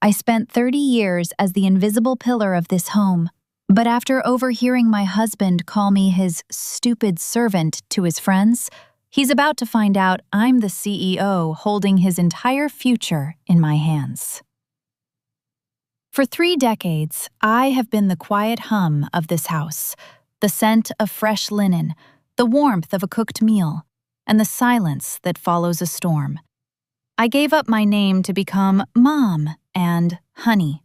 I spent 30 years as the invisible pillar of this home, but after overhearing my husband call me his stupid servant to his friends, he's about to find out I'm the CEO holding his entire future in my hands. For 3 decades, I have been the quiet hum of this house, the scent of fresh linen, the warmth of a cooked meal, and the silence that follows a storm. I gave up my name to become Mom and Honey,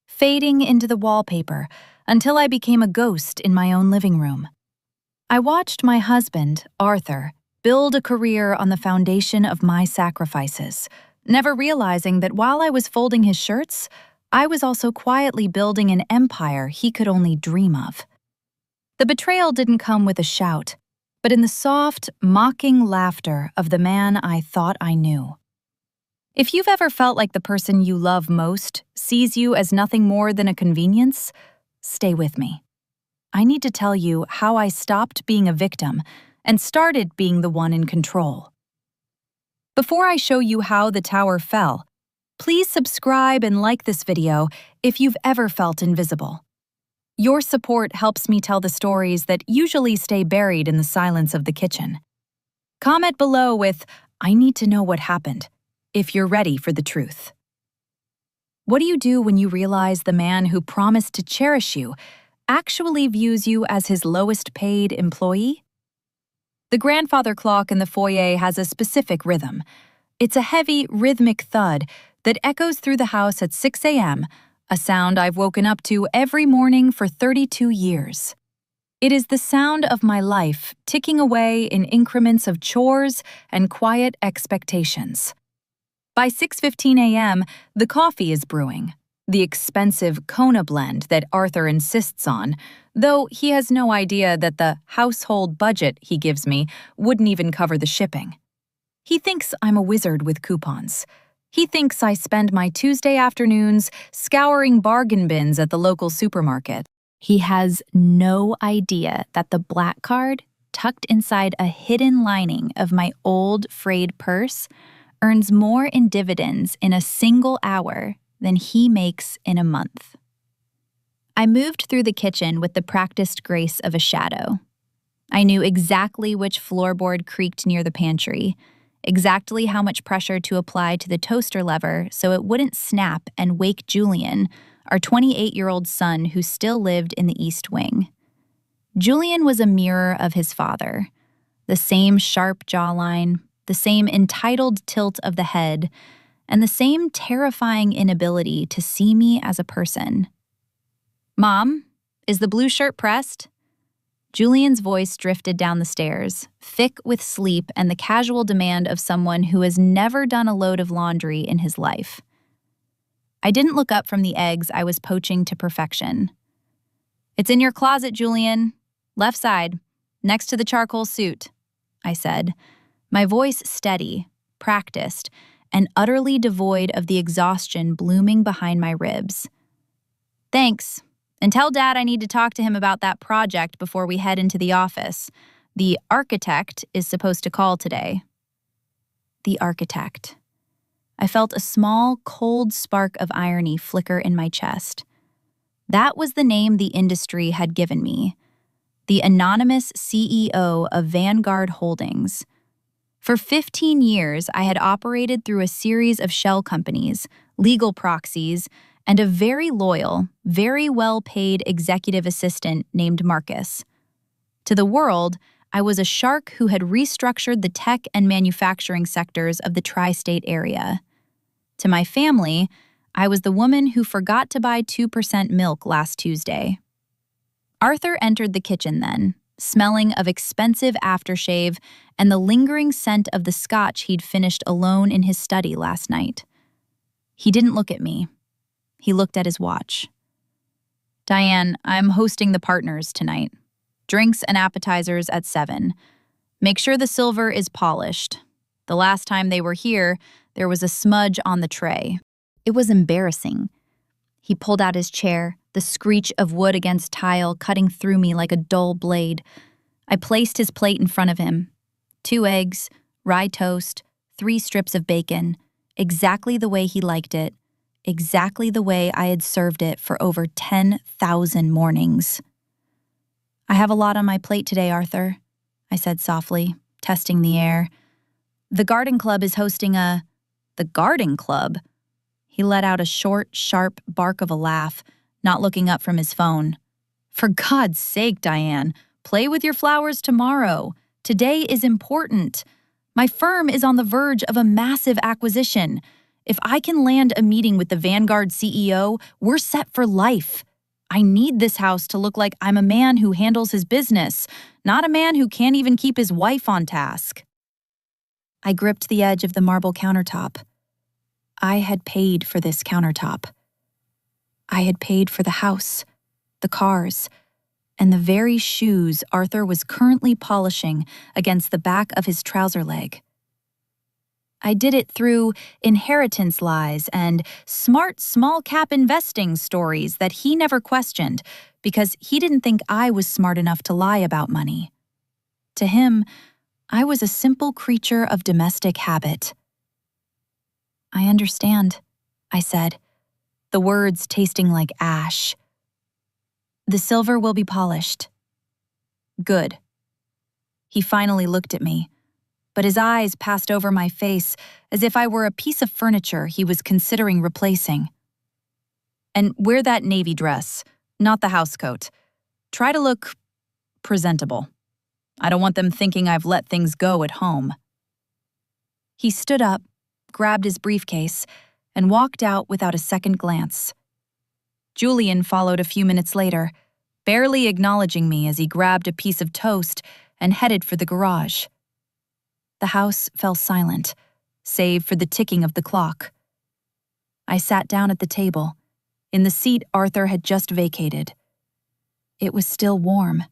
fading into the wallpaper until I became a ghost in my own living room. I watched my husband, Arthur, build a career on the foundation of my sacrifices, never realizing that while I was folding his shirts, I was also quietly building an empire he could only dream of. The betrayal didn't come with a shout, but in the soft, mocking laughter of the man I thought I knew. If you've ever felt like the person you love most sees you as nothing more than a convenience, stay with me. I need to tell you how I stopped being a victim and started being the one in control. Before I show you how the tower fell, please subscribe and like this video if you've ever felt invisible. Your support helps me tell the stories that usually stay buried in the silence of the kitchen. Comment below with, "I need to know what happened," if you're ready for the truth. What do you do when you realize the man who promised to cherish you actually views you as his lowest paid employee? The grandfather clock in the foyer has a specific rhythm. It's a heavy, rhythmic thud that echoes through the house at 6 a.m., a sound I've woken up to every morning for 32 years. It is the sound of my life ticking away in increments of chores and quiet expectations. By 6:15 a.m., the coffee is brewing, the expensive Kona blend that Arthur insists on, though he has no idea that the household budget he gives me wouldn't even cover the shipping. He thinks I'm a wizard with coupons. He thinks I spend my Tuesday afternoons scouring bargain bins at the local supermarket. He has no idea that the black card, tucked inside a hidden lining of my old frayed purse, earns more in dividends in a single hour than he makes in a month. I moved through the kitchen with the practiced grace of a shadow. I knew exactly which floorboard creaked near the pantry, exactly how much pressure to apply to the toaster lever so it wouldn't snap and wake Julian, our 28-year-old son who still lived in the East Wing. Julian was a mirror of his father. The same sharp jawline, the same entitled tilt of the head, and the same terrifying inability to see me as a person. "Mom, is the blue shirt pressed?" Julian's voice drifted down the stairs, thick with sleep and the casual demand of someone who has never done a load of laundry in his life. I didn't look up from the eggs I was poaching to perfection. "It's in your closet, Julian. Left side, next to the charcoal suit," I said, my voice steady, practiced, and utterly devoid of the exhaustion blooming behind my ribs. "Thanks. And tell Dad I need to talk to him about that project before we head into the office. The architect is supposed to call today." The architect. I felt a small, cold spark of irony flicker in my chest. That was the name the industry had given me. The anonymous CEO of Vanguard Holdings. For 15 years, I had operated through a series of shell companies, legal proxies, and a very loyal, very well-paid executive assistant named Marcus. To the world, I was a shark who had restructured the tech and manufacturing sectors of the tri-state area. To my family, I was the woman who forgot to buy 2% milk last Tuesday. Arthur entered the kitchen then, smelling of expensive aftershave and the lingering scent of the scotch he'd finished alone in his study last night. He didn't look at me. He looked at his watch. "Diane, I'm hosting the partners tonight. Drinks and appetizers at 7. Make sure the silver is polished. The last time they were here, there was a smudge on the tray." It was embarrassing. He pulled out his chair, the screech of wood against tile cutting through me like a dull blade. I placed his plate in front of him. 2 eggs, rye toast, 3 strips of bacon, exactly the way he liked it, exactly the way I had served it for over 10,000 mornings. "I have a lot on my plate today, Arthur," I said softly, testing the air. "The garden club is hosting a—" "The garden club?" He let out a short, sharp bark of a laugh, not looking up from his phone. "For God's sake, Diane, play with your flowers tomorrow. Today is important. My firm is on the verge of a massive acquisition. If I can land a meeting with the Vanguard CEO, we're set for life. I need this house to look like I'm a man who handles his business, not a man who can't even keep his wife on task." I gripped the edge of the marble countertop. I had paid for this countertop. I had paid for the house, the cars, and the very shoes Arthur was currently polishing against the back of his trouser leg. I did it through inheritance lies and smart small-cap investing stories that he never questioned because he didn't think I was smart enough to lie about money. To him, I was a simple creature of domestic habit. "I understand," I said, the words tasting like ash. "The silver will be polished." "Good." He finally looked at me, but his eyes passed over my face as if I were a piece of furniture he was considering replacing. "And wear that navy dress, not the housecoat. Try to look presentable. I don't want them thinking I've let things go at home." He stood up, grabbed his briefcase, and walked out without a second glance. Julian followed a few minutes later, barely acknowledging me as he grabbed a piece of toast and headed for the garage. The house fell silent, save for the ticking of the clock. I sat down at the table, in the seat Arthur had just vacated. It was still warm.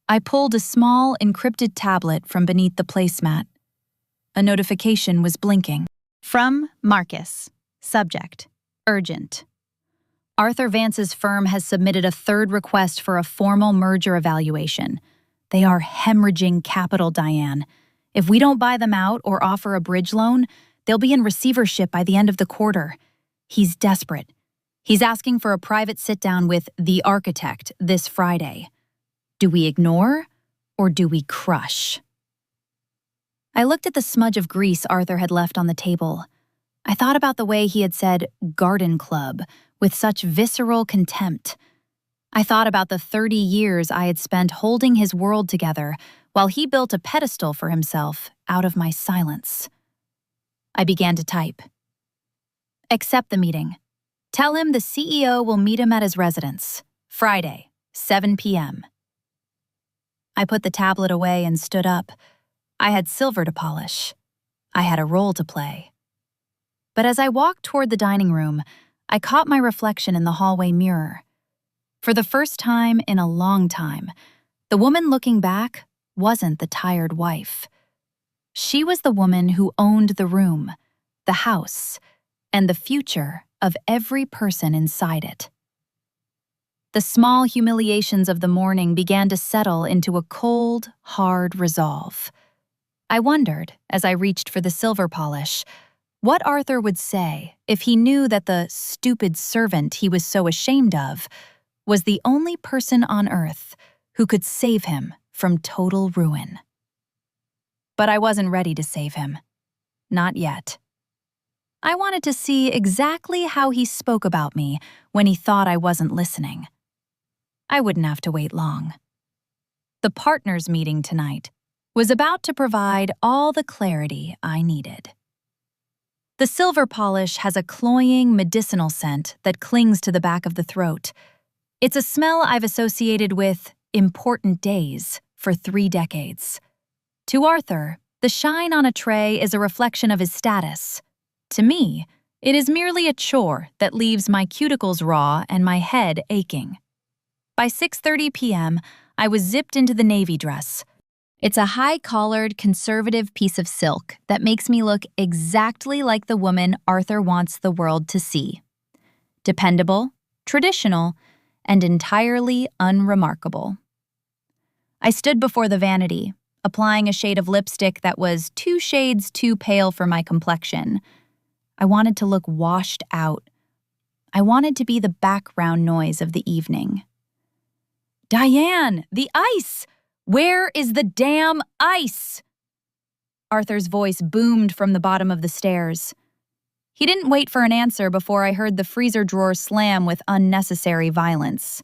I pulled a small, encrypted tablet from beneath the placemat. A notification was blinking. "From Marcus. Subject: Urgent. Arthur Vance's firm has submitted a third request for a formal merger evaluation. They are hemorrhaging capital, Diane. If we don't buy them out or offer a bridge loan, they'll be in receivership by the end of the quarter. He's desperate. He's asking for a private sit-down with the architect this Friday. Do we ignore or do we crush?" I looked at the smudge of grease Arthur had left on the table. I thought about the way he had said "garden club" with such visceral contempt. I thought about the 30 years I had spent holding his world together while he built a pedestal for himself out of my silence. I began to type. "Accept the meeting. Tell him the CEO will meet him at his residence. Friday, 7 p.m. I put the tablet away and stood up. I had silver to polish. I had a role to play. But as I walked toward the dining room, I caught my reflection in the hallway mirror. For the first time in a long time, the woman looking back wasn't the tired wife. She was the woman who owned the room, the house, and the future of every person inside it. The small humiliations of the morning began to settle into a cold, hard resolve. I wondered, as I reached for the silver polish, what Arthur would say if he knew that the stupid servant he was so ashamed of was the only person on earth who could save him from total ruin. But I wasn't ready to save him. Not yet. I wanted to see exactly how he spoke about me when he thought I wasn't listening. I wouldn't have to wait long. The partners' meeting tonight was about to provide all the clarity I needed. The silver polish has a cloying, medicinal scent that clings to the back of the throat. It's a smell I've associated with important days for 3 decades. To Arthur, the shine on a tray is a reflection of his status. To me, it is merely a chore that leaves my cuticles raw and my head aching. By 6:30 p.m., I was zipped into the navy dress. It's a high-collared, conservative piece of silk that makes me look exactly like the woman Arthur wants the world to see. Dependable, traditional, and entirely unremarkable. I stood before the vanity, applying a shade of lipstick that was 2 shades too pale for my complexion. I wanted to look washed out. I wanted to be the background noise of the evening. "Diane, the ice! Where is the damn ice?" Arthur's voice boomed from the bottom of the stairs. He didn't wait for an answer before I heard the freezer drawer slam with unnecessary violence.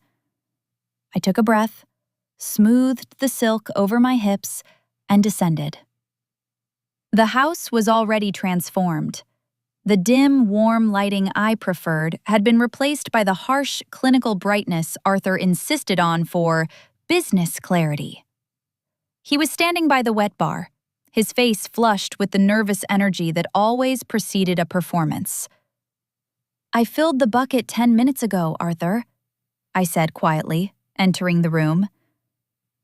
I took a breath, smoothed the silk over my hips, and descended. The house was already transformed. The dim, warm lighting I preferred had been replaced by the harsh, clinical brightness Arthur insisted on for business clarity. He was standing by the wet bar, his face flushed with the nervous energy that always preceded a performance. "I filled the bucket 10 minutes ago, Arthur," I said quietly, entering the room.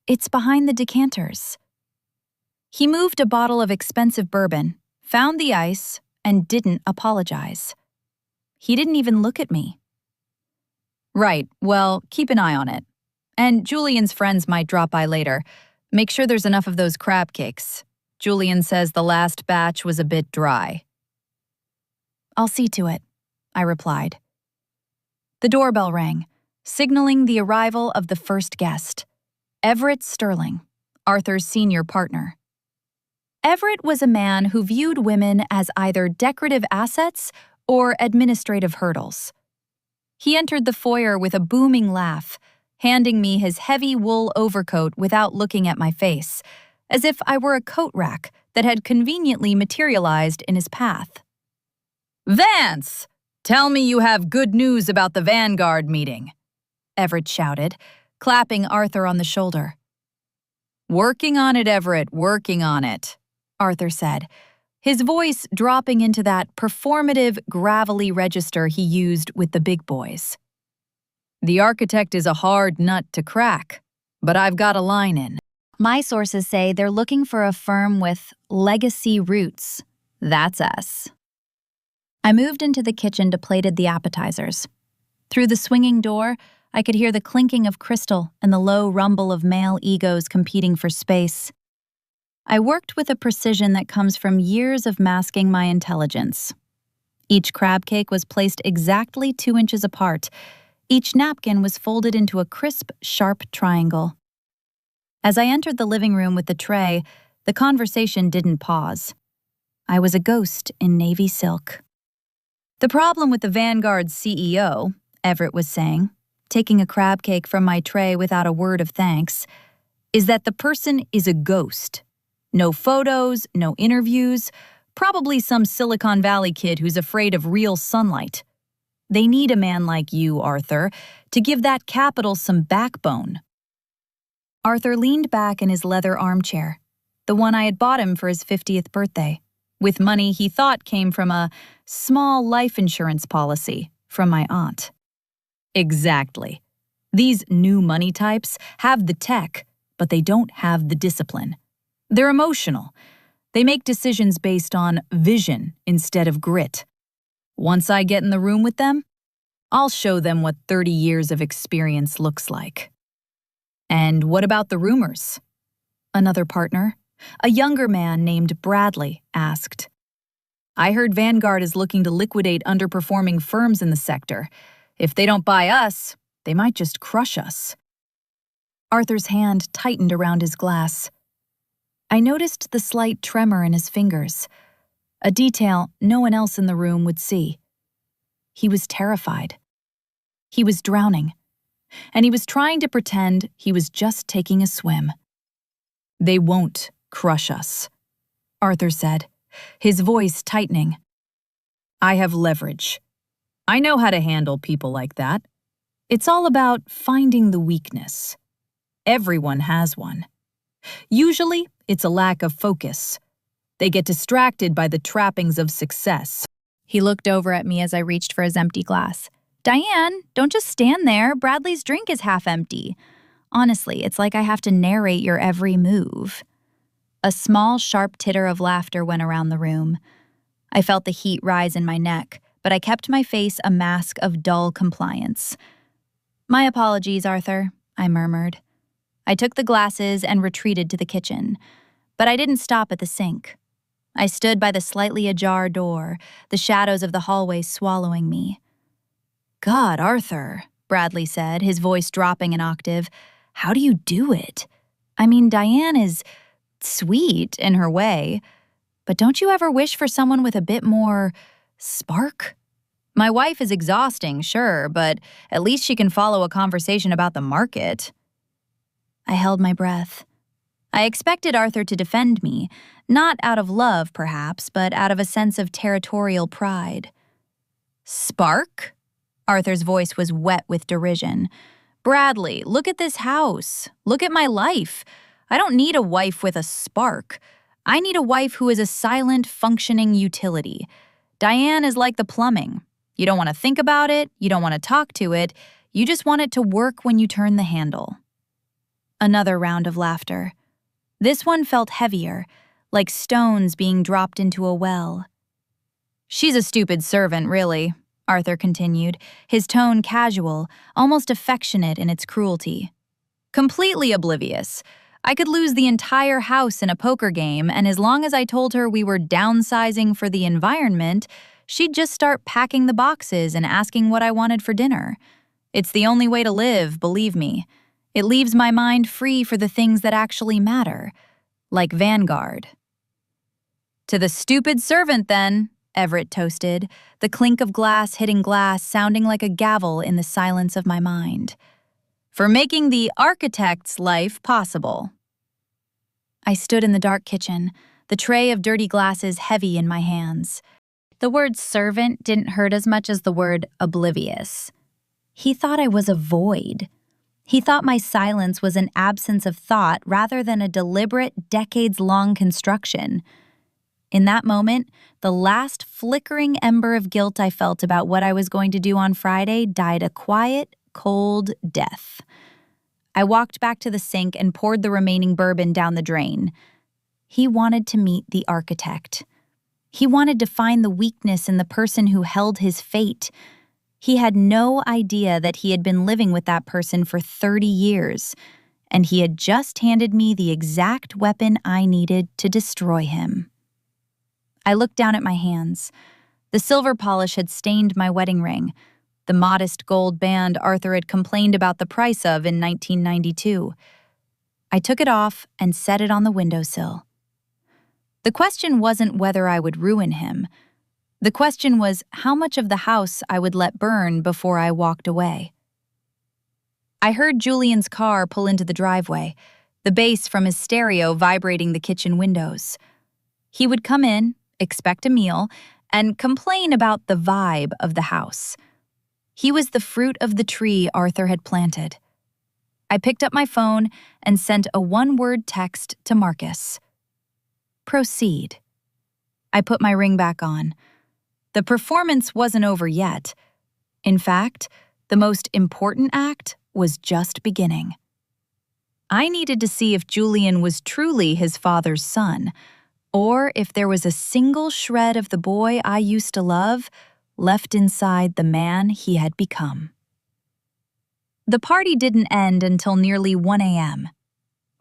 "It's behind the decanters." He moved a bottle of expensive bourbon, found the ice, and didn't apologize. He didn't even look at me. "Right, well, keep an eye on it. And Julian's friends might drop by later. Make sure there's enough of those crab cakes. Julian says the last batch was a bit dry." "I'll see to it," I replied. The doorbell rang, signaling the arrival of the first guest, Everett Sterling, Arthur's senior partner. Everett was a man who viewed women as either decorative assets or administrative hurdles. He entered the foyer with a booming laugh, handing me his heavy wool overcoat without looking at my face, as if I were a coat rack that had conveniently materialized in his path. "Vance, tell me you have good news about the Vanguard meeting," Everett shouted, clapping Arthur on the shoulder. "Working on it, Everett, working on it," Arthur said, his voice dropping into that performative, gravelly register he used with the big boys. "The architect is a hard nut to crack, but I've got a line in. My sources say they're looking for a firm with legacy roots. That's us." I moved into the kitchen to plate the appetizers. Through the swinging door, I could hear the clinking of crystal and the low rumble of male egos competing for space. I worked with a precision that comes from years of masking my intelligence. Each crab cake was placed exactly 2 inches apart. Each napkin was folded into a crisp, sharp triangle. As I entered the living room with the tray, the conversation didn't pause. I was a ghost in navy silk. "The problem with the Vanguard CEO," Everett was saying, taking a crab cake from my tray without a word of thanks, "is that the person is a ghost. No photos, no interviews, probably some Silicon Valley kid who's afraid of real sunlight. They need a man like you, Arthur, to give that capital some backbone." Arthur leaned back in his leather armchair, the one I had bought him for his 50th birthday, with money he thought came from a small life insurance policy from my aunt. "Exactly. These new money types have the tech, but they don't have the discipline. They're emotional. They make decisions based on vision instead of grit. Once I get in the room with them, I'll show them what 30 years of experience looks like." "And what about the rumors?" Another partner, a younger man named Bradley, asked. "I heard Vanguard is looking to liquidate underperforming firms in the sector. If they don't buy us, they might just crush us." Arthur's hand tightened around his glass. I noticed the slight tremor in his fingers, a detail no one else in the room would see. He was terrified. He was drowning, and he was trying to pretend he was just taking a swim. "They won't crush us," Arthur said, his voice tightening. "I have leverage. I know how to handle people like that. It's all about finding the weakness. Everyone has one. Usually, it's a lack of focus. They get distracted by the trappings of success." He looked over at me as I reached for his empty glass. "Diane, don't just stand there. Bradley's drink is half empty. Honestly, it's like I have to narrate your every move." A small, sharp titter of laughter went around the room. I felt the heat rise in my neck, but I kept my face a mask of dull compliance. "My apologies, Arthur," I murmured. I took the glasses and retreated to the kitchen, but I didn't stop at the sink. I stood by the slightly ajar door, the shadows of the hallway swallowing me. "God, Arthur," Bradley said, his voice dropping an octave. "How do you do it? I mean, Diane is sweet in her way, but don't you ever wish for someone with a bit more spark? My wife is exhausting, sure, but at least she can follow a conversation about the market." I held my breath. I expected Arthur to defend me, not out of love, perhaps, but out of a sense of territorial pride. "Spark?" Arthur's voice was wet with derision. "Bradley, look at this house. Look at my life. I don't need a wife with a spark. I need a wife who is a silent, functioning utility. Diane is like the plumbing. You don't want to think about it, you don't want to talk to it, you just want it to work when you turn the handle." Another round of laughter. This one felt heavier, like stones being dropped into a well. "She's a stupid servant, really," Arthur continued, his tone casual, almost affectionate in its cruelty. "Completely oblivious. I could lose the entire house in a poker game, and as long as I told her we were downsizing for the environment, she'd just start packing the boxes and asking what I wanted for dinner. It's the only way to live, believe me. It leaves my mind free for the things that actually matter, like Vanguard." "To the stupid servant, then," Everett toasted, the clink of glass hitting glass sounding like a gavel in the silence of my mind. "For making the architect's life possible." I stood in the dark kitchen, the tray of dirty glasses heavy in my hands. The word servant didn't hurt as much as the word oblivious. He thought I was a void. He thought my silence was an absence of thought rather than a deliberate, decades-long construction. In that moment, the last flickering ember of guilt I felt about what I was going to do on Friday died a quiet, cold death. I walked back to the sink and poured the remaining bourbon down the drain. He wanted to meet the architect. He wanted to find the weakness in the person who held his fate. He had no idea that he had been living with that person for 30 years, and he had just handed me the exact weapon I needed to destroy him. I looked down at my hands. The silver polish had stained my wedding ring, the modest gold band Arthur had complained about the price of in 1992. I took it off and set it on the windowsill. The question wasn't whether I would ruin him. The question was how much of the house I would let burn before I walked away. I heard Julian's car pull into the driveway, the bass from his stereo vibrating the kitchen windows. He would come in, expect a meal, and complain about the vibe of the house. He was the fruit of the tree Arthur had planted. I picked up my phone and sent a one-word text to Marcus. "Proceed." I put my ring back on. The performance wasn't over yet. In fact, the most important act was just beginning. I needed to see if Julian was truly his father's son, or if there was a single shred of the boy I used to love left inside the man he had become. The party didn't end until nearly 1 a.m.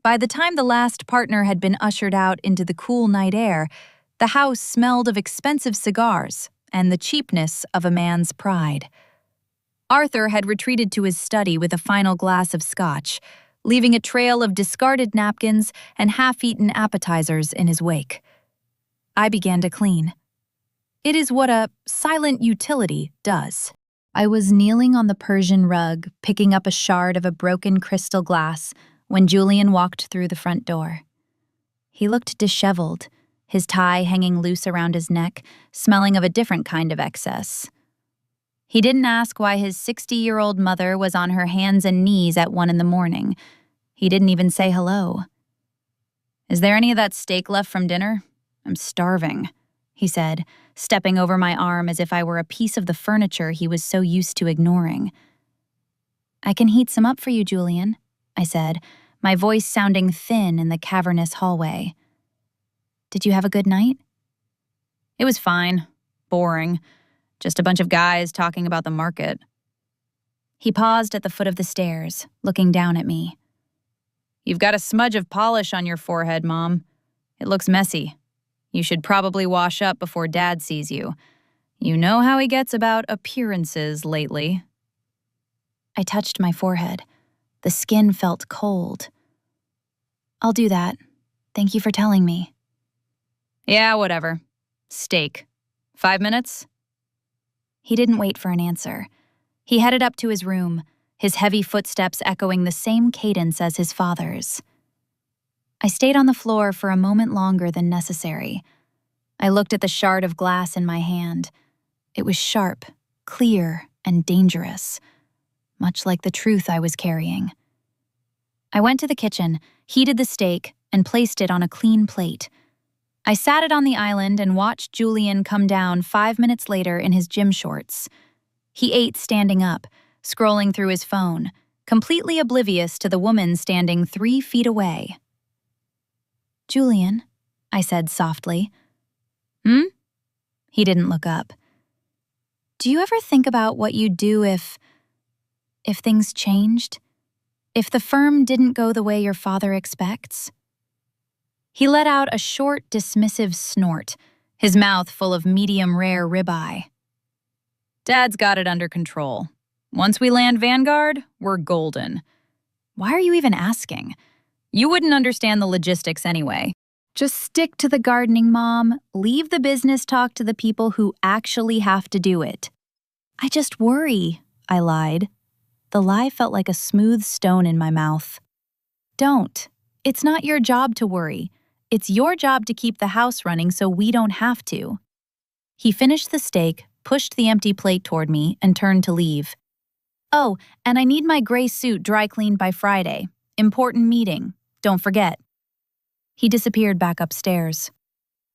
By the time the last partner had been ushered out into the cool night air, the house smelled of expensive cigars and the cheapness of a man's pride. Arthur had retreated to his study with a final glass of scotch, leaving a trail of discarded napkins and half-eaten appetizers in his wake. I began to clean. It is what a silent utility does. I was kneeling on the Persian rug, picking up a shard of a broken crystal glass, when Julian walked through the front door. He looked disheveled, his tie hanging loose around his neck, smelling of a different kind of excess. He didn't ask why his 60-year-old mother was on her hands and knees at 1 a.m. He didn't even say hello. "Is there any of that steak left from dinner? I'm starving," he said, stepping over my arm as if I were a piece of the furniture he was so used to ignoring. "I can heat some up for you, Julian," I said, my voice sounding thin in the cavernous hallway. "Did you have a good night?" "It was fine. Boring. Just a bunch of guys talking about the market." He paused at the foot of the stairs, looking down at me. "You've got a smudge of polish on your forehead, Mom. It looks messy. You should probably wash up before Dad sees you. You know how he gets about appearances lately." I touched my forehead. The skin felt cold. "I'll do that. Thank you for telling me." "Yeah, whatever. Steak. 5 minutes?" He didn't wait for an answer. He headed up to his room, his heavy footsteps echoing the same cadence as his father's. I stayed on the floor for a moment longer than necessary. I looked at the shard of glass in my hand. It was sharp, clear, and dangerous, much like the truth I was carrying. I went to the kitchen, heated the steak, and placed it on a clean plate. I sat it on the island and watched Julian come down 5 minutes later in his gym shorts. He ate standing up, scrolling through his phone, completely oblivious to the woman standing 3 feet away. "Julian," I said softly. "Hmm?" He didn't look up. "Do you ever think about what you'd do if things changed? If the firm didn't go the way your father expects?" He let out a short, dismissive snort, his mouth full of medium-rare ribeye. "Dad's got it under control. Once we land Vanguard, we're golden." "Why are you even asking? You wouldn't understand the logistics anyway. Just stick to the gardening, Mom. Leave the business talk to the people who actually have to do it." "I just worry," I lied. The lie felt like a smooth stone in my mouth. "Don't. It's not your job to worry. It's your job to keep the house running so we don't have to." He finished the steak, pushed the empty plate toward me, and turned to leave. "Oh, and I need my gray suit dry cleaned by Friday. Important meeting. Don't forget." He disappeared back upstairs.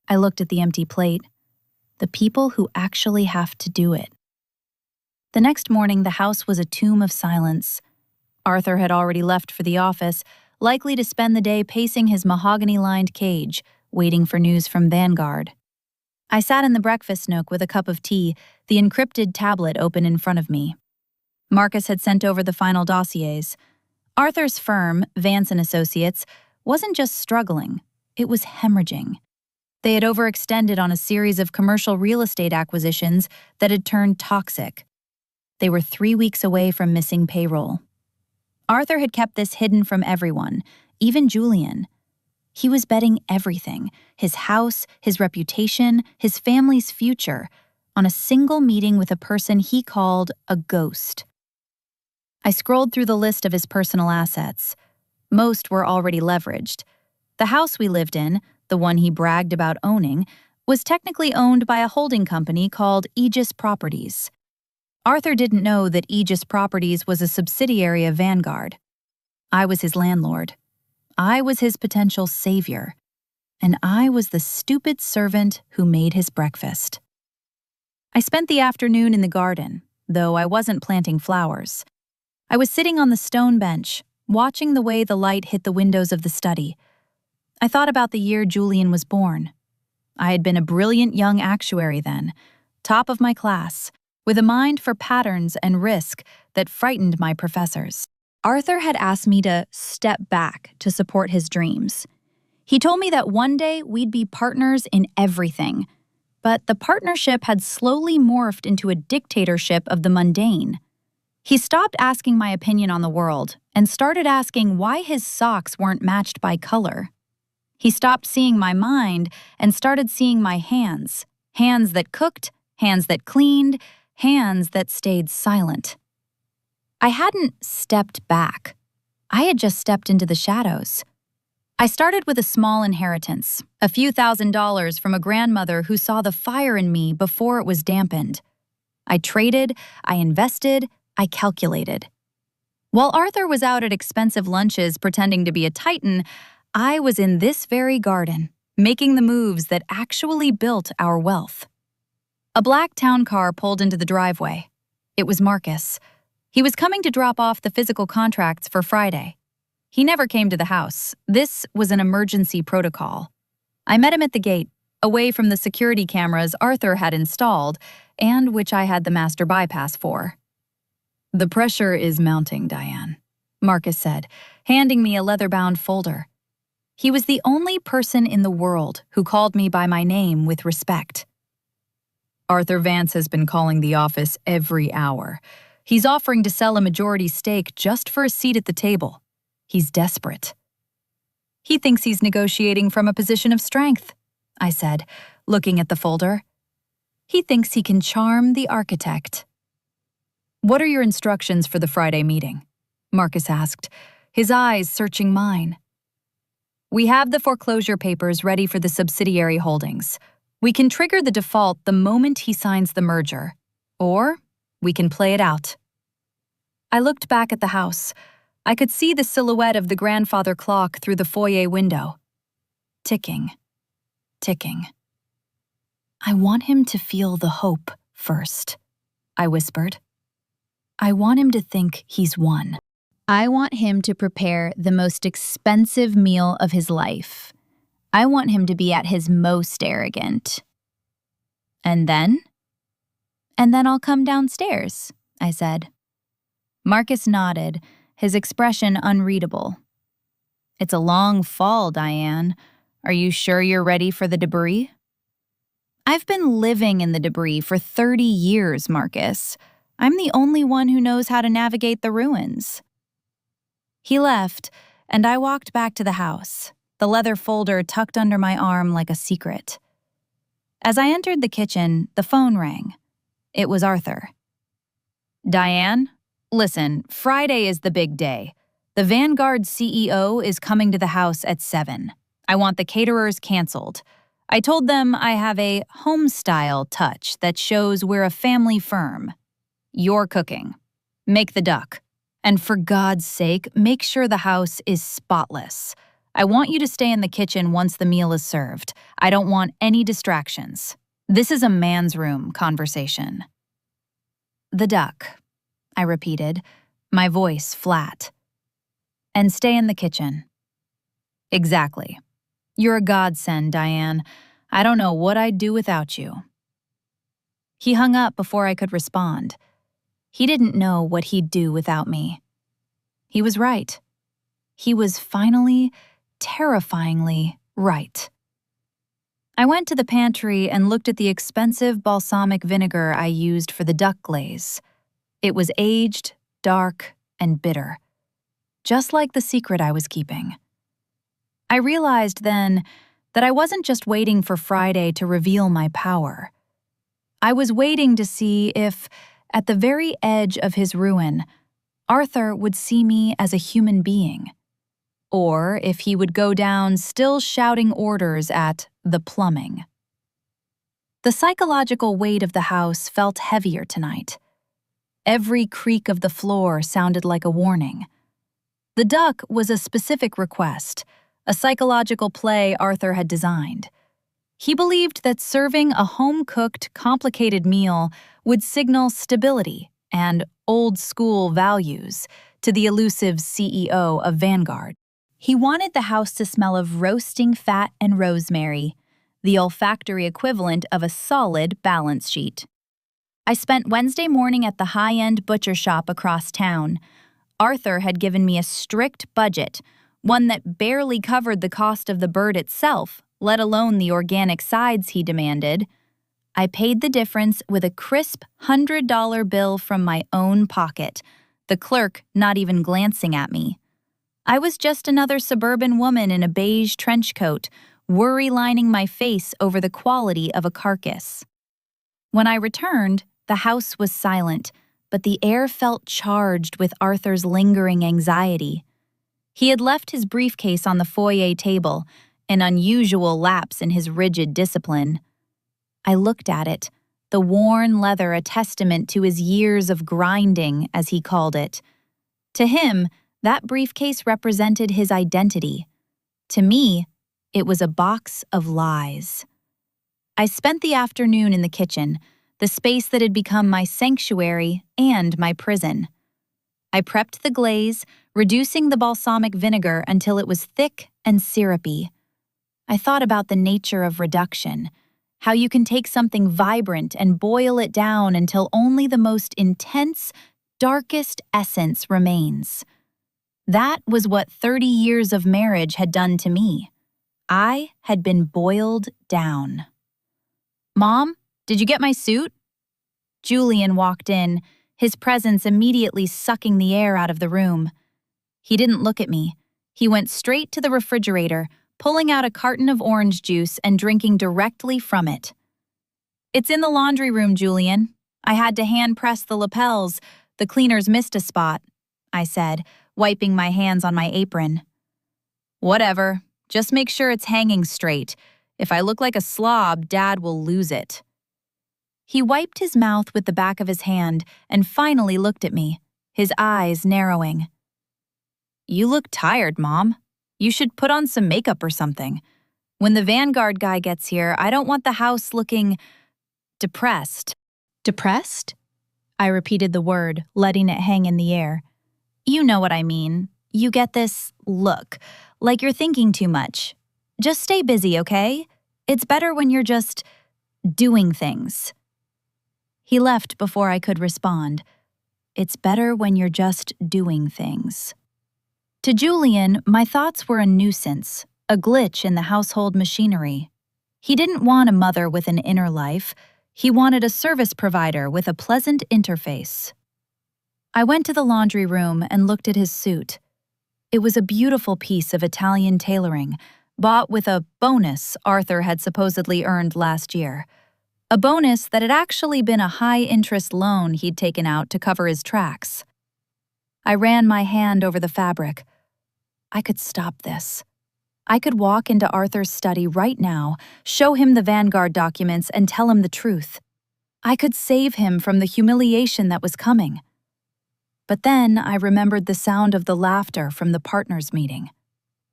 I looked at the empty plate. The people who actually have to do it. The next morning, the house was a tomb of silence. Arthur had already left for the office, likely to spend the day pacing his mahogany-lined cage, waiting for news from Vanguard. I sat in the breakfast nook with a cup of tea, the encrypted tablet open in front of me. Marcus had sent over the final dossiers. Arthur's firm, Vance & Associates, wasn't just struggling, it was hemorrhaging. They had overextended on a series of commercial real estate acquisitions that had turned toxic. They were 3 weeks away from missing payroll. Arthur had kept this hidden from everyone, even Julian. He was betting everything, his house, his reputation, his family's future, on a single meeting with a person he called a ghost. I scrolled through the list of his personal assets. Most were already leveraged. The house we lived in, the one he bragged about owning, was technically owned by a holding company called Aegis Properties. Arthur didn't know that Aegis Properties was a subsidiary of Vanguard. I was his landlord. I was his potential savior. And I was the stupid servant who made his breakfast. I spent the afternoon in the garden, though I wasn't planting flowers. I was sitting on the stone bench, watching the way the light hit the windows of the study. I thought about the year Julian was born. I had been a brilliant young actuary then, top of my class, with a mind for patterns and risk that frightened my professors. Arthur had asked me to step back to support his dreams. He told me that one day we'd be partners in everything, but the partnership had slowly morphed into a dictatorship of the mundane. He stopped asking my opinion on the world and started asking why his socks weren't matched by color. He stopped seeing my mind and started seeing my hands, hands that cooked, hands that cleaned, hands that stayed silent. I hadn't stepped back. I had just stepped into the shadows. I started with a small inheritance, a few $1,000s from a grandmother who saw the fire in me before it was dampened. I traded, I invested, I calculated. While Arthur was out at expensive lunches pretending to be a titan, I was in this very garden, making the moves that actually built our wealth. A black town car pulled into the driveway. It was Marcus. He was coming to drop off the physical contracts for Friday. He never came to the house. This was an emergency protocol. I met him at the gate, away from the security cameras Arthur had installed and which I had the master bypass for. "The pressure is mounting, Diane," Marcus said, handing me a leather-bound folder. He was the only person in the world who called me by my name with respect. Arthur Vance has been calling the office every hour. He's offering to sell a majority stake just for a seat at the table. He's desperate. He thinks he's negotiating from a position of strength, I said, looking at the folder. He thinks he can charm the architect. What are your instructions for the Friday meeting? Marcus asked, his eyes searching mine. We have the foreclosure papers ready for the subsidiary holdings. We can trigger the default the moment he signs the merger. Or we can play it out. I looked back at the house. I could see the silhouette of the grandfather clock through the foyer window. Ticking. Ticking. I want him to feel the hope first, I whispered. I want him to think he's won. I want him to prepare the most expensive meal of his life. I want him to be at his most arrogant. And then? And then I'll come downstairs, I said. Marcus nodded, his expression unreadable. It's a long fall, Diane. Are you sure you're ready for the debris? I've been living in the debris for 30 years, Marcus. I'm the only one who knows how to navigate the ruins. He left, and I walked back to the house, the leather folder tucked under my arm like a secret. As I entered the kitchen, the phone rang. It was Arthur. Diane, listen, Friday is the big day. The Vanguard CEO is coming to the house at 7. I want the caterers canceled. I told them I have a home-style touch that shows we're a family firm. You're cooking. Make the duck. And for God's sake, make sure the house is spotless. I want you to stay in the kitchen once the meal is served. I don't want any distractions. This is a man's room conversation. The duck, I repeated, my voice flat. And stay in the kitchen. Exactly. You're a godsend, Diane. I don't know what I'd do without you. He hung up before I could respond. He didn't know what he'd do without me. He was right. He was finally, terrifyingly right. I went to the pantry and looked at the expensive balsamic vinegar I used for the duck glaze. It was aged, dark, and bitter, just like the secret I was keeping. I realized then that I wasn't just waiting for Friday to reveal my power. I was waiting to see if, at the very edge of his ruin, Arthur would see me as a human being, or if he would go down still shouting orders at the plumbing. The psychological weight of the house felt heavier tonight. Every creak of the floor sounded like a warning. The duck was a specific request, a psychological play Arthur had designed. He believed that serving a home-cooked, complicated meal would signal stability and old-school values to the elusive CEO of Vanguard. He wanted the house to smell of roasting fat and rosemary, the olfactory equivalent of a solid balance sheet. I spent Wednesday morning at the high-end butcher shop across town. Arthur had given me a strict budget, one that barely covered the cost of the bird itself, let alone the organic sides he demanded. I paid the difference with a crisp $100 bill from my own pocket, the clerk not even glancing at me. I was just another suburban woman in a beige trench coat, worry-lining my face over the quality of a carcass. When I returned, the house was silent, but the air felt charged with Arthur's lingering anxiety. He had left his briefcase on the foyer table, an unusual lapse in his rigid discipline. I looked at it, the worn leather a testament to his years of grinding, as he called it. To him, that briefcase represented his identity. To me, it was a box of lies. I spent the afternoon in the kitchen, the space that had become my sanctuary and my prison. I prepped the glaze, reducing the balsamic vinegar until it was thick and syrupy. I thought about the nature of reduction, how you can take something vibrant and boil it down until only the most intense, darkest essence remains. That was what 30 years of marriage had done to me. I had been boiled down. "Mom, did you get my suit?" Julian walked in, his presence immediately sucking the air out of the room. He didn't look at me. He went straight to the refrigerator, pulling out a carton of orange juice and drinking directly from it. "It's in the laundry room, Julian. I had to hand press the lapels. The cleaners missed a spot," I said, wiping my hands on my apron. "Whatever. Just make sure it's hanging straight. If I look like a slob, Dad will lose it." He wiped his mouth with the back of his hand and finally looked at me, his eyes narrowing. "You look tired, Mom. You should put on some makeup or something. When the Vanguard guy gets here, I don't want the house looking depressed." "Depressed?" I repeated the word, letting it hang in the air. "You know what I mean. You get this look, like you're thinking too much. Just stay busy, okay? It's better when you're just doing things." He left before I could respond. It's better when you're just doing things. To Julian, my thoughts were a nuisance, a glitch in the household machinery. He didn't want a mother with an inner life. He wanted a service provider with a pleasant interface. I went to the laundry room and looked at his suit. It was a beautiful piece of Italian tailoring, bought with a bonus Arthur had supposedly earned last year. A bonus that had actually been a high-interest loan he'd taken out to cover his tracks. I ran my hand over the fabric. I could stop this. I could walk into Arthur's study right now, show him the Vanguard documents, and tell him the truth. I could save him from the humiliation that was coming. But then I remembered the sound of the laughter from the partners' meeting.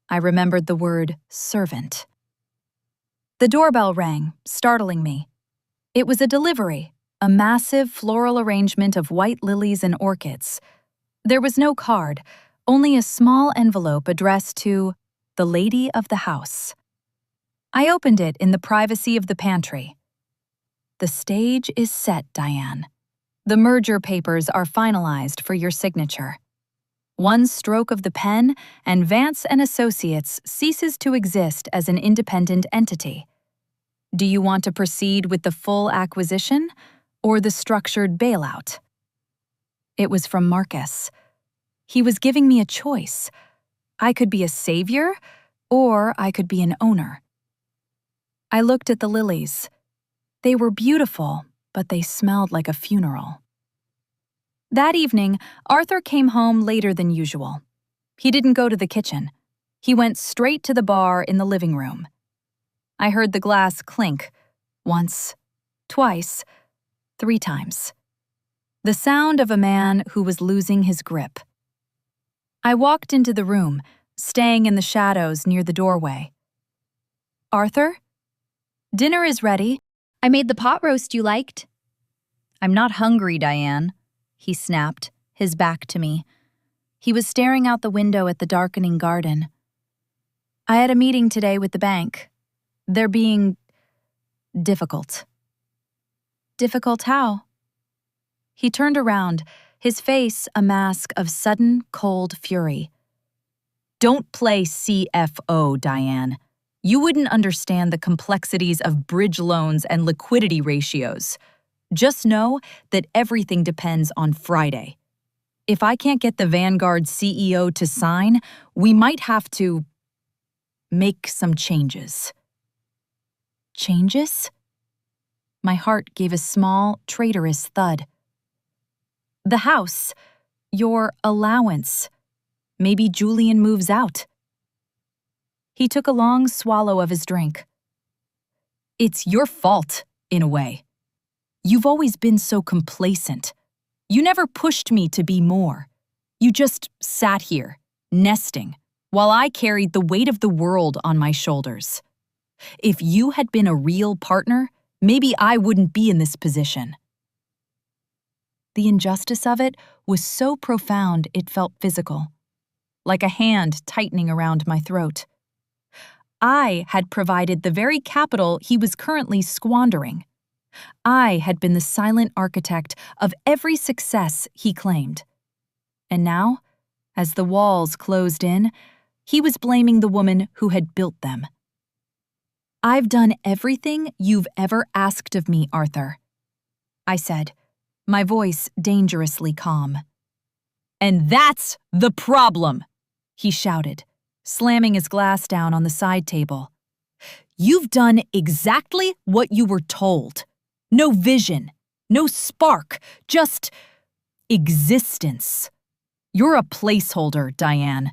I remembered the word servant. The doorbell rang, startling me. It was a delivery, a massive floral arrangement of white lilies and orchids. There was no card, only a small envelope addressed to the lady of the house. I opened it in the privacy of the pantry. "The stage is set, Diane. The merger papers are finalized for your signature. One stroke of the pen, and Vance and Associates ceases to exist as an independent entity. Do you want to proceed with the full acquisition or the structured bailout?" It was from Marcus. He was giving me a choice. I could be a savior, or I could be an owner. I looked at the lilies. They were beautiful, but they smelled like a funeral. That evening, Arthur came home later than usual. He didn't go to the kitchen. He went straight to the bar in the living room. I heard the glass clink, once, twice, 3 times. The sound of a man who was losing his grip. I walked into the room, staying in the shadows near the doorway. "Arthur? Dinner is ready. I made the pot roast you liked." "I'm not hungry, Diane," he snapped, his back to me. He was staring out the window at the darkening garden. "I had a meeting today with the bank. They're being difficult." "Difficult how?" He turned around, his face a mask of sudden, cold fury. "Don't play CFO, Diane. You wouldn't understand the complexities of bridge loans and liquidity ratios. Just know that everything depends on Friday. If I can't get the Vanguard CEO to sign, we might have to make some changes." "Changes?" My heart gave a small, traitorous thud. "The house. Your allowance. Maybe Julian moves out." He took a long swallow of his drink. "It's your fault, in a way. You've always been so complacent. You never pushed me to be more. You just sat here, nesting, while I carried the weight of the world on my shoulders. If you had been a real partner, maybe I wouldn't be in this position." The injustice of it was so profound it felt physical, like a hand tightening around my throat. I had provided the very capital he was currently squandering. I had been the silent architect of every success he claimed. And now, As the walls closed in, he was blaming the woman who had built them. "I've done everything you've ever asked of me, Arthur," I said, my voice dangerously calm. "And that's the problem," he shouted, slamming his glass down on the side table. "You've done exactly what you were told. No vision, no spark, just existence. You're a placeholder, Diane.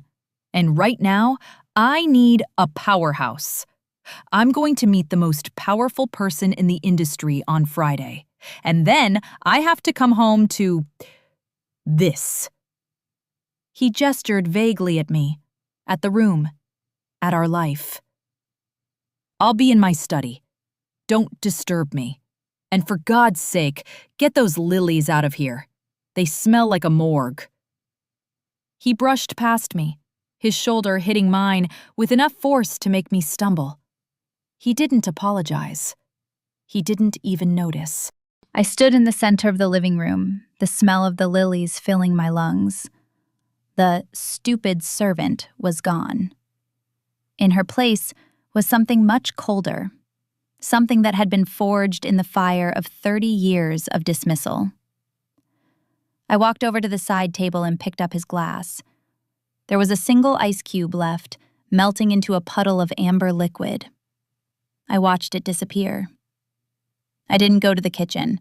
And right now, I need a powerhouse. I'm going to meet the most powerful person in the industry on Friday. And then I have to come home to this." He gestured vaguely at me, at the room, at our life. "I'll be in my study. Don't disturb me. And for God's sake, get those lilies out of here. They smell like a morgue." He brushed past me, his shoulder hitting mine with enough force to make me stumble. He didn't apologize. He didn't even notice. I stood in the center of the living room, the smell of the lilies filling my lungs. The stupid servant was gone. In her place was something much colder, something that had been forged in the fire of 30 years of dismissal. I walked over to the side table and picked up his glass. There was a single ice cube left, melting into a puddle of amber liquid. I watched it disappear. I didn't go to the kitchen.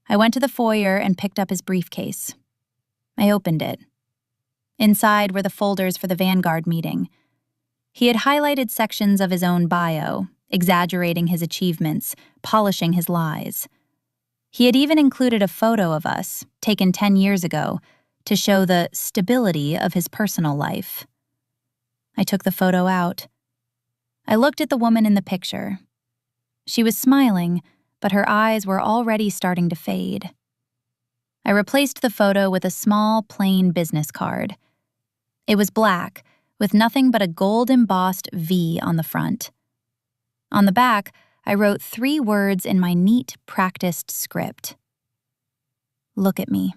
I went to the foyer and picked up his briefcase. I opened it. Inside were the folders for the Vanguard meeting. He had highlighted sections of his own bio, exaggerating his achievements, polishing his lies. He had even included a photo of us, taken 10 years ago, to show the stability of his personal life. I took the photo out. I looked at the woman in the picture. She was smiling, but her eyes were already starting to fade. I replaced the photo with a small, plain business card. It was black, with nothing but a gold-embossed V on the front. On the back, I wrote 3 words in my neat, practiced script. "Look at me."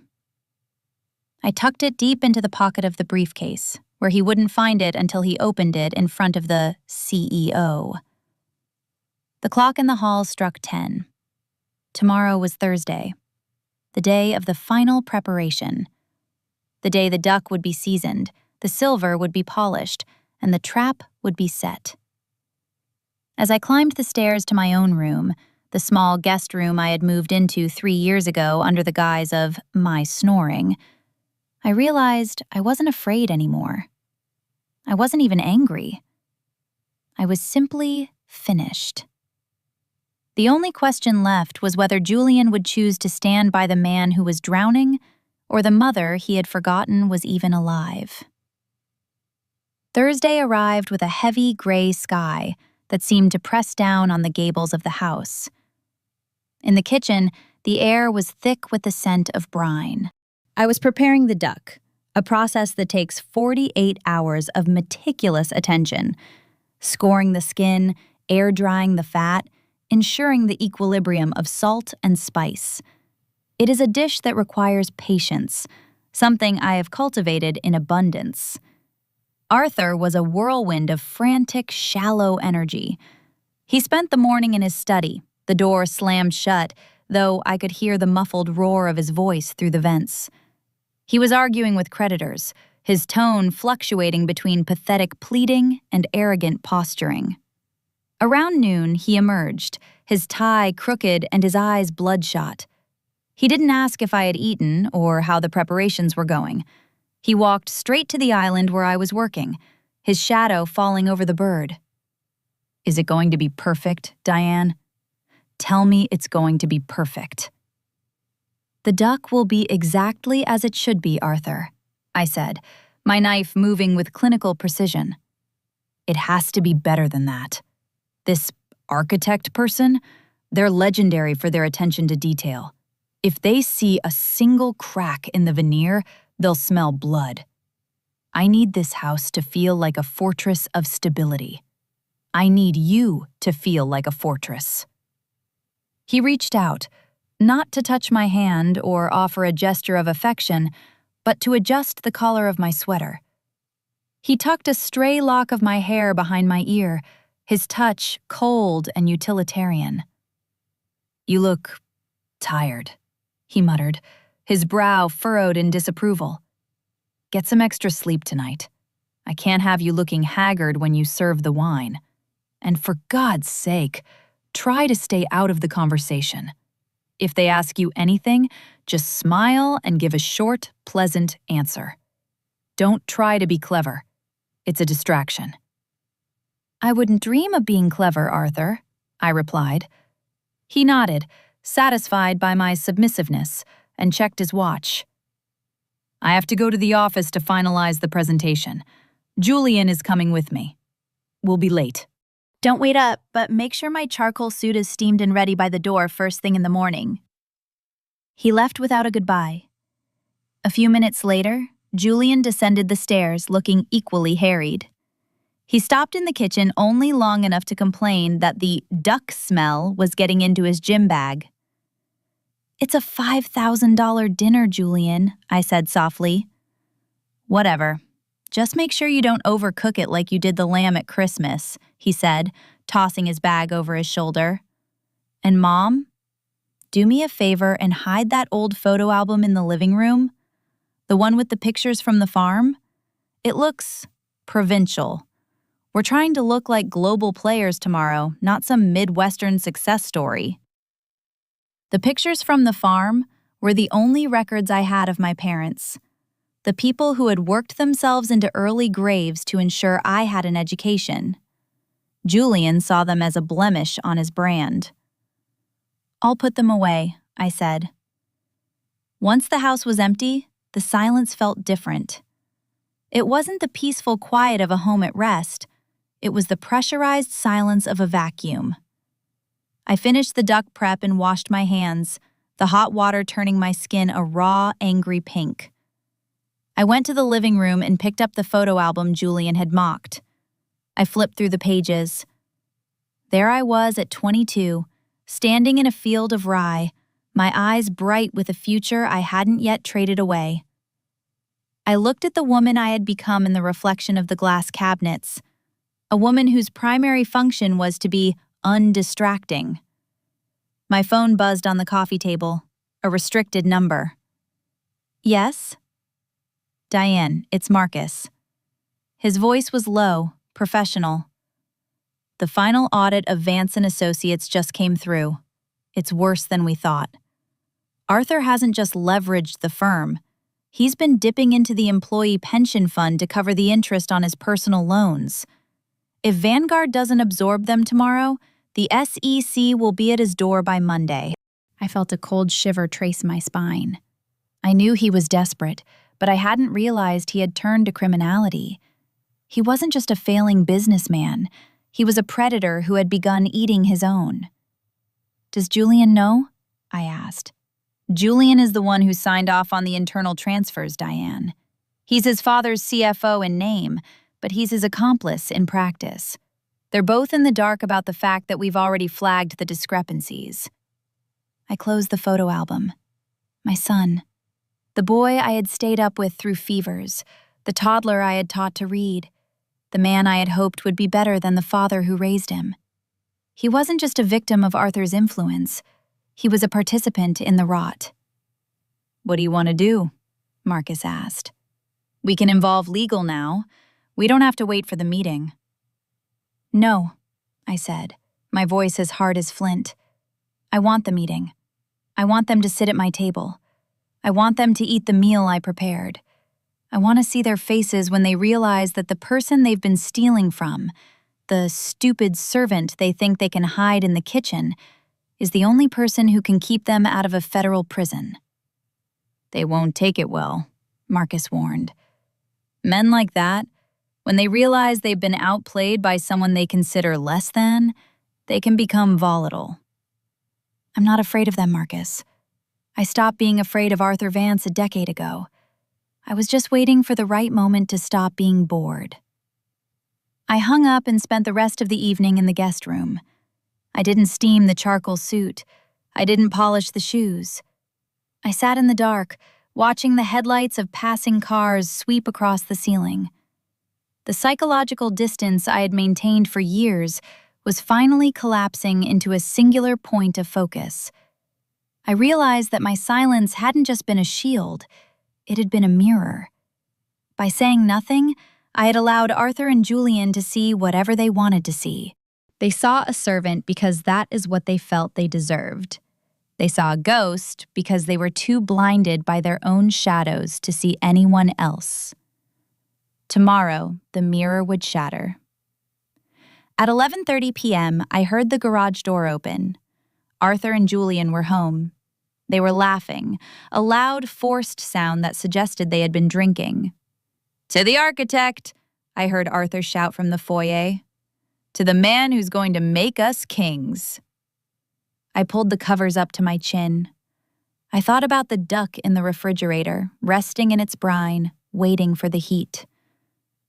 I tucked it deep into the pocket of the briefcase, where he wouldn't find it until he opened it in front of the CEO. The clock in the hall struck 10. Tomorrow was Thursday, the day of the final preparation. The day the duck would be seasoned, the silver would be polished, and the trap would be set. As I climbed the stairs to my own room, the small guest room I had moved into 3 years ago under the guise of my snoring, I realized I wasn't afraid anymore. I wasn't even angry. I was simply finished. The only question left was whether Julian would choose to stand by the man who was drowning or the mother he had forgotten was even alive. Thursday arrived with a heavy gray sky that seemed to press down on the gables of the house. In the kitchen, the air was thick with the scent of brine. I was preparing the duck, a process that takes 48 hours of meticulous attention, scoring the skin, air-drying the fat, ensuring the equilibrium of salt and spice. It is a dish that requires patience, something I have cultivated in abundance. Arthur was a whirlwind of frantic, shallow energy. He spent the morning in his study, the door slammed shut, though I could hear the muffled roar of his voice through the vents. He was arguing with creditors, his tone fluctuating between pathetic pleading and arrogant posturing. Around noon, he emerged, his tie crooked and his eyes bloodshot. He didn't ask if I had eaten or how the preparations were going. He walked straight to the island where I was working, his shadow falling over the bird. "Is it going to be perfect, Diane? Tell me it's going to be perfect." "The duck will be exactly as it should be, Arthur," I said, my knife moving with clinical precision. "It has to be better than that. This architect person, they're legendary for their attention to detail. If they see a single crack in the veneer, they'll smell blood. I need this house to feel like a fortress of stability. I need you to feel like a fortress." He reached out, not to touch my hand or offer a gesture of affection, but to adjust the collar of my sweater. He tucked a stray lock of my hair behind my ear, his touch cold and utilitarian. "You look tired," he muttered, his brow furrowed in disapproval. "Get some extra sleep tonight. I can't have you looking haggard when you serve the wine. And for God's sake, try to stay out of the conversation. If they ask you anything, just smile and give a short, pleasant answer. Don't try to be clever. It's a distraction." "I wouldn't dream of being clever, Arthur," I replied. He nodded, satisfied by my submissiveness, and checked his watch. "I have to go to the office to finalize the presentation. Julian is coming with me. We'll be late." "Don't wait up, but make sure my charcoal suit is steamed and ready by the door first thing in the morning." He left without a goodbye. A few minutes later, Julian descended the stairs looking equally harried. He stopped in the kitchen only long enough to complain that the duck smell was getting into his gym bag. "It's a $5,000 dinner, Julian," I said softly. "Whatever. Just make sure you don't overcook it like you did the lamb at Christmas," he said, tossing his bag over his shoulder. "And Mom, do me a favor and hide that old photo album in the living room. The one with the pictures from the farm. It looks provincial. We're trying to look like global players tomorrow, not some Midwestern success story." The pictures from the farm were the only records I had of my parents. The people who had worked themselves into early graves to ensure I had an education. Julian saw them as a blemish on his brand. "I'll put them away," I said. Once the house was empty, the silence felt different. It wasn't the peaceful quiet of a home at rest. It was the pressurized silence of a vacuum. I finished the duck prep and washed my hands, the hot water turning my skin a raw, angry pink. I went to the living room and picked up the photo album Julian had mocked. I flipped through the pages. There I was at 22, standing in a field of rye, my eyes bright with a future I hadn't yet traded away. I looked at the woman I had become in the reflection of the glass cabinets, a woman whose primary function was to be undistracting. My phone buzzed on the coffee table, a restricted number. "Yes?" "Diane, it's Marcus." His voice was low, professional. "The final audit of Vance & Associates just came through. It's worse than we thought. Arthur hasn't just leveraged the firm. He's been dipping into the employee pension fund to cover the interest on his personal loans. If Vanguard doesn't absorb them tomorrow, the SEC will be at his door by Monday." I felt a cold shiver trace my spine. I knew he was desperate, but I hadn't realized he had turned to criminality. He wasn't just a failing businessman. He was a predator who had begun eating his own. "Does Julian know?" I asked. "Julian is the one who signed off on the internal transfers, Diane. He's his father's CFO in name, but he's his accomplice in practice. They're both in the dark about the fact that we've already flagged the discrepancies." I closed the photo album. My son. The boy I had stayed up with through fevers, the toddler I had taught to read, the man I had hoped would be better than the father who raised him. He wasn't just a victim of Arthur's influence. He was a participant in the rot. "What do you want to do?" Marcus asked. "We can involve legal now. We don't have to wait for the meeting." "No," I said, my voice as hard as flint. "I want the meeting. I want them to sit at my table. I want them to eat the meal I prepared. I want to see their faces when they realize that the person they've been stealing from, the stupid servant they think they can hide in the kitchen, is the only person who can keep them out of a federal prison." "They won't take it well," Marcus warned. "Men like that, when they realize they've been outplayed by someone they consider less than, they can become volatile." "I'm not afraid of them, Marcus. I stopped being afraid of Arthur Vance a decade ago. I was just waiting for the right moment to stop being bored." I hung up and spent the rest of the evening in the guest room. I didn't steam the charcoal suit. I didn't polish the shoes. I sat in the dark, watching the headlights of passing cars sweep across the ceiling. The psychological distance I had maintained for years was finally collapsing into a singular point of focus. I realized that my silence hadn't just been a shield, it had been a mirror. By saying nothing, I had allowed Arthur and Julian to see whatever they wanted to see. They saw a servant because that is what they felt they deserved. They saw a ghost because they were too blinded by their own shadows to see anyone else. Tomorrow, the mirror would shatter. At 11:30 p.m., I heard the garage door open. Arthur and Julian were home. They were laughing, a loud, forced sound that suggested they had been drinking. "To the architect," I heard Arthur shout from the foyer. "To the man who's going to make us kings." I pulled the covers up to my chin. I thought about the duck in the refrigerator, resting in its brine, waiting for the heat.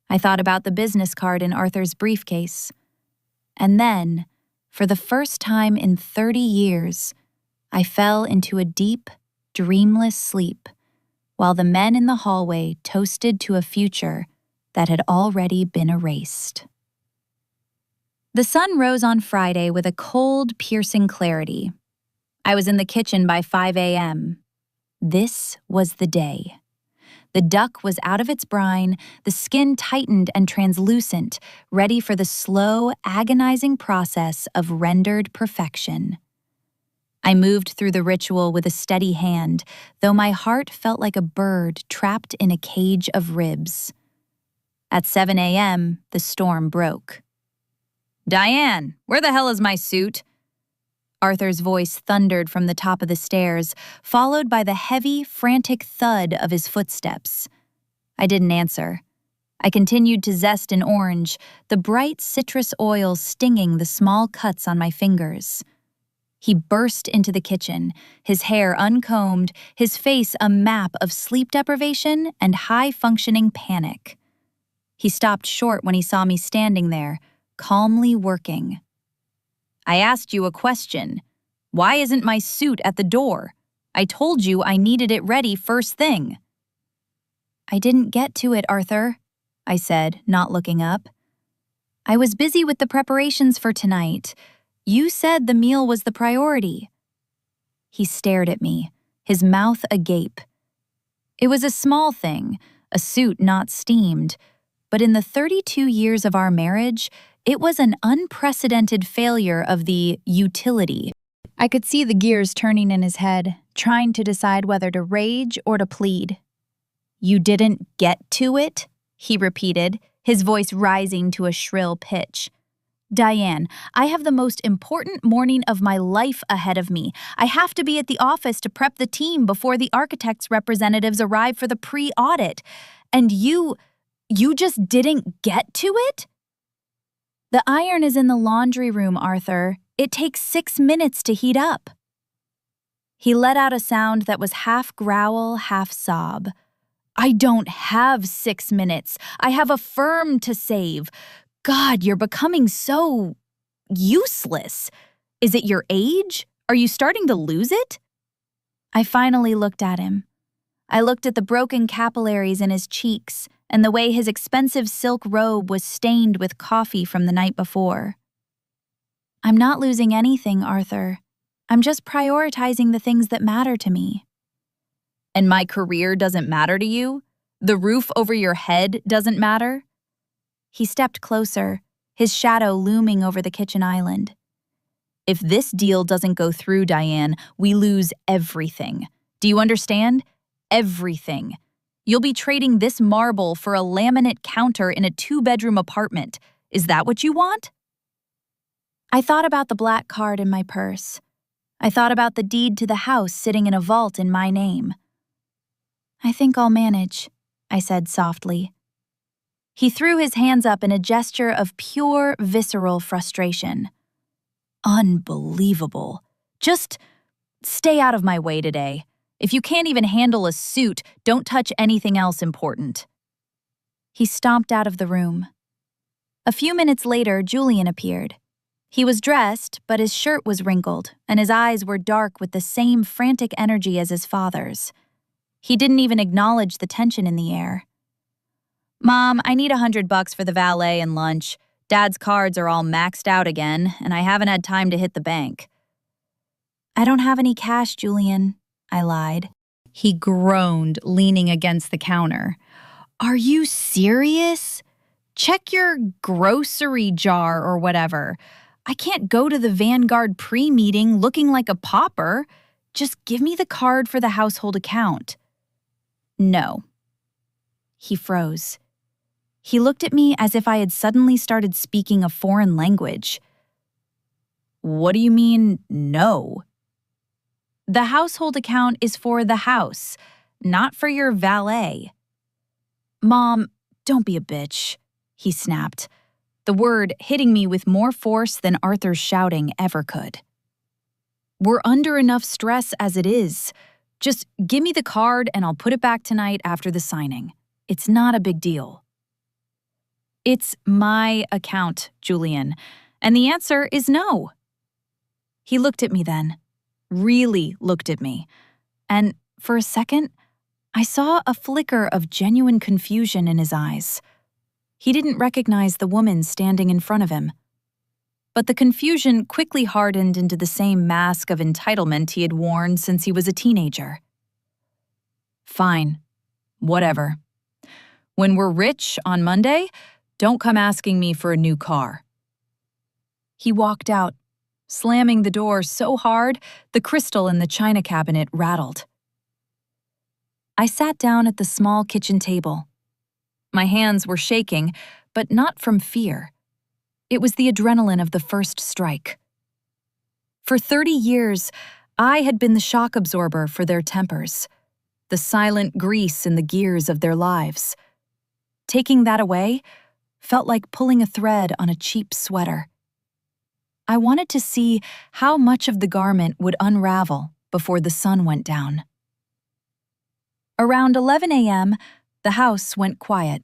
I thought about the business card in Arthur's briefcase. And then, for the first time in 30 years, I fell into a deep, dreamless sleep, while the men in the hallway toasted to a future that had already been erased. The sun rose on Friday with a cold, piercing clarity. I was in the kitchen by 5 a.m. This was the day. The duck was out of its brine, the skin tightened and translucent, ready for the slow, agonizing process of rendered perfection. I moved through the ritual with a steady hand, though my heart felt like a bird trapped in a cage of ribs. At 7 a.m., the storm broke. "Diane, where the hell is my suit?" Arthur's voice thundered from the top of the stairs, followed by the heavy, frantic thud of his footsteps. I didn't answer. I continued to zest an orange, the bright citrus oil stinging the small cuts on my fingers. He burst into the kitchen, his hair uncombed, his face a map of sleep deprivation and high-functioning panic. He stopped short when he saw me standing there, calmly working. "I asked you a question. Why isn't my suit at the door? I told you I needed it ready first thing." "I didn't get to it, Arthur," I said, not looking up. "I was busy with the preparations for tonight. You said the meal was the priority." He stared at me, his mouth agape. It was a small thing, a suit not steamed, but in the 32 years of our marriage, it was an unprecedented failure of the utility. I could see the gears turning in his head, trying to decide whether to rage or to plead. "You didn't get to it?" he repeated, his voice rising to a shrill pitch. "Diane, I have the most important morning of my life ahead of me. I have to be at the office to prep the team before the architect's representatives arrive for the pre-audit. And you just didn't get to it?" "The iron is in the laundry room, Arthur. It takes 6 minutes to heat up." He let out a sound that was half growl, half sob. "I don't have 6 minutes. I have a firm to save. God, you're becoming so useless. Is it your age? Are you starting to lose it?" I finally looked at him. I looked at the broken capillaries in his cheeks and the way his expensive silk robe was stained with coffee from the night before. "I'm not losing anything, Arthur. I'm just prioritizing the things that matter to me." "And my career doesn't matter to you? The roof over your head doesn't matter?" He stepped closer, his shadow looming over the kitchen island. "If this deal doesn't go through, Diane, we lose everything. Do you understand? Everything. You'll be trading this marble for a laminate counter in a 2-bedroom apartment. Is that what you want?" I thought about the black card in my purse. I thought about the deed to the house sitting in a vault in my name. "I think I'll manage," I said softly. He threw his hands up in a gesture of pure, visceral frustration. "Unbelievable. Just stay out of my way today. If you can't even handle a suit, don't touch anything else important." He stomped out of the room. A few minutes later, Julian appeared. He was dressed, but his shirt was wrinkled, and his eyes were dark with the same frantic energy as his father's. He didn't even acknowledge the tension in the air. "Mom, I need $100 for the valet and lunch. Dad's cards are all maxed out again, and I haven't had time to hit the bank." "I don't have any cash, Julian," I lied. He groaned, leaning against the counter. "Are you serious? Check your grocery jar or whatever. I can't go to the Vanguard pre-meeting looking like a pauper. Just give me the card for the household account." "No." He froze. He looked at me as if I had suddenly started speaking a foreign language. "What do you mean, no?" "The household account is for the house, not for your valet." "Mom, don't be a bitch," he snapped, the word hitting me with more force than Arthur's shouting ever could. "We're under enough stress as it is. Just give me the card and I'll put it back tonight after the signing. It's not a big deal." "It's my account, Julian, and the answer is no." He looked at me then, really looked at me, and for a second, I saw a flicker of genuine confusion in his eyes. He didn't recognize the woman standing in front of him. But the confusion quickly hardened into the same mask of entitlement he had worn since he was a teenager. "Fine. Whatever. When we're rich on Monday, don't come asking me for a new car." He walked out, slamming the door so hard the crystal in the china cabinet rattled. I sat down at the small kitchen table. My hands were shaking, but not from fear. It was the adrenaline of the first strike. For 30 years, I had been the shock absorber for their tempers, the silent grease in the gears of their lives. Taking that away felt like pulling a thread on a cheap sweater. I wanted to see how much of the garment would unravel before the sun went down. Around 11 a.m., the house went quiet.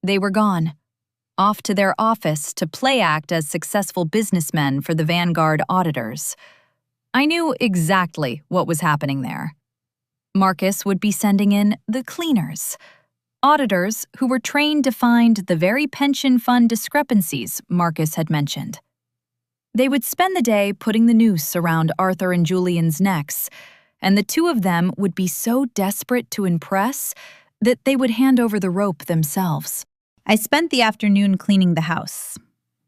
They were gone, off to their office to play act as successful businessmen for the Vanguard auditors. I knew exactly what was happening there. Marcus would be sending in the cleaners, auditors who were trained to find the very pension fund discrepancies Marcus had mentioned. They would spend the day putting the noose around Arthur and Julian's necks, and the two of them would be so desperate to impress that they would hand over the rope themselves. I spent the afternoon cleaning the house.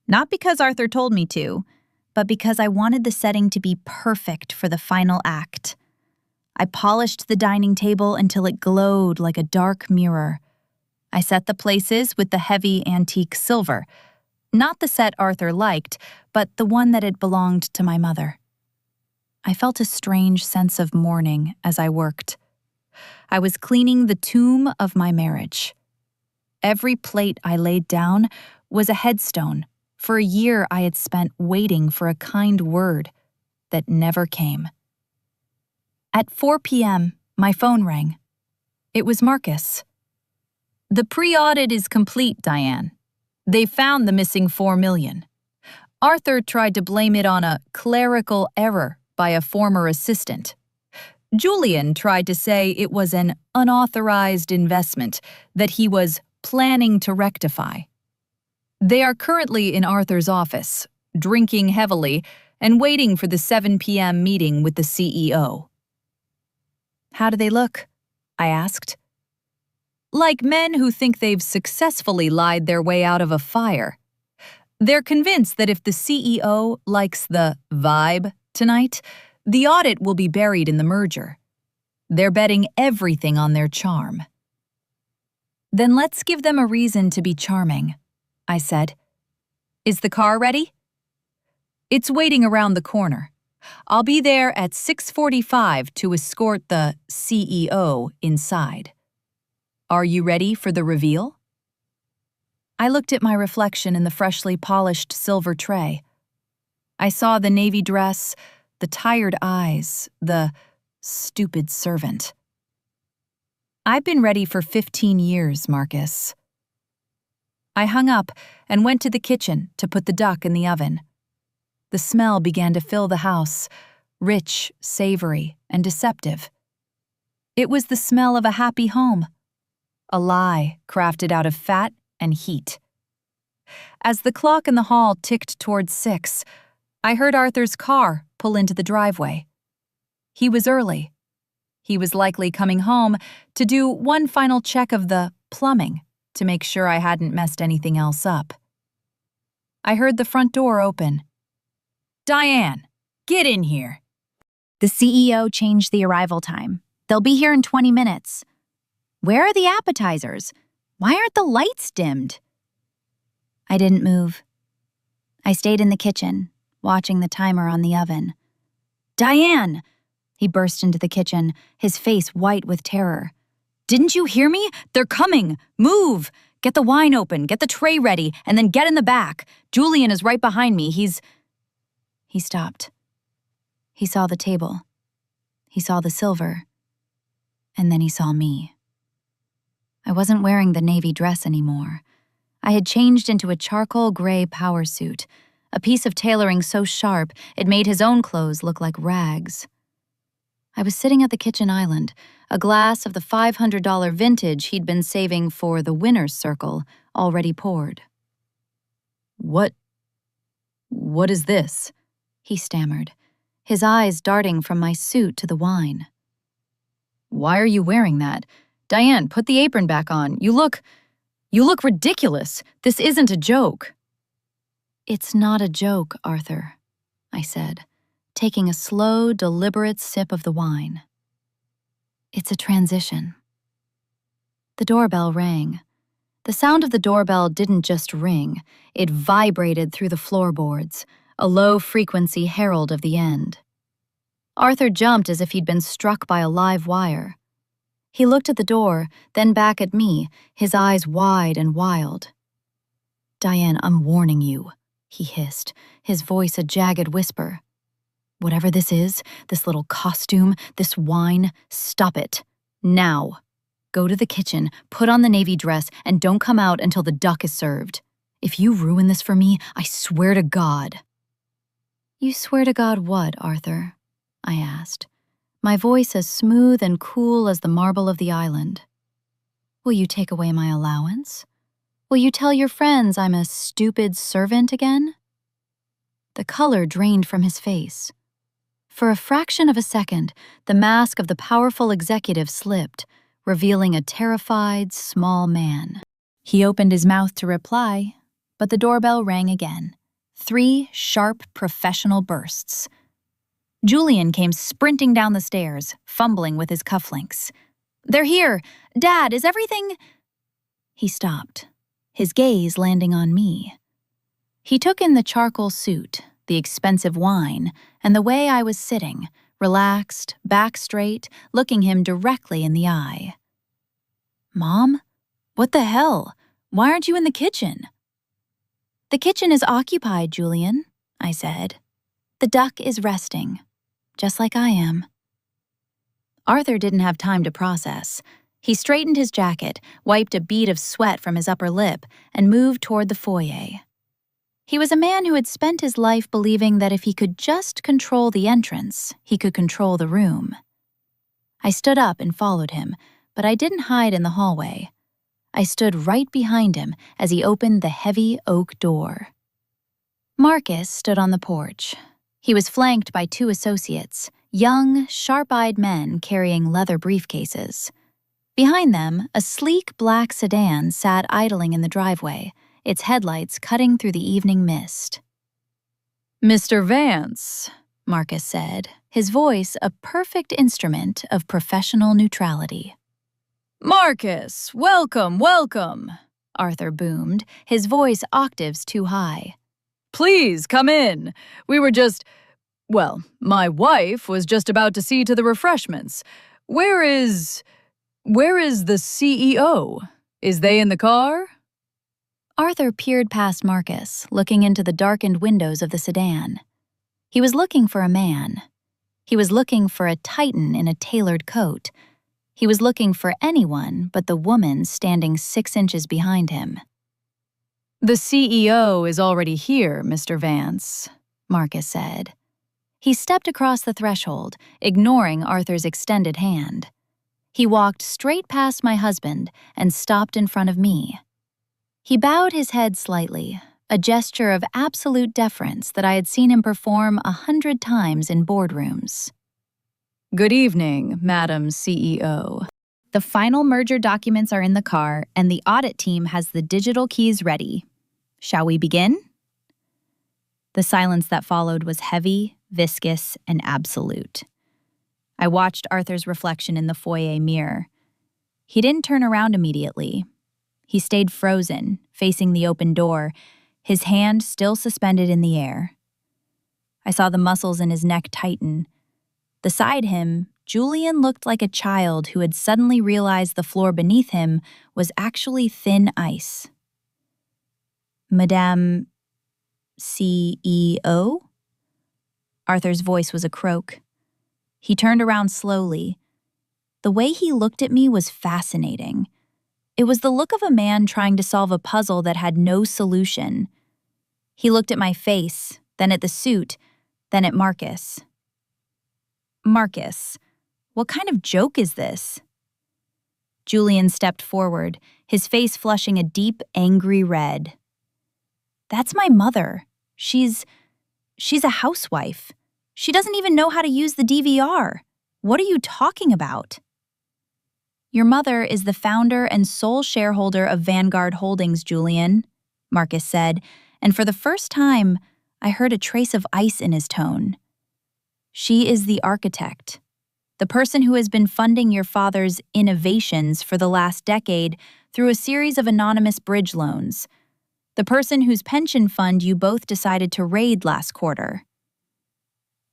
Not because Arthur told me to, but because I wanted the setting to be perfect for the final act. I polished the dining table until it glowed like a dark mirror. I set the places with the heavy antique silver, not the set Arthur liked, but the one that had belonged to my mother. I felt a strange sense of mourning as I worked. I was cleaning the tomb of my marriage. Every plate I laid down was a headstone for a year I had spent waiting for a kind word that never came. At 4 p.m., my phone rang. It was Marcus. "The pre-audit is complete, Diane. They found the missing $4 million. Arthur tried to blame it on a clerical error by a former assistant. Julian tried to say it was an unauthorized investment that he was planning to rectify. They are currently in Arthur's office, drinking heavily and waiting for the 7 p.m. meeting with the CEO. "How do they look?" I asked. "Like men who think they've successfully lied their way out of a fire. They're convinced that if the CEO likes the vibe tonight, the audit will be buried in the merger. They're betting everything on their charm." "Then let's give them a reason to be charming," I said. "Is the car ready?" "It's waiting around the corner. I'll be there at 6:45 to escort the CEO inside. Are you ready for the reveal?" I looked at my reflection in the freshly polished silver tray. I saw the navy dress, the tired eyes, the stupid servant. "I've been ready for 15 years, Marcus." I hung up and went to the kitchen to put the duck in the oven. The smell began to fill the house, rich, savory, and deceptive. It was the smell of a happy home. A lie crafted out of fat and heat. As the clock in the hall ticked towards 6, I heard Arthur's car pull into the driveway. He was early. He was likely coming home to do one final check of the plumbing to make sure I hadn't messed anything else up. I heard the front door open. "Diane, get in here." The CEO changed the arrival time. They'll be here in 20 minutes. Where are the appetizers? Why aren't the lights dimmed? I didn't move. I stayed in the kitchen, watching the timer on the oven. "Diane!" He burst into the kitchen, his face white with terror. "Didn't you hear me? They're coming! Move! Get the wine open, get the tray ready, and then get in the back. Julian is right behind me. He stopped. He saw the table. He saw the silver. And then he saw me. I wasn't wearing the navy dress anymore. I had changed into a charcoal gray power suit, a piece of tailoring so sharp it made his own clothes look like rags. I was sitting at the kitchen island, a glass of the $500 vintage he'd been saving for the winner's circle already poured. What is this?" he stammered, his eyes darting from my suit to the wine. "Why are you wearing that? Diane, put the apron back on. You look ridiculous. This isn't a joke." "It's not a joke, Arthur," I said, taking a slow, deliberate sip of the wine. "It's a transition." The doorbell rang. The sound of the doorbell didn't just ring, it vibrated through the floorboards, a low-frequency herald of the end. Arthur jumped as if he'd been struck by a live wire. He looked at the door, then back at me, his eyes wide and wild. "Diane, I'm warning you," he hissed, his voice a jagged whisper. "Whatever this is, this little costume, this wine, stop it. Now. Go to the kitchen, put on the navy dress, and don't come out until the duck is served. If you ruin this for me, I swear to God." "You swear to God what, Arthur?" I asked, my voice as smooth and cool as the marble of the island. "Will you take away my allowance? Will you tell your friends I'm a stupid servant again?" The color drained from his face. For a fraction of a second, the mask of the powerful executive slipped, revealing a terrified, small man. He opened his mouth to reply, but the doorbell rang again. 3 sharp, professional bursts. Julian came sprinting down the stairs, fumbling with his cufflinks. "They're here! Dad, is everything—" He stopped, his gaze landing on me. He took in the charcoal suit, the expensive wine, and the way I was sitting, relaxed, back straight, looking him directly in the eye. "Mom? What the hell? Why aren't you in the kitchen?" "The kitchen is occupied, Julian," I said. "The duck is resting, just like I am." Arthur didn't have time to process. He straightened his jacket, wiped a bead of sweat from his upper lip, and moved toward the foyer. He was a man who had spent his life believing that if he could just control the entrance, he could control the room. I stood up and followed him, but I didn't hide in the hallway. I stood right behind him as he opened the heavy oak door. Marcus stood on the porch. He was flanked by 2 associates, young, sharp-eyed men carrying leather briefcases. Behind them, a sleek black sedan sat idling in the driveway, its headlights cutting through the evening mist. "Mr. Vance," Marcus said, his voice a perfect instrument of professional neutrality. "Marcus, welcome, welcome," Arthur boomed, his voice octaves too high. "Please come in. My wife was just about to see to the refreshments. Where is the CEO? Is they in the car?" Arthur peered past Marcus, looking into the darkened windows of the sedan. He was looking for a man. He was looking for a titan in a tailored coat. He was looking for anyone but the woman standing 6 inches behind him. "The CEO is already here, Mr. Vance," Marcus said. He stepped across the threshold, ignoring Arthur's extended hand. He walked straight past my husband and stopped in front of me. He bowed his head slightly, a gesture of absolute deference that I had seen him perform 100 times in boardrooms. Good evening, Madam CEO. The final merger documents are in the car, and the audit team has the digital keys ready. Shall we begin? The silence that followed was heavy, viscous, and absolute. I watched Arthur's reflection in the foyer mirror. He didn't turn around immediately. He stayed frozen, facing the open door, his hand still suspended in the air. I saw the muscles in his neck tighten. Beside him, Julian looked like a child who had suddenly realized the floor beneath him was actually thin ice. Madame CEO? Arthur's voice was a croak. He turned around slowly. The way he looked at me was fascinating. It was the look of a man trying to solve a puzzle that had no solution. He looked at my face, then at the suit, then at Marcus. Marcus, what kind of joke is this? Julian stepped forward, his face flushing a deep, angry red. That's my mother. She's a housewife. She doesn't even know how to use the DVR. What are you talking about? Your mother is the founder and sole shareholder of Vanguard Holdings, Julian, Marcus said, and for the first time, I heard a trace of ice in his tone. She is the architect, the person who has been funding your father's innovations for the last decade through a series of anonymous bridge loans, the person whose pension fund you both decided to raid last quarter.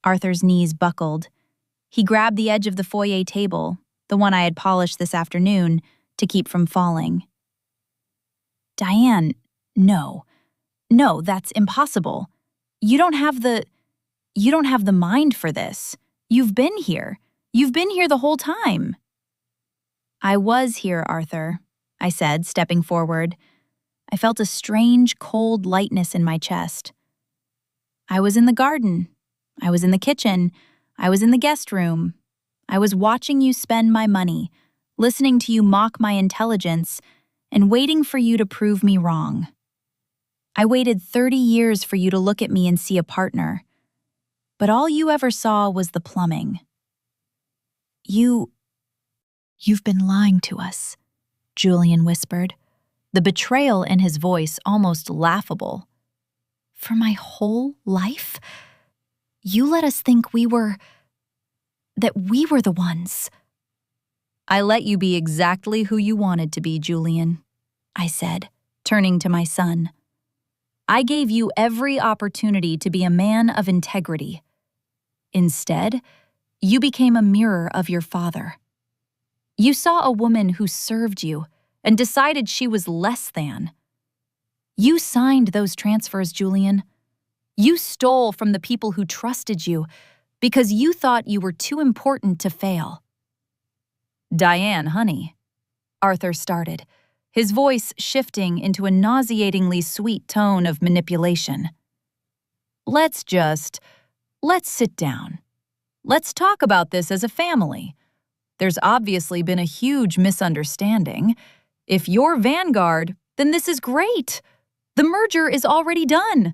Arthur's knees buckled. He grabbed the edge of the foyer table, the one I had polished this afternoon, to keep from falling. Diane, no, that's impossible. You don't have the mind for this. You've been here. You've been here the whole time. I was here, Arthur, I said, stepping forward. I felt a strange, cold lightness in my chest. I was in the garden. I was in the kitchen. I was in the guest room. I was watching you spend my money, listening to you mock my intelligence, and waiting for you to prove me wrong. I waited 30 years for you to look at me and see a partner. But all you ever saw was the plumbing. You've been lying to us, Julian whispered, the betrayal in his voice almost laughable. For my whole life? You let us think that we were the ones. I let you be exactly who you wanted to be, Julian, I said, turning to my son. I gave you every opportunity to be a man of integrity. Instead, you became a mirror of your father. You saw a woman who served you and decided she was less than. You signed those transfers, Julian. You stole from the people who trusted you because you thought you were too important to fail. Diane, honey, Arthur started, his voice shifting into a nauseatingly sweet tone of manipulation. Let's sit down. Let's talk about this as a family. There's obviously been a huge misunderstanding. If you're Vanguard, then this is great. The merger is already done.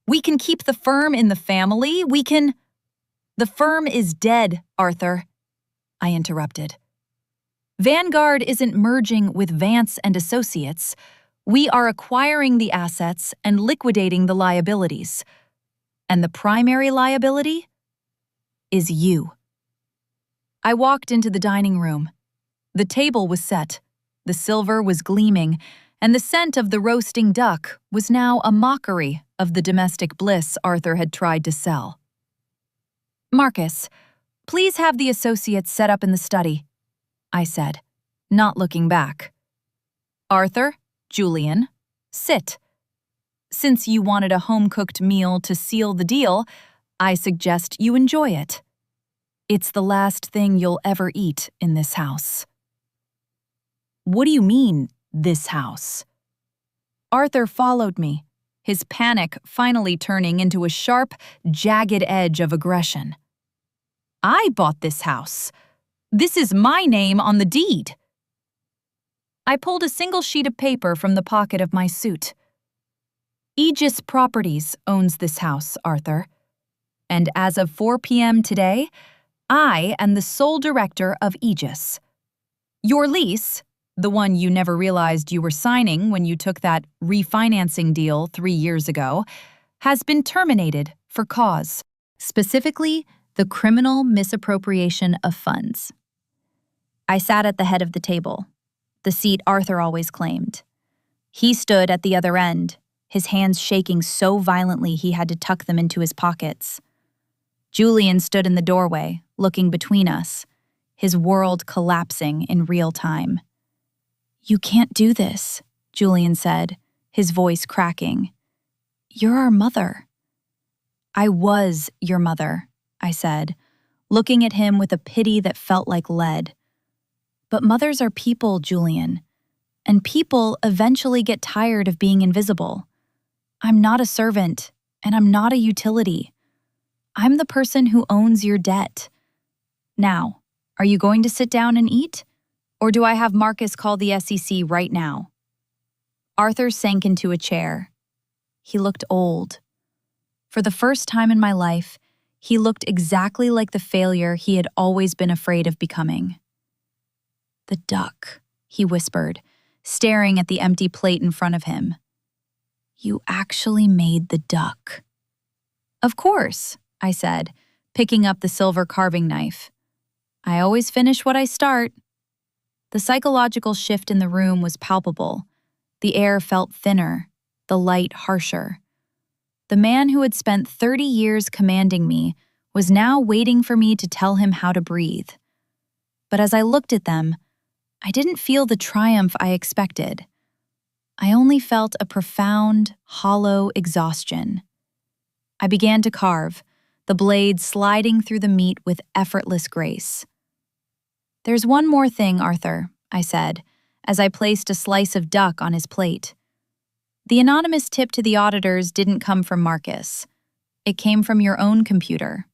We can keep the firm in the family. The firm is dead, Arthur, I interrupted. Vanguard isn't merging with Vance and Associates. We are acquiring the assets and liquidating the liabilities. And the primary liability is you. I walked into the dining room. The table was set, the silver was gleaming, and the scent of the roasting duck was now a mockery of the domestic bliss Arthur had tried to sell. Marcus, please have the associates set up in the study, I said, not looking back. Arthur, Julian, sit. Since you wanted a home-cooked meal to seal the deal, I suggest you enjoy it. It's the last thing you'll ever eat in this house. What do you mean, this house? Arthur followed me, his panic finally turning into a sharp, jagged edge of aggression. I bought this house. This is my name on the deed. I pulled a single sheet of paper from the pocket of my suit. Aegis Properties owns this house, Arthur. And as of 4 p.m. today, I am the sole director of Aegis. Your lease, the one you never realized you were signing when you took that refinancing deal 3 years ago, has been terminated for cause. Specifically, the criminal misappropriation of funds. I sat at the head of the table, the seat Arthur always claimed. He stood at the other end, his hands shaking so violently he had to tuck them into his pockets. Julian stood in the doorway, looking between us, his world collapsing in real time. "You can't do this," Julian said, his voice cracking. "You're our mother." "I was your mother," I said, looking at him with a pity that felt like lead. "But mothers are people, Julian, and people eventually get tired of being invisible. I'm not a servant, and I'm not a utility. I'm the person who owns your debt. Now, are you going to sit down and eat? Or do I have Marcus call the SEC right now?" Arthur sank into a chair. He looked old. For the first time in my life, he looked exactly like the failure he had always been afraid of becoming. "The duck," he whispered, staring at the empty plate in front of him. "You actually made the duck." "Of course," I said, picking up the silver carving knife. "I always finish what I start." The psychological shift in the room was palpable. The air felt thinner, the light harsher. The man who had spent 30 years commanding me was now waiting for me to tell him how to breathe. But as I looked at them, I didn't feel the triumph I expected. I only felt a profound, hollow exhaustion. I began to carve, the blade sliding through the meat with effortless grace. "There's one more thing, Arthur," I said, as I placed a slice of duck on his plate. "The anonymous tip to the auditors didn't come from Marcus. It came from your own computer.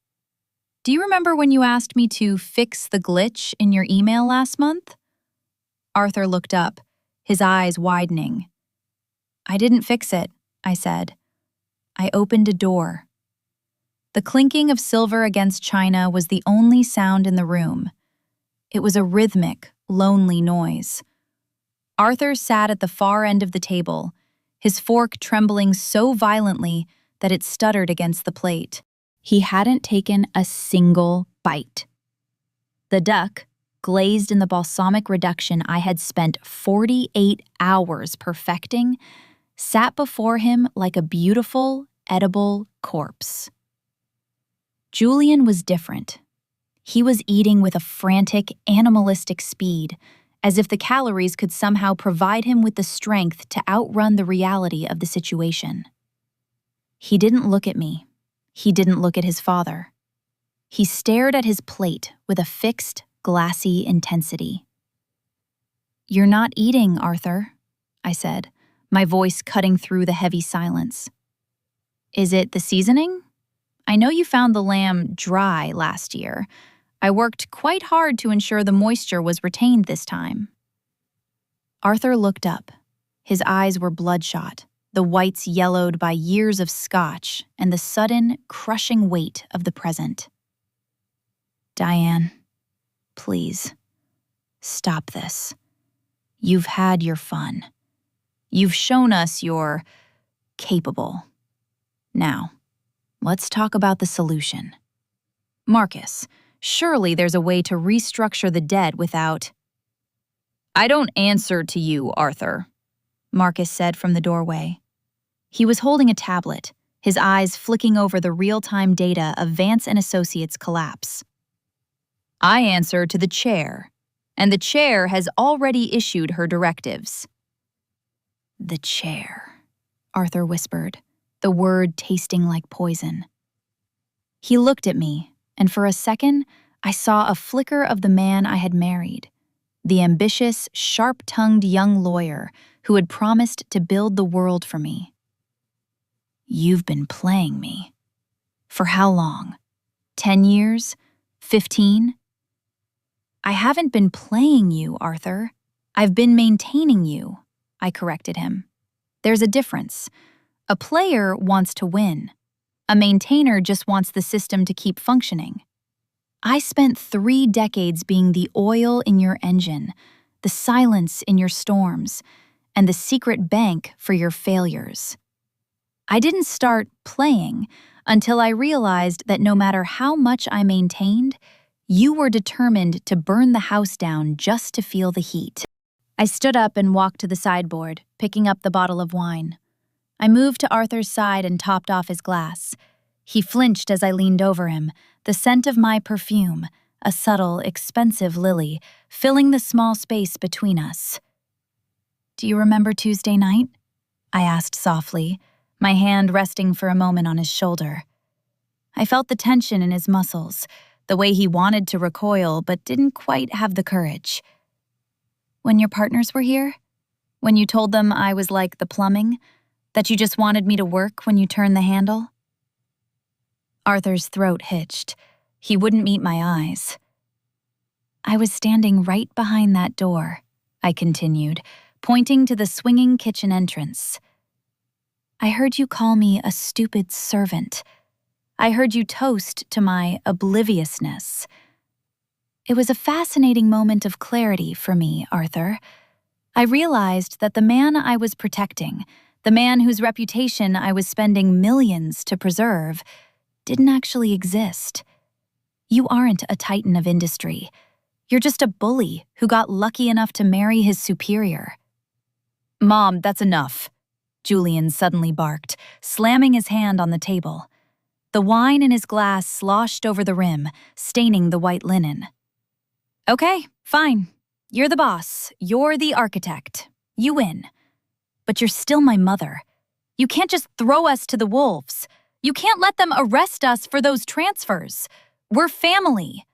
Do you remember when you asked me to fix the glitch in your email last month?" Arthur looked up, his eyes widening. "I didn't fix it," I said. "I opened a door." The clinking of silver against china was the only sound in the room. It was a rhythmic, lonely noise. Arthur sat at the far end of the table, his fork trembling so violently that it stuttered against the plate. He hadn't taken a single bite. The duck, glazed in the balsamic reduction I had spent 48 hours perfecting, sat before him like a beautiful, edible corpse. Julian was different. He was eating with a frantic, animalistic speed, as if the calories could somehow provide him with the strength to outrun the reality of the situation. He didn't look at me. He didn't look at his father. He stared at his plate with a fixed, glassy intensity. "You're not eating, Arthur," I said, my voice cutting through the heavy silence. "Is it the seasoning? I know you found the lamb dry last year. I worked quite hard to ensure the moisture was retained this time." Arthur looked up. His eyes were bloodshot, the whites yellowed by years of scotch and the sudden, crushing weight of the present. "Diane, please, stop this. You've had your fun. You've shown us you're capable. Now, let's talk about the solution. Marcus, surely there's a way to restructure the debt without—" "I don't answer to you, Arthur," Marcus said from the doorway. He was holding a tablet, his eyes flicking over the real-time data of Vance and Associates' collapse. "I answer to the chair, and the chair has already issued her directives." "The chair," Arthur whispered, the word tasting like poison. He looked at me, and for a second, I saw a flicker of the man I had married, the ambitious, sharp-tongued young lawyer who had promised to build the world for me. "You've been playing me. For how long? 10 years? 15? I haven't been playing you, Arthur. I've been maintaining you, I corrected him. There's a difference. A player wants to win. A maintainer just wants the system to keep functioning. I spent 3 decades being the oil in your engine, the silence in your storms, and the secret bank for your failures. I didn't start playing until I realized that no matter how much I maintained, you were determined to burn the house down just to feel the heat. I stood up and walked to the sideboard, picking up the bottle of wine. I moved to Arthur's side and topped off his glass. He flinched as I leaned over him, the scent of my perfume, a subtle, expensive lily, filling the small space between us. "Do you remember Tuesday night?" I asked softly, my hand resting for a moment on his shoulder. I felt the tension in his muscles, the way he wanted to recoil but didn't quite have the courage. "When your partners were here? When you told them I was like the plumbing? That you just wanted me to work when you turned the handle?" Arthur's throat hitched. He wouldn't meet my eyes. "I was standing right behind that door," I continued, pointing to the swinging kitchen entrance. "I heard you call me a stupid servant. I heard you toast to my obliviousness. It was a fascinating moment of clarity for me, Arthur. I realized that the man I was protecting, the man whose reputation I was spending millions to preserve, didn't actually exist. You aren't a titan of industry. You're just a bully who got lucky enough to marry his superior." "Mom, that's enough," Julian suddenly barked, slamming his hand on the table. The wine in his glass sloshed over the rim, staining the white linen. "Okay, fine. You're the boss. You're the architect. You win. But you're still my mother. You can't just throw us to the wolves. You can't let them arrest us for those transfers. We're family."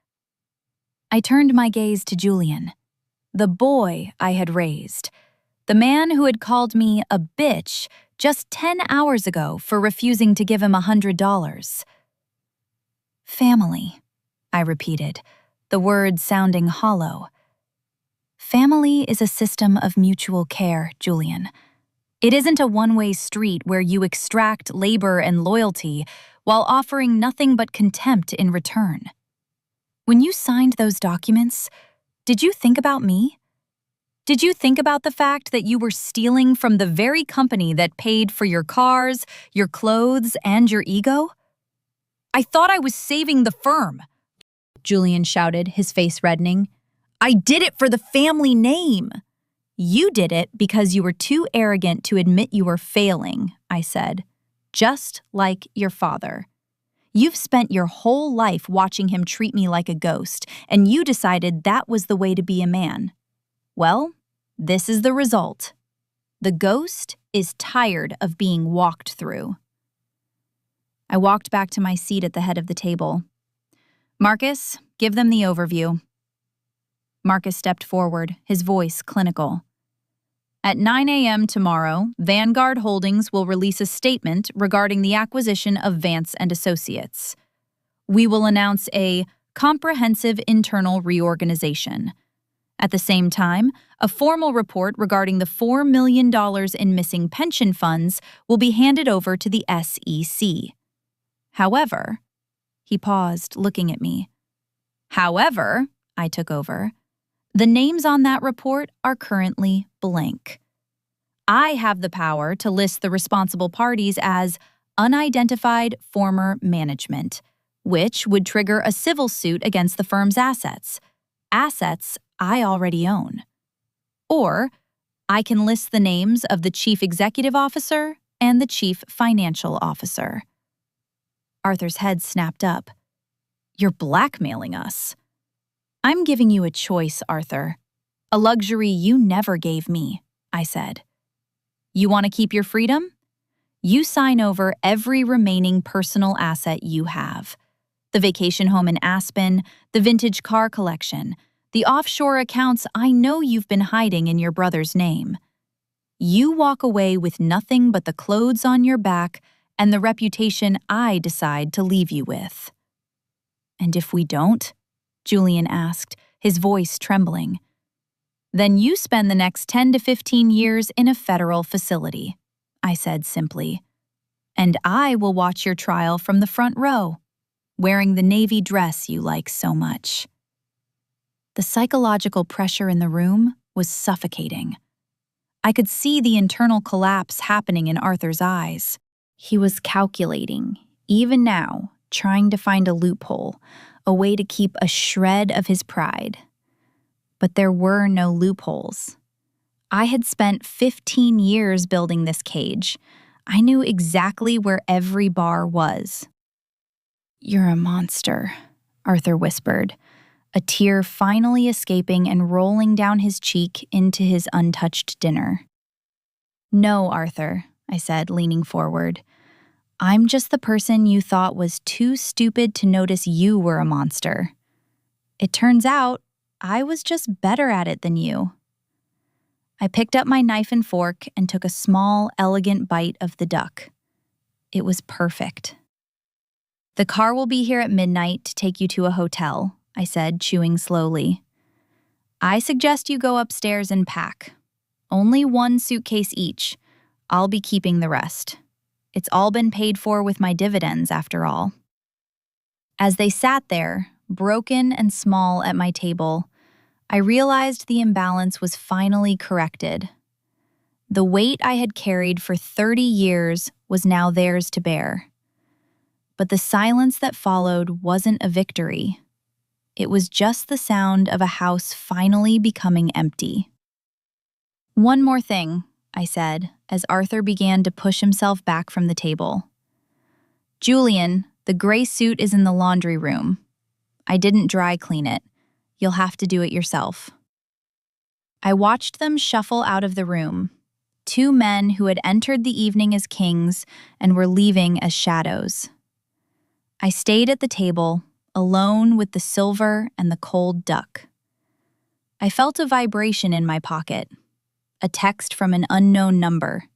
I turned my gaze to Julian, the boy I had raised, the man who had called me a bitch just 10 hours ago for refusing to give him $100. "Family," I repeated, the word sounding hollow. "Family is a system of mutual care, Julian. It isn't a one-way street where you extract labor and loyalty while offering nothing but contempt in return. When you signed those documents, did you think about me? Did you think about the fact that you were stealing from the very company that paid for your cars, your clothes, and your ego?" "I thought I was saving the firm," Julian shouted, his face reddening. "I did it for the family name." "You did it because you were too arrogant to admit you were failing," I said. "Just like your father. You've spent your whole life watching him treat me like a ghost, and you decided that was the way to be a man. Well, this is the result. The ghost is tired of being walked through." I walked back to my seat at the head of the table. "Marcus, give them the overview." Marcus stepped forward, his voice clinical. "At 9 a.m. tomorrow, Vanguard Holdings will release a statement regarding the acquisition of Vance and Associates. We will announce a comprehensive internal reorganization. At the same time, a formal report regarding the $4 million in missing pension funds will be handed over to the SEC. However," he paused, looking at me. "However," I took over, "the names on that report are currently blank. I have the power to list the responsible parties as unidentified former management, which would trigger a civil suit against the firm's assets I already own. Or I can list the names of the chief executive officer and the chief financial officer." Arthur's head snapped up. "You're blackmailing us." "I'm giving you a choice, Arthur. A luxury you never gave me," I said. "You want to keep your freedom? You sign over every remaining personal asset you have. The vacation home in Aspen, the vintage car collection, the offshore accounts I know you've been hiding in your brother's name. You walk away with nothing but the clothes on your back and the reputation I decide to leave you with." "And if we don't?" Julian asked, his voice trembling. "Then you spend the next 10 to 15 years in a federal facility," I said simply. "And I will watch your trial from the front row, wearing the navy dress you like so much." The psychological pressure in the room was suffocating. I could see the internal collapse happening in Arthur's eyes. He was calculating, even now, trying to find a loophole, a way to keep a shred of his pride. But there were no loopholes. I had spent 15 years building this cage. I knew exactly where every bar was. "You're a monster," Arthur whispered, a tear finally escaping and rolling down his cheek into his untouched dinner. "No, Arthur," I said, leaning forward. "I'm just the person you thought was too stupid to notice you were a monster. It turns out I was just better at it than you." I picked up my knife and fork and took a small, elegant bite of the duck. It was perfect. "The car will be here at midnight to take you to a hotel," I said, chewing slowly. "I suggest you go upstairs and pack. Only one suitcase each. I'll be keeping the rest. It's all been paid for with my dividends, after all." As they sat there, broken and small at my table, I realized the imbalance was finally corrected. The weight I had carried for 30 years was now theirs to bear. But the silence that followed wasn't a victory. It was just the sound of a house finally becoming empty. "One more thing," I said, as Arthur began to push himself back from the table. "Julian, the gray suit is in the laundry room. I didn't dry clean it. You'll have to do it yourself." I watched them shuffle out of the room, two men who had entered the evening as kings and were leaving as shadows. I stayed at the table, alone with the silver and the cold duck. I felt a vibration in my pocket, a text from an unknown number.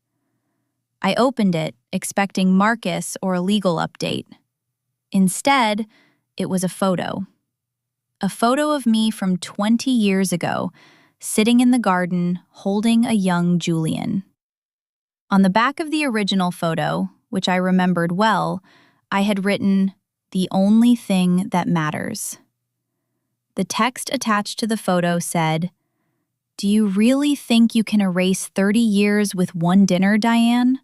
I opened it, expecting Marcus or a legal update. Instead, it was a photo. A photo of me from 20 years ago, sitting in the garden, holding a young Julian. On the back of the original photo, which I remembered well, I had written, "The only thing that matters." The text attached to the photo said, "Do you really think you can erase 30 years with one dinner, Diane?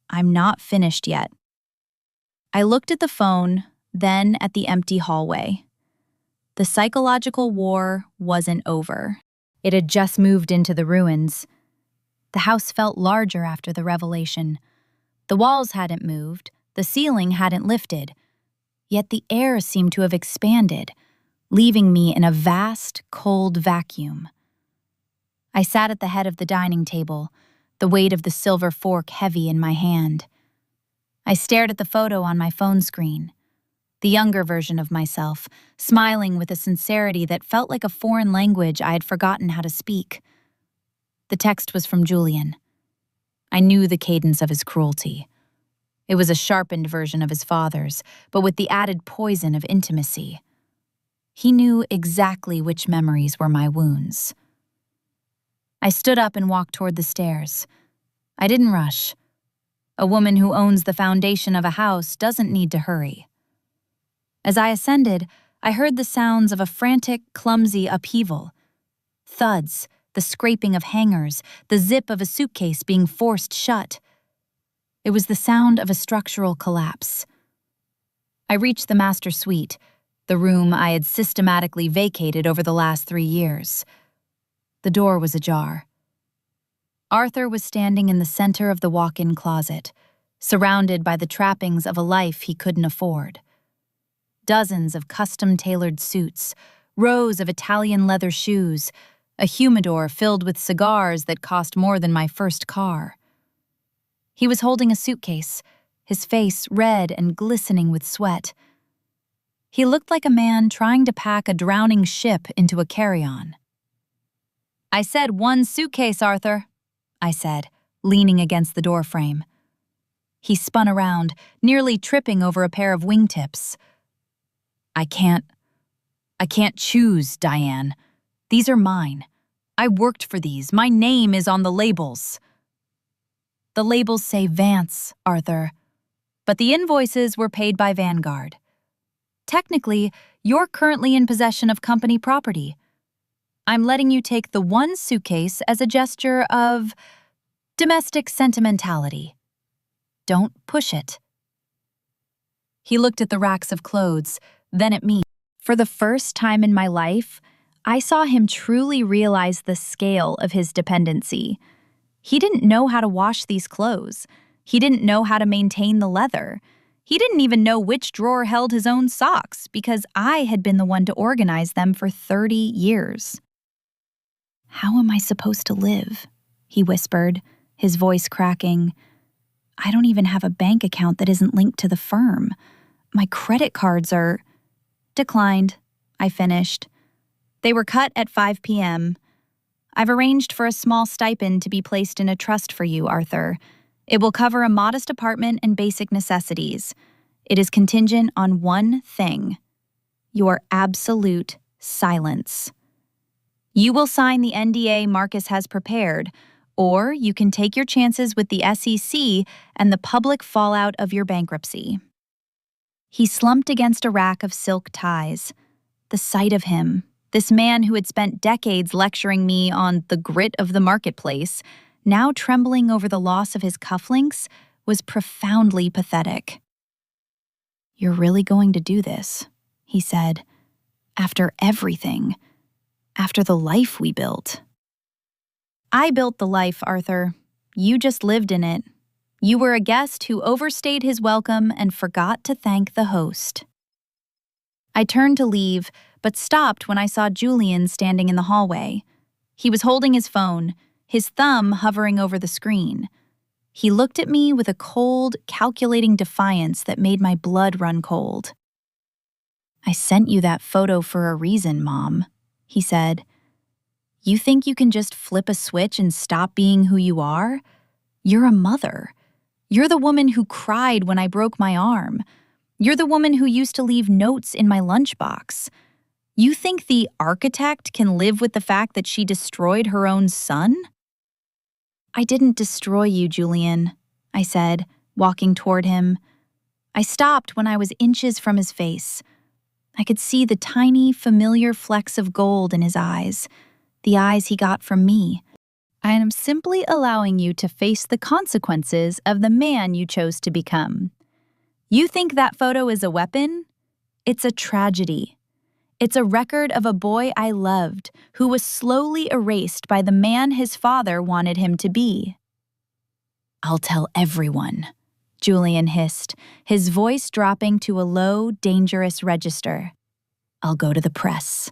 I'm not finished yet." I looked at the phone, then at the empty hallway. The psychological war wasn't over. It had just moved into the ruins. The house felt larger after the revelation. The walls hadn't moved, the ceiling hadn't lifted, yet the air seemed to have expanded, leaving me in a vast, cold vacuum. I sat at the head of the dining table, the weight of the silver fork heavy in my hand. I stared at the photo on my phone screen. The younger version of myself, smiling with a sincerity that felt like a foreign language I had forgotten how to speak. The text was from Julian. I knew the cadence of his cruelty. It was a sharpened version of his father's, but with the added poison of intimacy. He knew exactly which memories were my wounds. I stood up and walked toward the stairs. I didn't rush. A woman who owns the foundation of a house doesn't need to hurry. As I ascended, I heard the sounds of a frantic, clumsy upheaval. Thuds, the scraping of hangers, the zip of a suitcase being forced shut. It was the sound of a structural collapse. I reached the master suite, the room I had systematically vacated over the last 3 years. The door was ajar. Arthur was standing in the center of the walk-in closet, surrounded by the trappings of a life he couldn't afford. Dozens of custom-tailored suits, rows of Italian leather shoes, a humidor filled with cigars that cost more than my first car. He was holding a suitcase, his face red and glistening with sweat. He looked like a man trying to pack a drowning ship into a carry-on. "I said one suitcase, Arthur," I said, leaning against the doorframe. He spun around, nearly tripping over a pair of wingtips. "I can't." I can't choose, Diane. These are mine. I worked for these. My name is on the labels. The labels say Vance, Arthur, but the invoices were paid by Vanguard. Technically, you're currently in possession of company property. I'm letting you take the one suitcase as a gesture of domestic sentimentality. Don't push it. He looked at the racks of clothes, then at me. For the first time in my life, I saw him truly realize the scale of his dependency. He didn't know how to wash these clothes. He didn't know how to maintain the leather. He didn't even know which drawer held his own socks because I had been the one to organize them for 30 years. "How am I supposed to live?" he whispered, his voice cracking. "I don't even have a bank account that isn't linked to the firm. My credit cards are—" "Declined," I finished. "They were cut at 5 p.m. I've arranged for a small stipend to be placed in a trust for you, Arthur. It will cover a modest apartment and basic necessities. It is contingent on one thing: your absolute silence. You will sign the NDA Marcus has prepared, or you can take your chances with the SEC and the public fallout of your bankruptcy." He slumped against a rack of silk ties. The sight of him, this man who had spent decades lecturing me on the grit of the marketplace, now trembling over the loss of his cufflinks, was profoundly pathetic. "You're really going to do this," he said. "After everything. After the life we built." "I built the life, Arthur. You just lived in it. You were a guest who overstayed his welcome and forgot to thank the host." I turned to leave, but stopped when I saw Julian standing in the hallway. He was holding his phone, his thumb hovering over the screen. He looked at me with a cold, calculating defiance that made my blood run cold. "I sent you that photo for a reason, Mom," he said. "You think you can just flip a switch and stop being who you are? You're a mother. You're the woman who cried when I broke my arm. You're the woman who used to leave notes in my lunchbox. You think the architect can live with the fact that she destroyed her own son?" "I didn't destroy you, Julian," I said, walking toward him. I stopped when I was inches from his face. I could see the tiny, familiar flecks of gold in his eyes, the eyes he got from me. "I am simply allowing you to face the consequences of the man you chose to become. You think that photo is a weapon? It's a tragedy. It's a record of a boy I loved who was slowly erased by the man his father wanted him to be." "I'll tell everyone," Julian hissed, his voice dropping to a low, dangerous register. "I'll go to the press.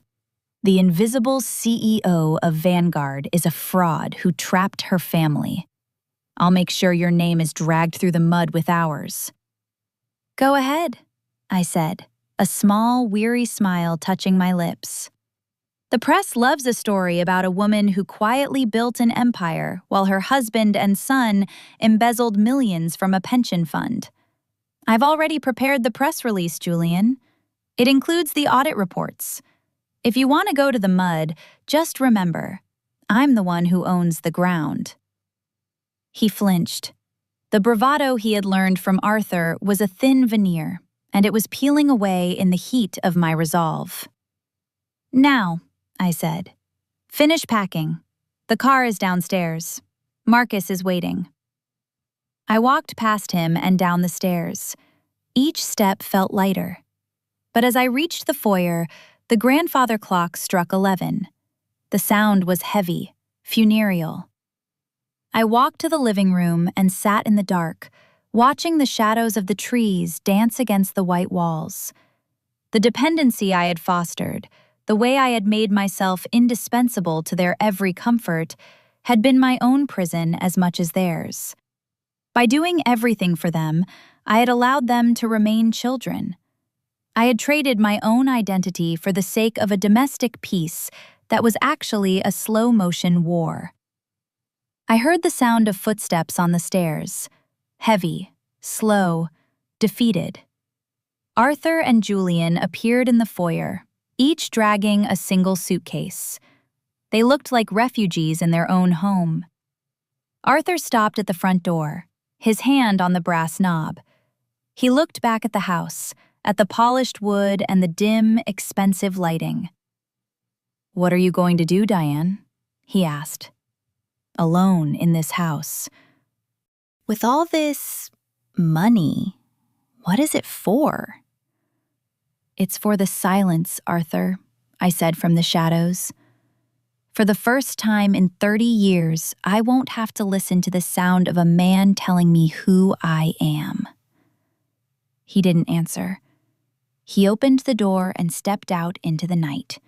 The invisible CEO of Vanguard is a fraud who trapped her family. I'll make sure your name is dragged through the mud with ours." "Go ahead," I said, a small, weary smile touching my lips. The press loves a story about a woman who quietly built an empire while her husband and son embezzled millions from a pension fund. I've already prepared the press release, Julian. It includes the audit reports. If you want to go to the mud, just remember, I'm the one who owns the ground." He flinched. The bravado he had learned from Arthur was a thin veneer, and it was peeling away in the heat of my resolve. "Now," I said, "finish packing. The car is downstairs. Marcus is waiting." I walked past him and down the stairs. Each step felt lighter. But as I reached the foyer, the grandfather clock struck 11. The sound was heavy, funereal. I walked to the living room and sat in the dark, watching the shadows of the trees dance against the white walls. The dependency I had fostered, the way I had made myself indispensable to their every comfort, had been my own prison as much as theirs. By doing everything for them, I had allowed them to remain children. I had traded my own identity for the sake of a domestic peace that was actually a slow-motion war. I heard the sound of footsteps on the stairs, heavy, slow, defeated. Arthur and Julian appeared in the foyer, each dragging a single suitcase. They looked like refugees in their own home. Arthur stopped at the front door, his hand on the brass knob. He looked back at the house, at the polished wood and the dim, expensive lighting. "What are you going to do, Diane?" he asked. "Alone in this house. With all this money, what is it for?" "It's for the silence, Arthur," I said from the shadows. "For the first time in 30 years, I won't have to listen to the sound of a man telling me who I am." He didn't answer. He opened the door and stepped out into the night.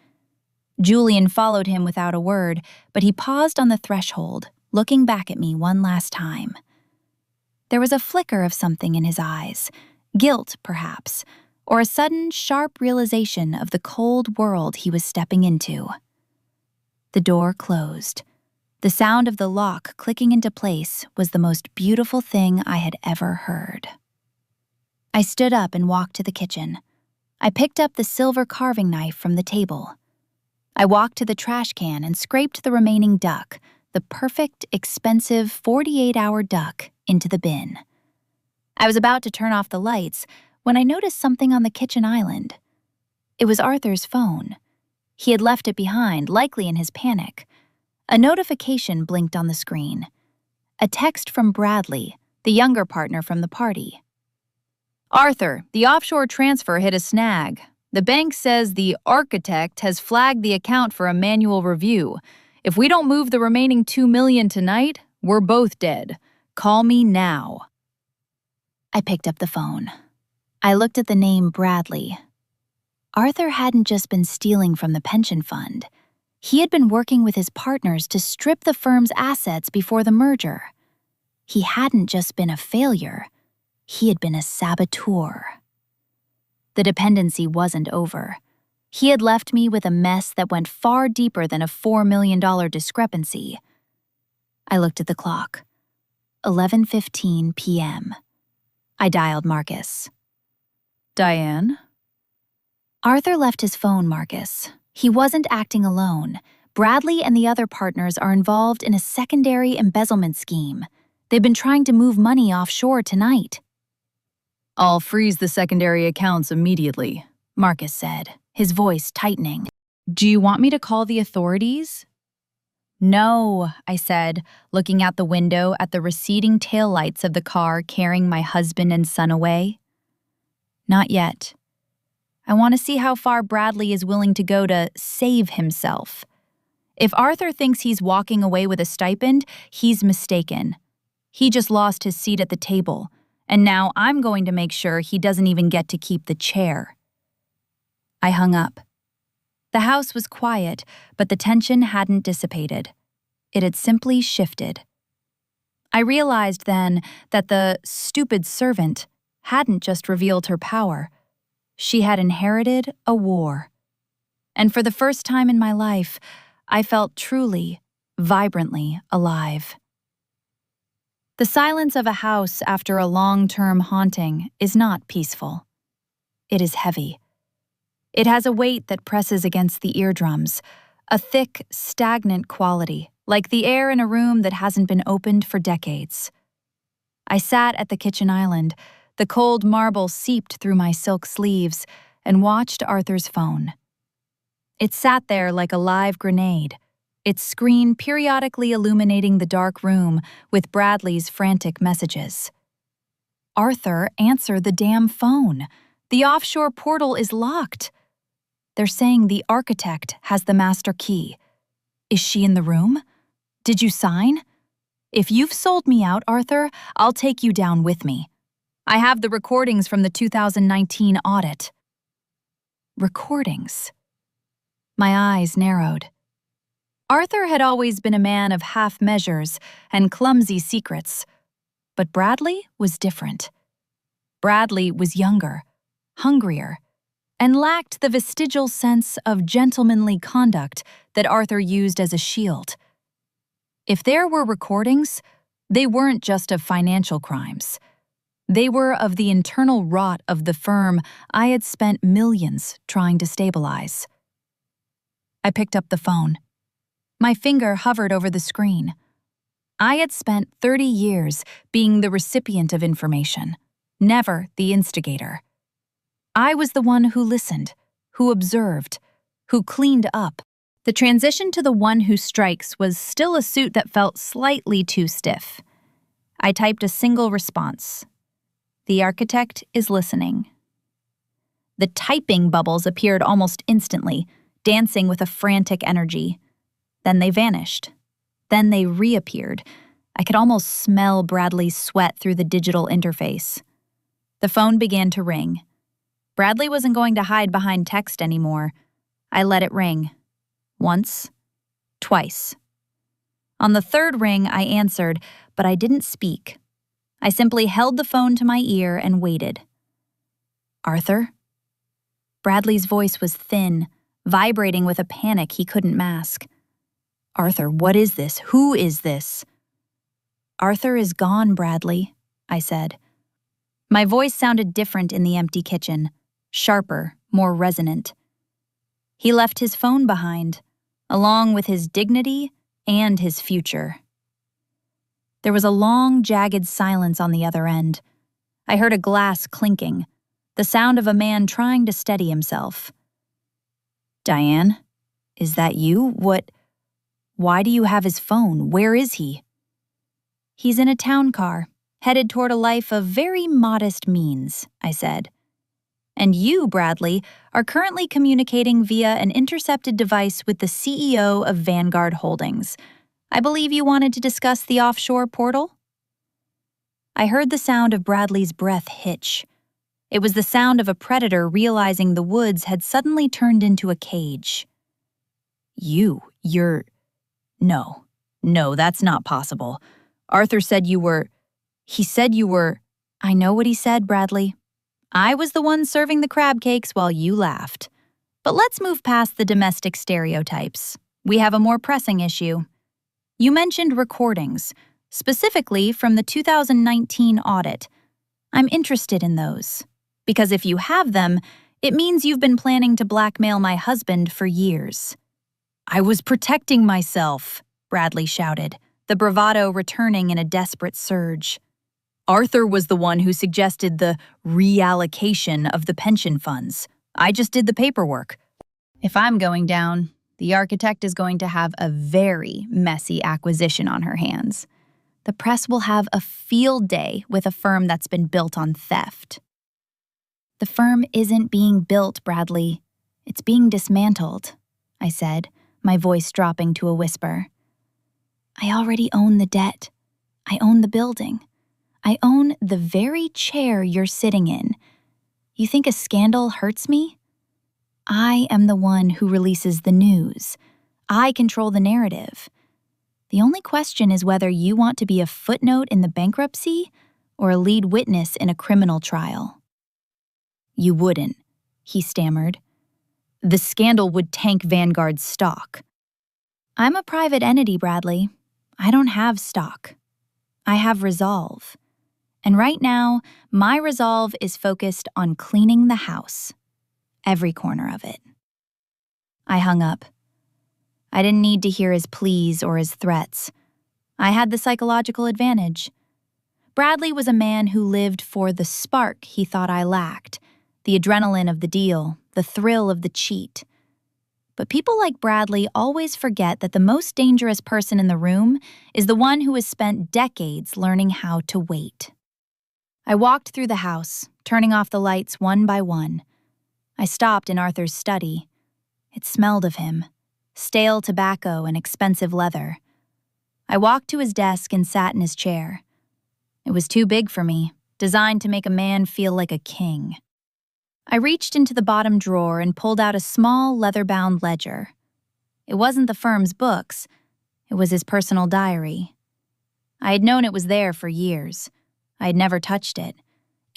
Julian followed him without a word, but he paused on the threshold, looking back at me one last time. There was a flicker of something in his eyes, guilt, perhaps, or a sudden, sharp realization of the cold world he was stepping into. The door closed. The sound of the lock clicking into place was the most beautiful thing I had ever heard. I stood up and walked to the kitchen. I picked up the silver carving knife from the table. I walked to the trash can and scraped the remaining duck, the perfect, expensive 48-hour duck, into the bin. I was about to turn off the lights when I noticed something on the kitchen island. It was Arthur's phone. He had left it behind, likely in his panic. A notification blinked on the screen. A text from Bradley, the younger partner from the party. "Arthur, the offshore transfer hit a snag. The bank says the architect has flagged the account for a manual review. If we don't move the remaining $2 million tonight, we're both dead. Call me now." I picked up the phone. I looked at the name Bradley. Arthur hadn't just been stealing from the pension fund. He had been working with his partners to strip the firm's assets before the merger. He hadn't just been a failure. He had been a saboteur. The dependency wasn't over. He had left me with a mess that went far deeper than a $4 million discrepancy. I looked at the clock. 11:15 p.m. I dialed Marcus. "Diane?" Arthur left his phone, Marcus. He wasn't acting alone. Bradley and the other partners are involved in a secondary embezzlement scheme. They've been trying to move money offshore tonight. "I'll freeze the secondary accounts immediately," Marcus said, his voice tightening. "Do you want me to call the authorities?" "No," I said, looking out the window at the receding taillights of the car carrying my husband and son away. "Not yet. I want to see how far Bradley is willing to go to save himself. If Arthur thinks he's walking away with a stipend, he's mistaken. He just lost his seat at the table, and now I'm going to make sure he doesn't even get to keep the chair." I hung up. The house was quiet, but the tension hadn't dissipated. It had simply shifted. I realized then that the stupid servant hadn't just revealed her power. She had inherited a war. And for the first time in my life, I felt truly, vibrantly alive. The silence of a house after a long-term haunting is not peaceful. It is heavy. It has a weight that presses against the eardrums, a thick, stagnant quality, like the air in a room that hasn't been opened for decades. I sat at the kitchen island. The cold marble seeped through my silk sleeves, and watched Arthur's phone. It sat there like a live grenade, its screen periodically illuminating the dark room with Bradley's frantic messages. "Arthur, answer the damn phone. The offshore portal is locked. They're saying the architect has the master key. Is she in the room? Did you sign? If you've sold me out, Arthur, I'll take you down with me. I have the recordings from the 2019 audit." Recordings. My eyes narrowed. Arthur had always been a man of half measures and clumsy secrets, but Bradley was different. Bradley was younger, hungrier, and lacked the vestigial sense of gentlemanly conduct that Arthur used as a shield. If there were recordings, they weren't just of financial crimes. They were of the internal rot of the firm I had spent millions trying to stabilize. I picked up the phone. My finger hovered over the screen. I had spent 30 years being the recipient of information, never the instigator. I was the one who listened, who observed, who cleaned up. The transition to the one who strikes was still a suit that felt slightly too stiff. I typed a single response. The architect is listening. The typing bubbles appeared almost instantly, dancing with a frantic energy. Then they vanished. Then they reappeared. I could almost smell Bradley's sweat through the digital interface. The phone began to ring. Bradley wasn't going to hide behind text anymore. I let it ring. Once. Twice. On the third ring, I answered, but I didn't speak. I simply held the phone to my ear and waited. Arthur? Bradley's voice was thin, vibrating with a panic he couldn't mask. Arthur, what is this? Who is this? Arthur is gone, Bradley, I said. My voice sounded different in the empty kitchen, sharper, more resonant. He left his phone behind, along with his dignity and his future. There was a long, jagged silence on the other end. I heard a glass clinking, the sound of a man trying to steady himself. Diane, is that you? Why do you have his phone? Where is he? He's in a town car, headed toward a life of very modest means, I said. And you, Bradley, are currently communicating via an intercepted device with the CEO of Vanguard Holdings. I believe you wanted to discuss the offshore portal? I heard the sound of Bradley's breath hitch. It was the sound of a predator realizing the woods had suddenly turned into a cage. No, that's not possible. Arthur said you were. I know what he said, Bradley. I was the one serving the crab cakes while you laughed. But let's move past the domestic stereotypes. We have a more pressing issue. You mentioned recordings, specifically from the 2019 audit. I'm interested in those, because if you have them, it means you've been planning to blackmail my husband for years. I was protecting myself, Bradley shouted, the bravado returning in a desperate surge. Arthur was the one who suggested the reallocation of the pension funds. I just did the paperwork. If I'm going down, the architect is going to have a very messy acquisition on her hands. The press will have a field day with a firm that's been built on theft. The firm isn't being built, Bradley. It's being dismantled, I said, my voice dropping to a whisper. I already own the debt. I own the building. I own the very chair you're sitting in. You think a scandal hurts me? I am the one who releases the news. I control the narrative. The only question is whether you want to be a footnote in the bankruptcy or a lead witness in a criminal trial. You wouldn't, he stammered. The scandal would tank Vanguard's stock. I'm a private entity, Bradley. I don't have stock. I have resolve. And right now, my resolve is focused on cleaning the house. Every corner of it. I hung up. I didn't need to hear his pleas or his threats. I had the psychological advantage. Bradley was a man who lived for the spark he thought I lacked, the adrenaline of the deal, the thrill of the cheat. But people like Bradley always forget that the most dangerous person in the room is the one who has spent decades learning how to wait. I walked through the house, turning off the lights one by one. I stopped in Arthur's study. It smelled of him, stale tobacco and expensive leather. I walked to his desk and sat in his chair. It was too big for me, designed to make a man feel like a king. I reached into the bottom drawer and pulled out a small leather-bound ledger. It wasn't the firm's books. It was his personal diary. I had known it was there for years. I had never touched it.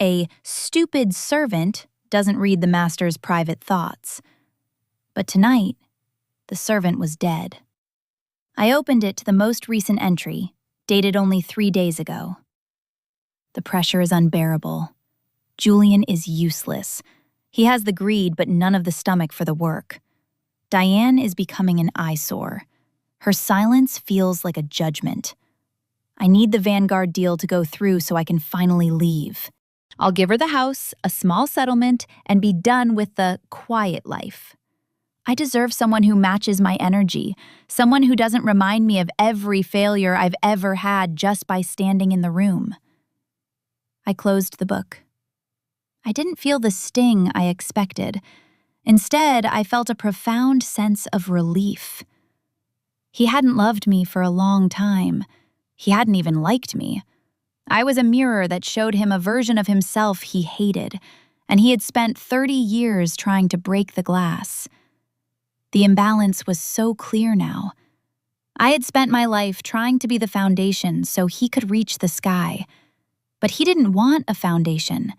A stupid servant doesn't read the master's private thoughts. But tonight, the servant was dead. I opened it to the most recent entry, dated only 3 days ago. The pressure is unbearable. Julian is useless. He has the greed but none of the stomach for the work. Diane is becoming an eyesore. Her silence feels like a judgment. I need the Vanguard deal to go through so I can finally leave. I'll give her the house, a small settlement, and be done with the quiet life. I deserve someone who matches my energy, someone who doesn't remind me of every failure I've ever had just by standing in the room. I closed the book. I didn't feel the sting I expected. Instead, I felt a profound sense of relief. He hadn't loved me for a long time. He hadn't even liked me. I was a mirror that showed him a version of himself he hated, and he had spent 30 years trying to break the glass. The imbalance was so clear now. I had spent my life trying to be the foundation so he could reach the sky. But he didn't want a foundation.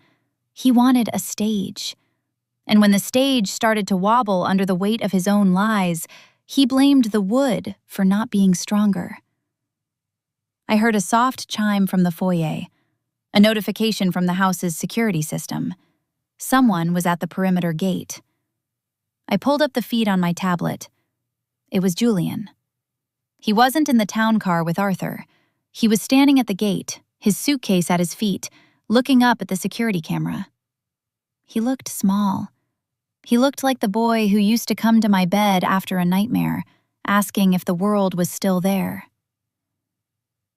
He wanted a stage. And when the stage started to wobble under the weight of his own lies, he blamed the wood for not being stronger. I heard a soft chime from the foyer, a notification from the house's security system. Someone was at the perimeter gate. I pulled up the feed on my tablet. It was Julian. He wasn't in the town car with Arthur. He was standing at the gate, his suitcase at his feet, looking up at the security camera. He looked small. He looked like the boy who used to come to my bed after a nightmare, asking if the world was still there.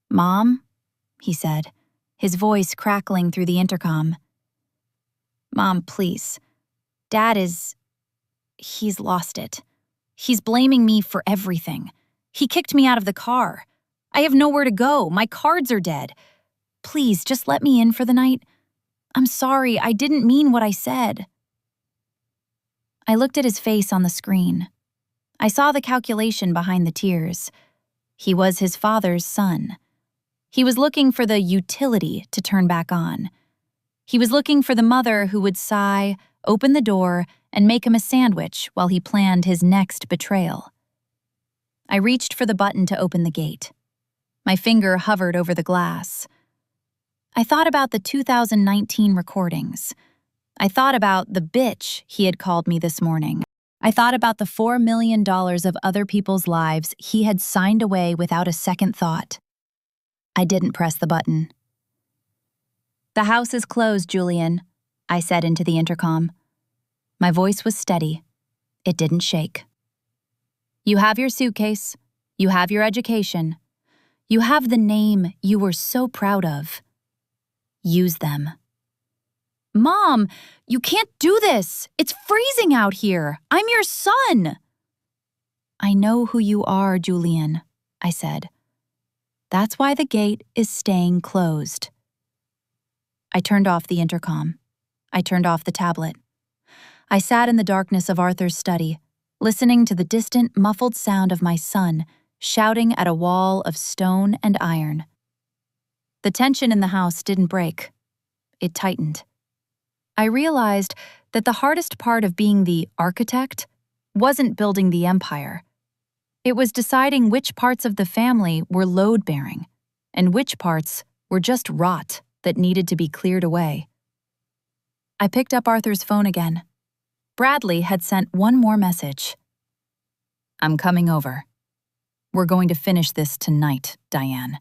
"Mom?" he said, his voice crackling through the intercom. "Mom, please. Dad he's lost it. He's blaming me for everything. He kicked me out of the car. I have nowhere to go. My cards are dead. Please, just let me in for the night. I'm sorry, I didn't mean what I said." I looked at his face on the screen. I saw the calculation behind the tears. He was his father's son. He was looking for the utility to turn back on. He was looking for the mother who would sigh, open the door, and make him a sandwich while he planned his next betrayal. I reached for the button to open the gate. My finger hovered over the glass. I thought about the 2019 recordings. I thought about the bitch he had called me this morning. I thought about the $4 million of other people's lives he had signed away without a second thought. I didn't press the button. "The house is closed, Julian," I said into the intercom. My voice was steady. It didn't shake. "You have your suitcase. You have your education. You have the name you were so proud of. Use them." "Mom, you can't do this. It's freezing out here. I'm your son." "I know who you are, Julian," I said. "That's why the gate is staying closed." I turned off the intercom. I turned off the tablet. I sat in the darkness of Arthur's study, listening to the distant, muffled sound of my son shouting at a wall of stone and iron. The tension in the house didn't break. It tightened. I realized that the hardest part of being the architect wasn't building the empire. It was deciding which parts of the family were load-bearing and which parts were just rot that needed to be cleared away. I picked up Arthur's phone again. Bradley had sent one more message. "I'm coming over. We're going to finish this tonight, Diane.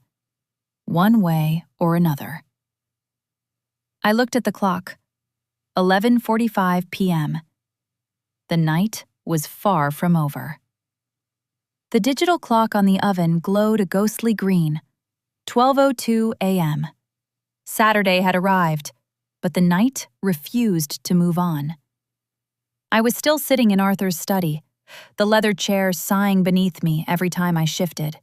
One way or another." I looked at the clock. 11:45 p.m. The night was far from over. The digital clock on the oven glowed a ghostly green. 12:02 a.m. Saturday had arrived, but the night refused to move on. I was still sitting in Arthur's study, the leather chair sighing beneath me every time I shifted.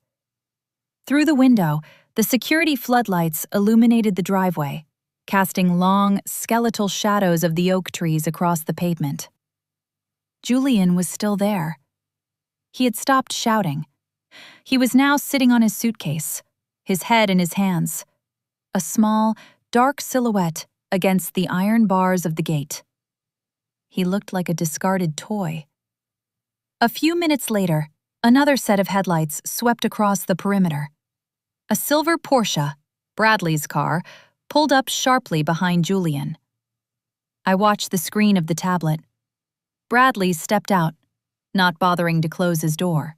Through the window, the security floodlights illuminated the driveway, casting long, skeletal shadows of the oak trees across the pavement. Julian was still there. He had stopped shouting. He was now sitting on his suitcase, his head in his hands, a small, dark silhouette against the iron bars of the gate. He looked like a discarded toy. A few minutes later, another set of headlights swept across the perimeter. A silver Porsche, Bradley's car, pulled up sharply behind Julian. I watched the screen of the tablet. Bradley stepped out, not bothering to close his door.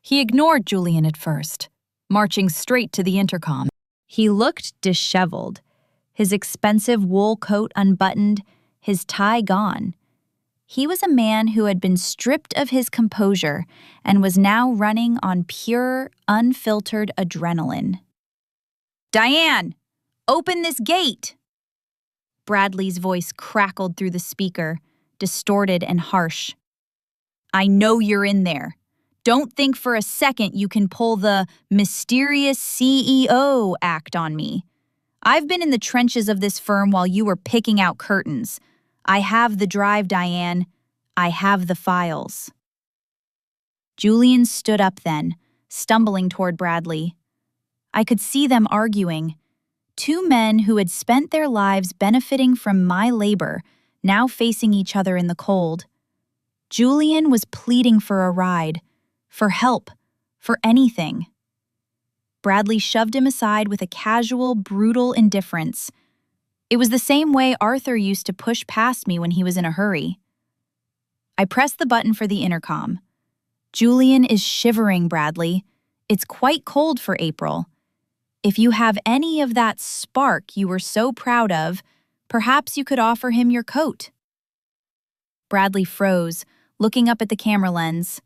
He ignored Julian at first, marching straight to the intercom. He looked disheveled, his expensive wool coat unbuttoned, his tie gone. He was a man who had been stripped of his composure and was now running on pure, unfiltered adrenaline. "Diane, open this gate!" Bradley's voice crackled through the speaker, distorted and harsh. "I know you're in there. Don't think for a second you can pull the mysterious CEO act on me. I've been in the trenches of this firm while you were picking out curtains. I have the drive, Diane. I have the files." Julian stood up then, stumbling toward Bradley. I could see them arguing. Two men who had spent their lives benefiting from my labor, now facing each other in the cold. Julian was pleading for a ride, for help, for anything. Bradley shoved him aside with a casual, brutal indifference. It was the same way Arthur used to push past me when he was in a hurry. I pressed the button for the intercom. "Julian is shivering, Bradley. It's quite cold for April. If you have any of that spark you were so proud of, perhaps you could offer him your coat." Bradley froze, looking up at the camera lens.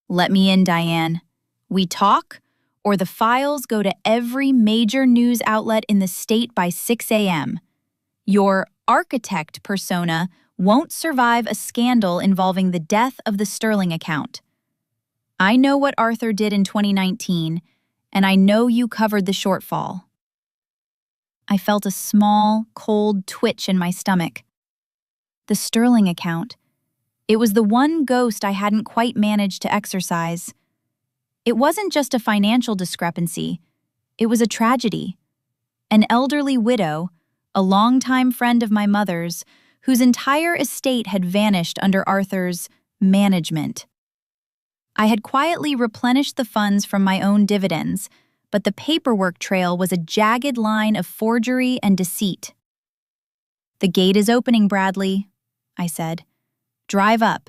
"Let me in, Diane. We talk, or the files go to every major news outlet in the state by 6 a.m. Your architect persona won't survive a scandal involving the death of the Sterling account. I know what Arthur did in 2019, and I know you covered the shortfall." I felt a small, cold twitch in my stomach. The Sterling account. It was the one ghost I hadn't quite managed to exorcise. It wasn't just a financial discrepancy. It was a tragedy. An elderly widow, a longtime friend of my mother's, whose entire estate had vanished under Arthur's management. I had quietly replenished the funds from my own dividends, but the paperwork trail was a jagged line of forgery and deceit. "The gate is opening, Bradley," I said. "Drive up.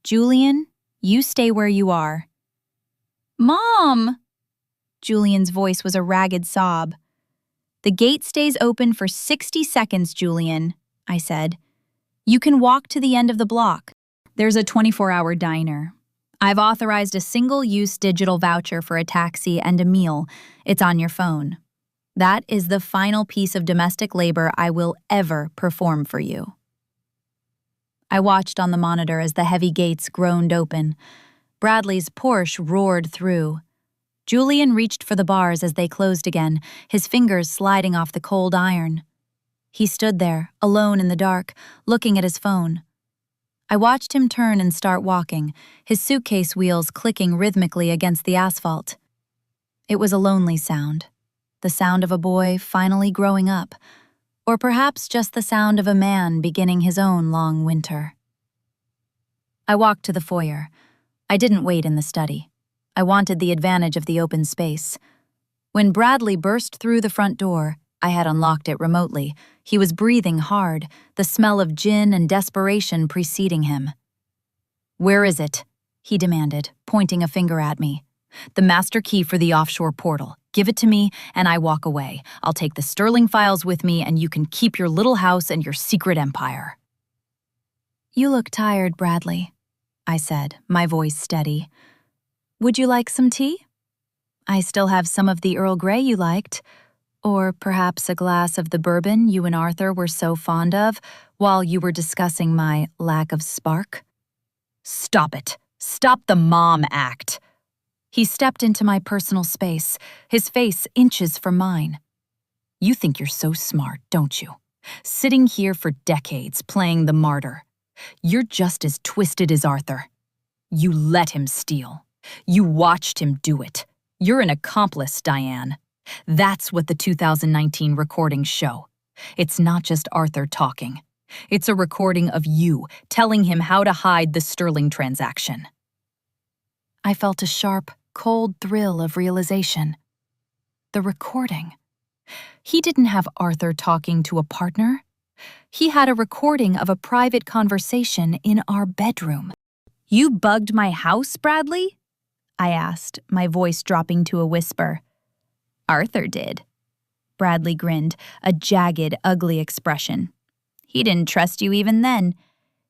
Julian, you stay where you are." "Mom!" Julian's voice was a ragged sob. "The gate stays open for 60 seconds, Julian," I said. "You can walk to the end of the block. There's a 24-hour diner. I've authorized a single-use digital voucher for a taxi and a meal. It's on your phone. That is the final piece of domestic labor I will ever perform for you." I watched on the monitor as the heavy gates groaned open. Bradley's Porsche roared through. Julian reached for the bars as they closed again, his fingers sliding off the cold iron. He stood there, alone in the dark, looking at his phone. I watched him turn and start walking, his suitcase wheels clicking rhythmically against the asphalt. It was a lonely sound, the sound of a boy finally growing up, or perhaps just the sound of a man beginning his own long winter. I walked to the foyer. I didn't wait in the study. I wanted the advantage of the open space. When Bradley burst through the front door, I had unlocked it remotely. He was breathing hard, the smell of gin and desperation preceding him. "Where is it?" he demanded, pointing a finger at me. "The master key for the offshore portal. Give it to me, and I walk away. I'll take the Sterling files with me, and you can keep your little house and your secret empire." "You look tired, Bradley," I said, my voice steady. "Would you like some tea? I still have some of the Earl Grey you liked. Or perhaps a glass of the bourbon you and Arthur were so fond of while you were discussing my lack of spark." "Stop it. Stop the mom act." He stepped into my personal space, his face inches from mine. "You think you're so smart, don't you? Sitting here for decades playing the martyr. You're just as twisted as Arthur. You let him steal. You watched him do it. You're an accomplice, Diane. That's what the 2019 recordings show. It's not just Arthur talking. It's a recording of you telling him how to hide the Sterling transaction." I felt a sharp, cold thrill of realization. The recording. He didn't have Arthur talking to a partner. He had a recording of a private conversation in our bedroom. You bugged my house, Bradley? I asked, my voice dropping to a whisper. Arthur did. Bradley grinned, a jagged, ugly expression. He didn't trust you even then.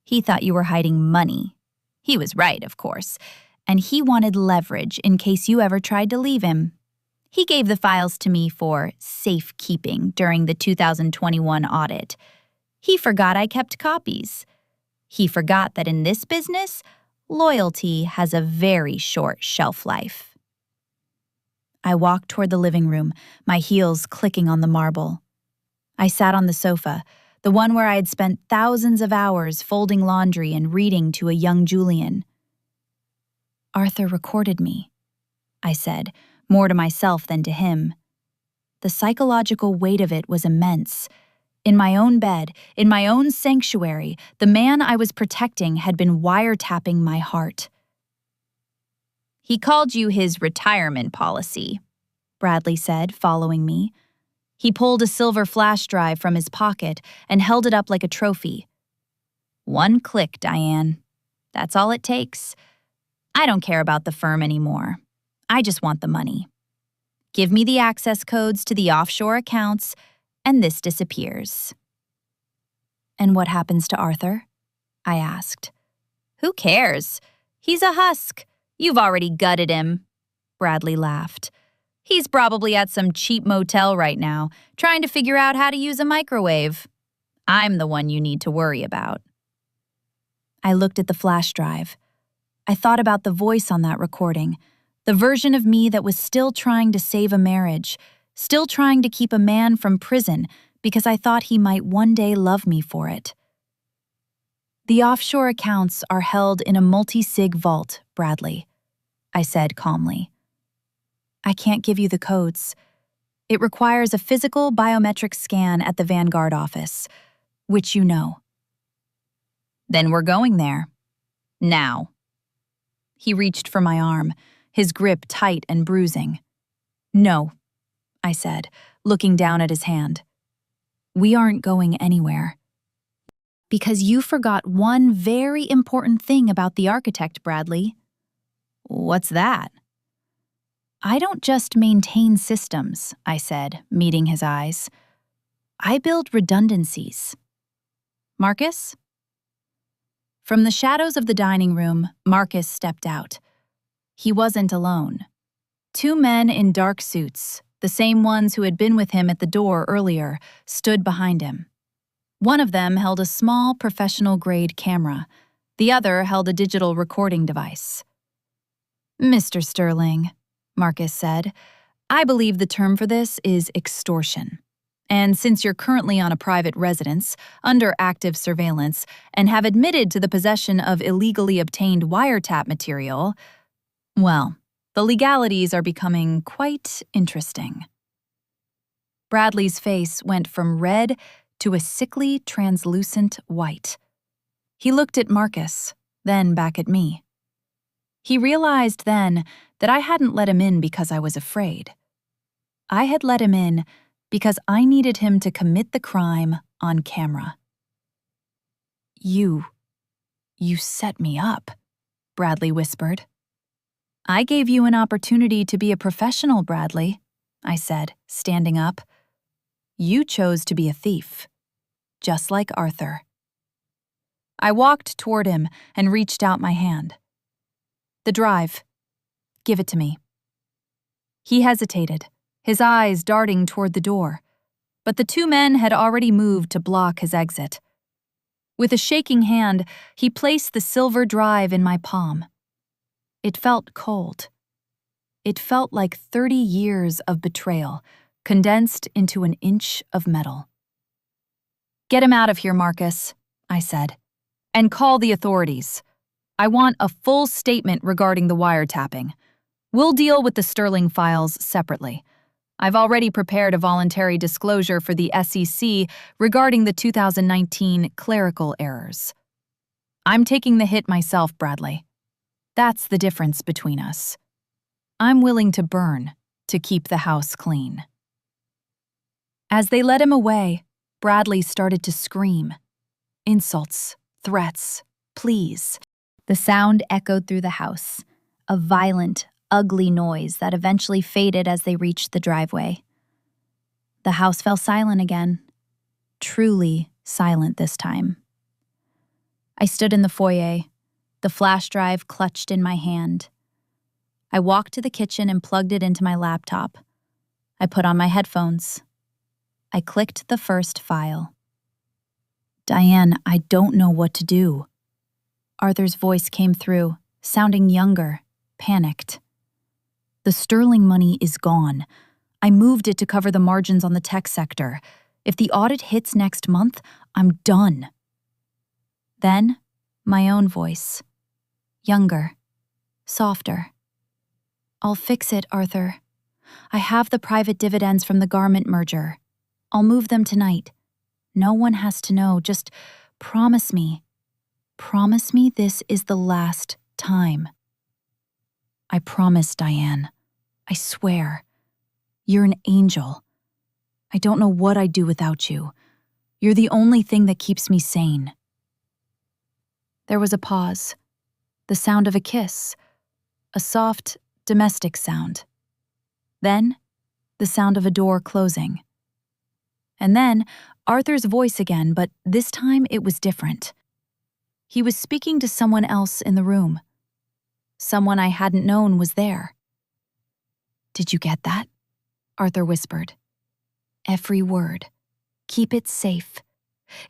He thought you were hiding money. He was right, of course, and he wanted leverage in case you ever tried to leave him. He gave the files to me for safekeeping during the 2021 audit. He forgot I kept copies. He forgot that in this business, loyalty has a very short shelf life. I walked toward the living room, my heels clicking on the marble. I sat on the sofa, the one where I had spent thousands of hours folding laundry and reading to a young Julian. Arthur recorded me, I said, more to myself than to him. The psychological weight of it was immense. In my own bed, in my own sanctuary, the man I was protecting had been wiretapping my heart. He called you his retirement policy, Bradley said, following me. He pulled a silver flash drive from his pocket and held it up like a trophy. One click, Diane. That's all it takes. I don't care about the firm anymore. I just want the money. Give me the access codes to the offshore accounts, and this disappears. And what happens to Arthur? I asked. Who cares? He's a husk. You've already gutted him. Bradley laughed. He's probably at some cheap motel right now, trying to figure out how to use a microwave. I'm the one you need to worry about. I looked at the flash drive. I thought about the voice on that recording, the version of me that was still trying to save a marriage, still trying to keep a man from prison because I thought he might one day love me for it. The offshore accounts are held in a multi-sig vault, Bradley, I said calmly. I can't give you the codes. It requires a physical biometric scan at the Vanguard office, which you know. Then we're going there. Now. He reached for my arm, his grip tight and bruising. No, I said, looking down at his hand. We aren't going anywhere. Because you forgot one very important thing about the architect, Bradley. What's that? I don't just maintain systems, I said, meeting his eyes. I build redundancies. Marcus? From the shadows of the dining room, Marcus stepped out. He wasn't alone. Two men in dark suits, the same ones who had been with him at the door earlier, stood behind him. One of them held a small professional-grade camera. The other held a digital recording device. Mr. Sterling, Marcus said, I believe the term for this is extortion. And since you're currently on a private residence, under active surveillance, and have admitted to the possession of illegally obtained wiretap material, well, the legalities are becoming quite interesting. Bradley's face went from red to a sickly, translucent white. He looked at Marcus, then back at me. He realized then that I hadn't let him in because I was afraid. I had let him in because I needed him to commit the crime on camera. You set me up, Bradley whispered. I gave you an opportunity to be a professional, Bradley, I said, standing up. You chose to be a thief, just like Arthur. I walked toward him and reached out my hand. The drive. Give it to me. He hesitated, his eyes darting toward the door, but the two men had already moved to block his exit. With a shaking hand, he placed the silver drive in my palm. It felt cold. It felt like 30 years of betrayal, condensed into an inch of metal. Get him out of here, Marcus, I said, and call the authorities. I want a full statement regarding the wiretapping. We'll deal with the Sterling files separately. I've already prepared a voluntary disclosure for the SEC regarding the 2019 clerical errors. I'm taking the hit myself, Bradley. That's the difference between us. I'm willing to burn to keep the house clean. As they led him away, Bradley started to scream. Insults, threats, pleas. The sound echoed through the house, a violent, ugly noise that eventually faded as they reached the driveway. The house fell silent again, truly silent this time. I stood in the foyer, the flash drive clutched in my hand. I walked to the kitchen and plugged it into my laptop. I put on my headphones. I clicked the first file. "Diane, I don't know what to do." Arthur's voice came through, sounding younger, panicked. "The Sterling money is gone. I moved it to cover the margins on the tech sector. If the audit hits next month, I'm done." Then, my own voice. Younger, softer. "I'll fix it, Arthur. I have the private dividends from the garment merger. I'll move them tonight. No one has to know. Just promise me. Promise me this is the last time." "I promise, Diane. I swear. You're an angel. I don't know what I'd do without you. You're the only thing that keeps me sane." There was a pause. The sound of a kiss. A soft, domestic sound. Then, the sound of a door closing. And then, Arthur's voice again, but this time it was different. He was speaking to someone else in the room. Someone I hadn't known was there. "Did you get that?" Arthur whispered. "Every word. Keep it safe.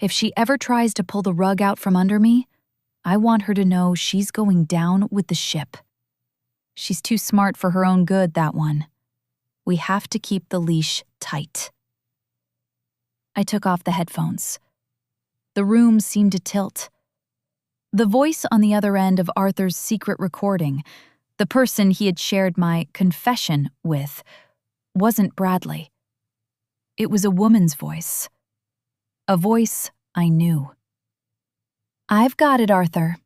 If she ever tries to pull the rug out from under me, I want her to know she's going down with the ship. She's too smart for her own good, that one. We have to keep the leash tight." I took off the headphones. The room seemed to tilt. The voice on the other end of Arthur's secret recording, the person he had shared my confession with, wasn't Bradley. It was a woman's voice. A voice I knew. "I've got it, Arthur.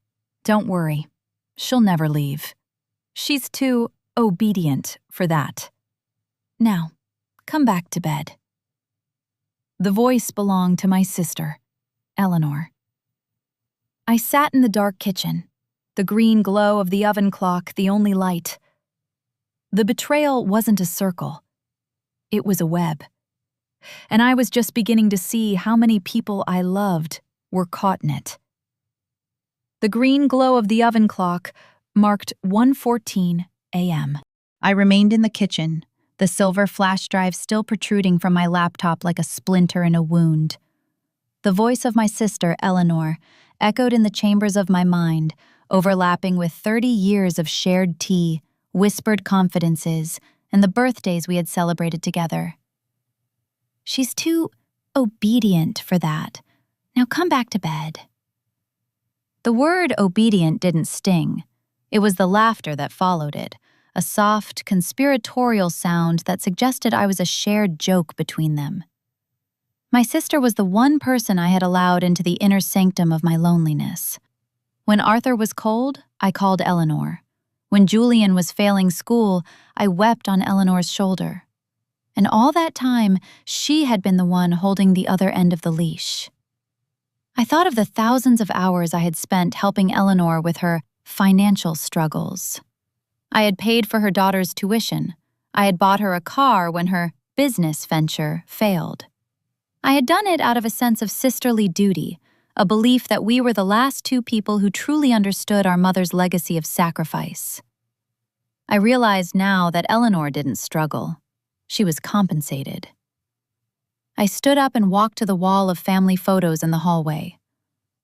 Don't worry. She'll never leave. She's too obedient for that. Now, come back to bed." The voice belonged to my sister, Eleanor. I sat in the dark kitchen, the green glow of the oven clock the only light. The betrayal wasn't a circle. It was a web. And I was just beginning to see how many people I loved were caught in it. The green glow of the oven clock marked 1:14 a.m. I remained in the kitchen, the silver flash drive still protruding from my laptop like a splinter in a wound. The voice of my sister, Eleanor, echoed in the chambers of my mind, overlapping with 30 years of shared tea, whispered confidences, and the birthdays we had celebrated together. "She's too obedient for that. Now come back to bed." The word obedient didn't sting. It was the laughter that followed it, a soft, conspiratorial sound that suggested I was a shared joke between them. My sister was the one person I had allowed into the inner sanctum of my loneliness. When Arthur was cold, I called Eleanor. When Julian was failing school, I wept on Eleanor's shoulder. And all that time, she had been the one holding the other end of the leash. I thought of the thousands of hours I had spent helping Eleanor with her financial struggles. I had paid for her daughter's tuition. I had bought her a car when her business venture failed. I had done it out of a sense of sisterly duty, a belief that we were the last two people who truly understood our mother's legacy of sacrifice. I realized now that Eleanor didn't struggle. She was compensated. I stood up and walked to the wall of family photos in the hallway.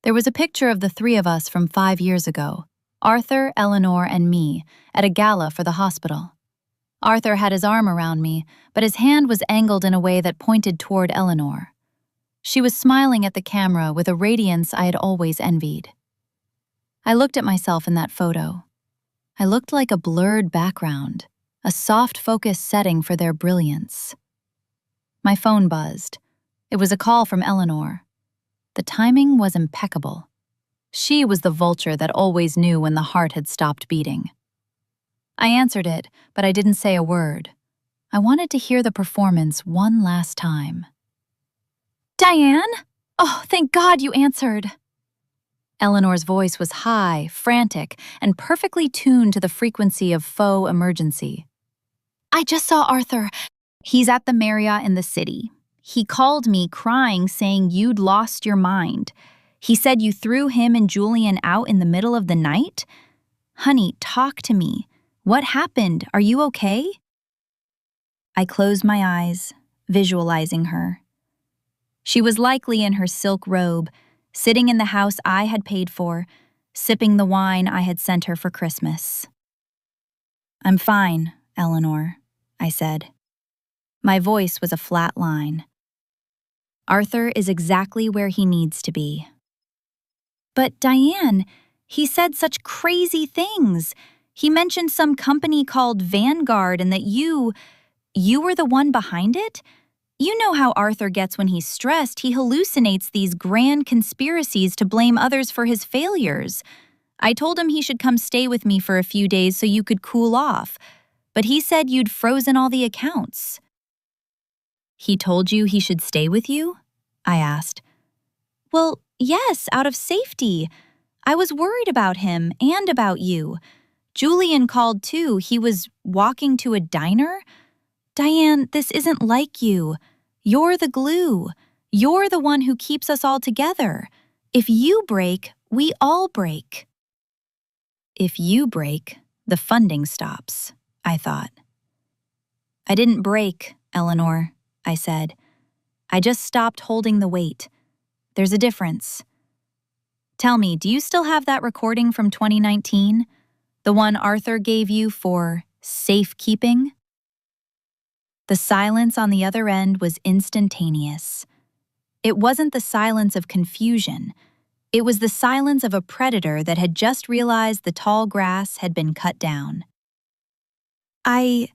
There was a picture of the three of us from 5 years ago, Arthur, Eleanor, and me, at a gala for the hospital. Arthur had his arm around me, but his hand was angled in a way that pointed toward Eleanor. She was smiling at the camera with a radiance I had always envied. I looked at myself in that photo. I looked like a blurred background, a soft focus setting for their brilliance. My phone buzzed. It was a call from Eleanor. The timing was impeccable. She was the vulture that always knew when the heart had stopped beating. I answered it, but I didn't say a word. I wanted to hear the performance one last time. "Diane? Oh, thank God you answered." Eleanor's voice was high, frantic, and perfectly tuned to the frequency of faux emergency. I just saw Arthur. He's at the Marriott in the city. He called me crying saying you'd lost your mind. He said you threw him and Julian out in the middle of the night? Honey, talk to me. What happened? Are you okay? I closed my eyes, visualizing her. She was likely in her silk robe, sitting in the house I had paid for, sipping the wine I had sent her for Christmas. I'm fine, Eleanor, I said. My voice was a flat line. Arthur is exactly where he needs to be. But Diane, he said such crazy things. He mentioned some company called Vanguard and that you were the one behind it? You know how Arthur gets when he's stressed. He hallucinates these grand conspiracies to blame others for his failures. I told him he should come stay with me for a few days so you could cool off, but he said you'd frozen all the accounts. He told you he should stay with you? I asked. Well, yes, out of safety. I was worried about him and about you. Julian called too. He was walking to a diner. Diane, this isn't like you. You're the glue. You're the one who keeps us all together. If you break, we all break. If you break, the funding stops, I thought. I didn't break, Eleanor, I said. I just stopped holding the weight. There's a difference. Tell me, do you still have that recording from 2019? The one Arthur gave you for safekeeping? The silence on the other end was instantaneous. It wasn't the silence of confusion. It was the silence of a predator that had just realized the tall grass had been cut down. I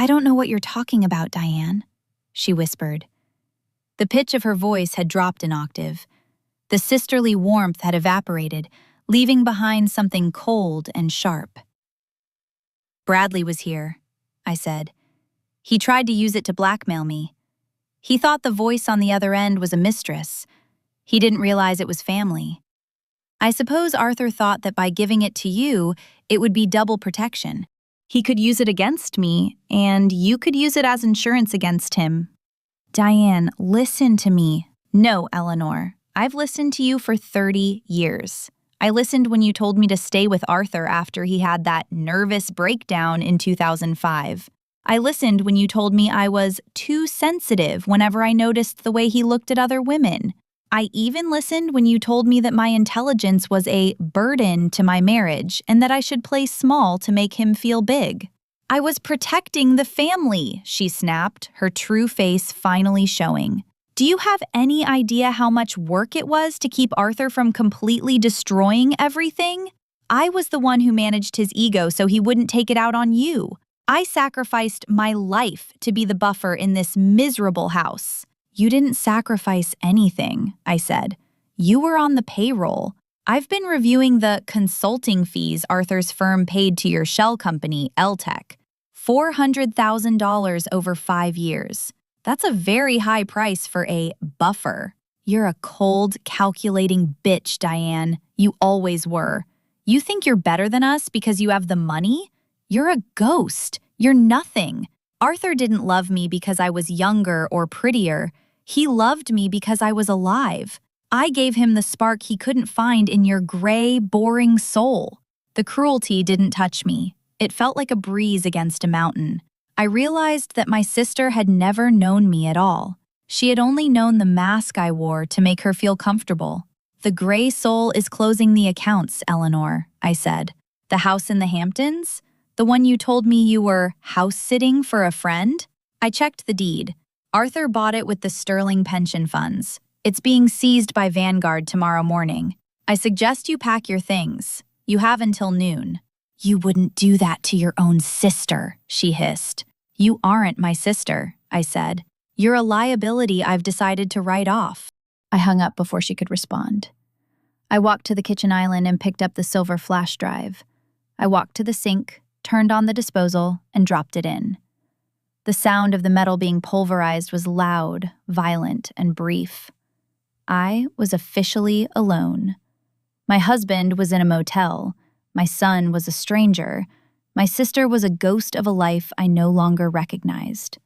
don't know what you're talking about, Diane, she whispered. The pitch of her voice had dropped an octave. The sisterly warmth had evaporated, leaving behind something cold and sharp. Bradley was here, I said. He tried to use it to blackmail me. He thought the voice on the other end was a mistress. He didn't realize it was family. I suppose Arthur thought that by giving it to you, it would be double protection. He could use it against me, and you could use it as insurance against him. Diane, listen to me. No, Eleanor. I've listened to you for 30 years. I listened when you told me to stay with Arthur after he had that nervous breakdown in 2005. I listened when you told me I was too sensitive whenever I noticed the way he looked at other women. I even listened when you told me that my intelligence was a burden to my marriage and that I should play small to make him feel big. I was protecting the family, she snapped, her true face finally showing. Do you have any idea how much work it was to keep Arthur from completely destroying everything? I was the one who managed his ego so he wouldn't take it out on you. I sacrificed my life to be the buffer in this miserable house. You didn't sacrifice anything, I said. You were on the payroll. I've been reviewing the consulting fees Arthur's firm paid to your shell company, Eltech. $400,000 over 5 years. That's a very high price for a buffer. You're a cold, calculating bitch, Diane. You always were. You think you're better than us because you have the money? You're a ghost. You're nothing. Arthur didn't love me because I was younger or prettier. He loved me because I was alive. I gave him the spark he couldn't find in your gray, boring soul. The cruelty didn't touch me. It felt like a breeze against a mountain. I realized that my sister had never known me at all. She had only known the mask I wore to make her feel comfortable. The gray soul is closing the accounts, Eleanor, I said. The house in the Hamptons? The one you told me you were house-sitting for a friend? I checked the deed. Arthur bought it with the Sterling pension funds. It's being seized by Vanguard tomorrow morning. I suggest you pack your things. You have until noon. You wouldn't do that to your own sister, she hissed. You aren't my sister, I said. You're a liability I've decided to write off. I hung up before she could respond. I walked to the kitchen island and picked up the silver flash drive. I walked to the sink, turned on the disposal, and dropped it in. The sound of the metal being pulverized was loud, violent, and brief. I was officially alone. My husband was in a motel. My son was a stranger. My sister was a ghost of a life I no longer recognized.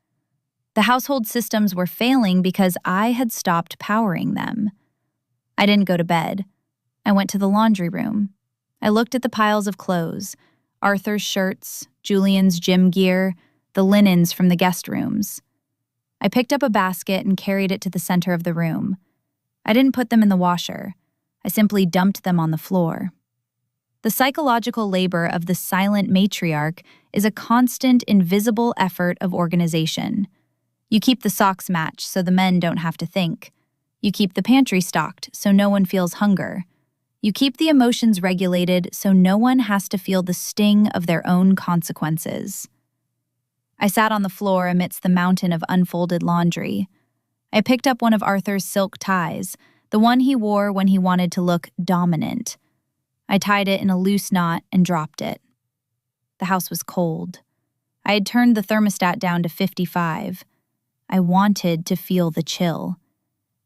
The household systems were failing because I had stopped powering them. I didn't go to bed. I went to the laundry room. I looked at the piles of clothes, Arthur's shirts, Julian's gym gear, the linens from the guest rooms. I picked up a basket and carried it to the center of the room. I didn't put them in the washer. I simply dumped them on the floor. The psychological labor of the silent matriarch is a constant, invisible effort of organization. You keep the socks matched so the men don't have to think. You keep the pantry stocked so no one feels hunger. You keep the emotions regulated so no one has to feel the sting of their own consequences. I sat on the floor amidst the mountain of unfolded laundry. I picked up one of Arthur's silk ties, the one he wore when he wanted to look dominant. I tied it in a loose knot and dropped it. The house was cold. I had turned the thermostat down to 55. I wanted to feel the chill.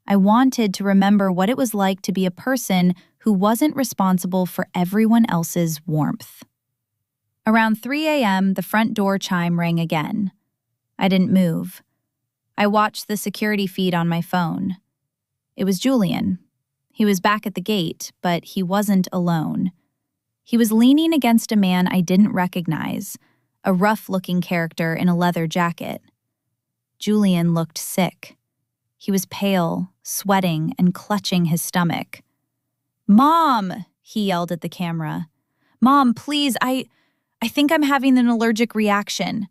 I wanted to remember what it was like to be a person who wasn't responsible for everyone else's warmth. Around 3 a.m., the front door chime rang again. I didn't move. I watched the security feed on my phone. It was Julian. He was back at the gate, but he wasn't alone. He was leaning against a man I didn't recognize, a rough-looking character in a leather jacket. Julian looked sick. He was pale, sweating, and clutching his stomach. "Mom!" he yelled at the camera. "Mom, please, I think I'm having an allergic reaction.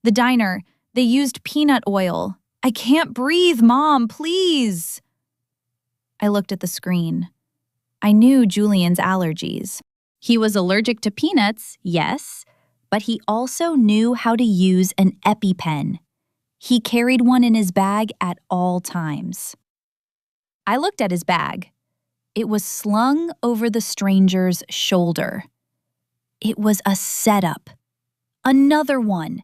The diner, they used peanut oil. I can't breathe, Mom, please!" I looked at the screen. I knew Julian's allergies. He was allergic to peanuts, yes, but he also knew how to use an EpiPen. He carried one in his bag at all times. I looked at his bag. It was slung over the stranger's shoulder. It was a setup. Another one.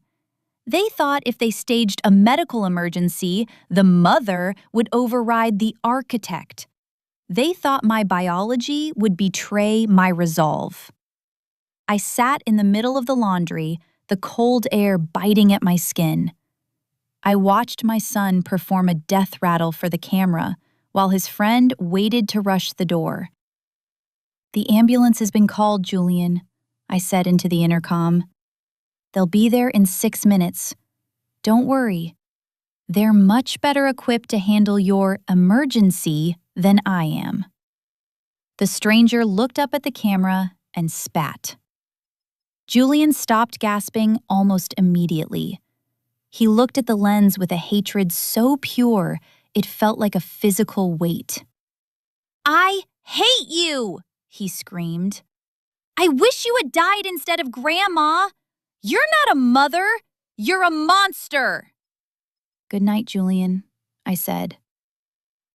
They thought if they staged a medical emergency, the mother would override the architect. They thought my biology would betray my resolve. I sat in the middle of the laundry, the cold air biting at my skin. I watched my son perform a death rattle for the camera while his friend waited to rush the door. "The ambulance has been called, Julian," I said into the intercom. "They'll be there in 6 minutes. Don't worry. They're much better equipped to handle your emergency than I am." The stranger looked up at the camera and spat. Julian stopped gasping almost immediately. He looked at the lens with a hatred so pure it felt like a physical weight. "I hate you!" he screamed. "I wish you had died instead of Grandma! You're not a mother! You're a monster!" "Good night, Julian," I said.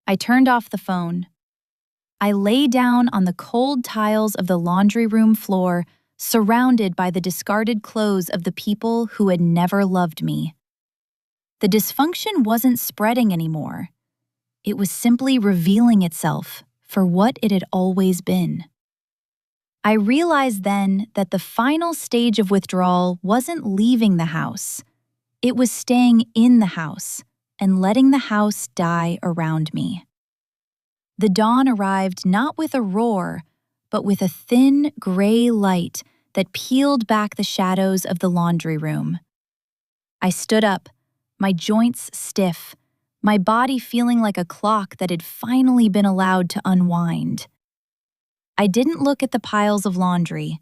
I turned off the phone. I lay down on the cold tiles of the laundry room floor, surrounded by the discarded clothes of the people who had never loved me. The dysfunction wasn't spreading anymore. It was simply revealing itself for what it had always been. I realized then that the final stage of withdrawal wasn't leaving the house. It was staying in the house and letting the house die around me. The dawn arrived not with a roar, but with a thin, gray light that peeled back the shadows of the laundry room. I stood up, my joints stiff, my body feeling like a clock that had finally been allowed to unwind. I didn't look at the piles of laundry.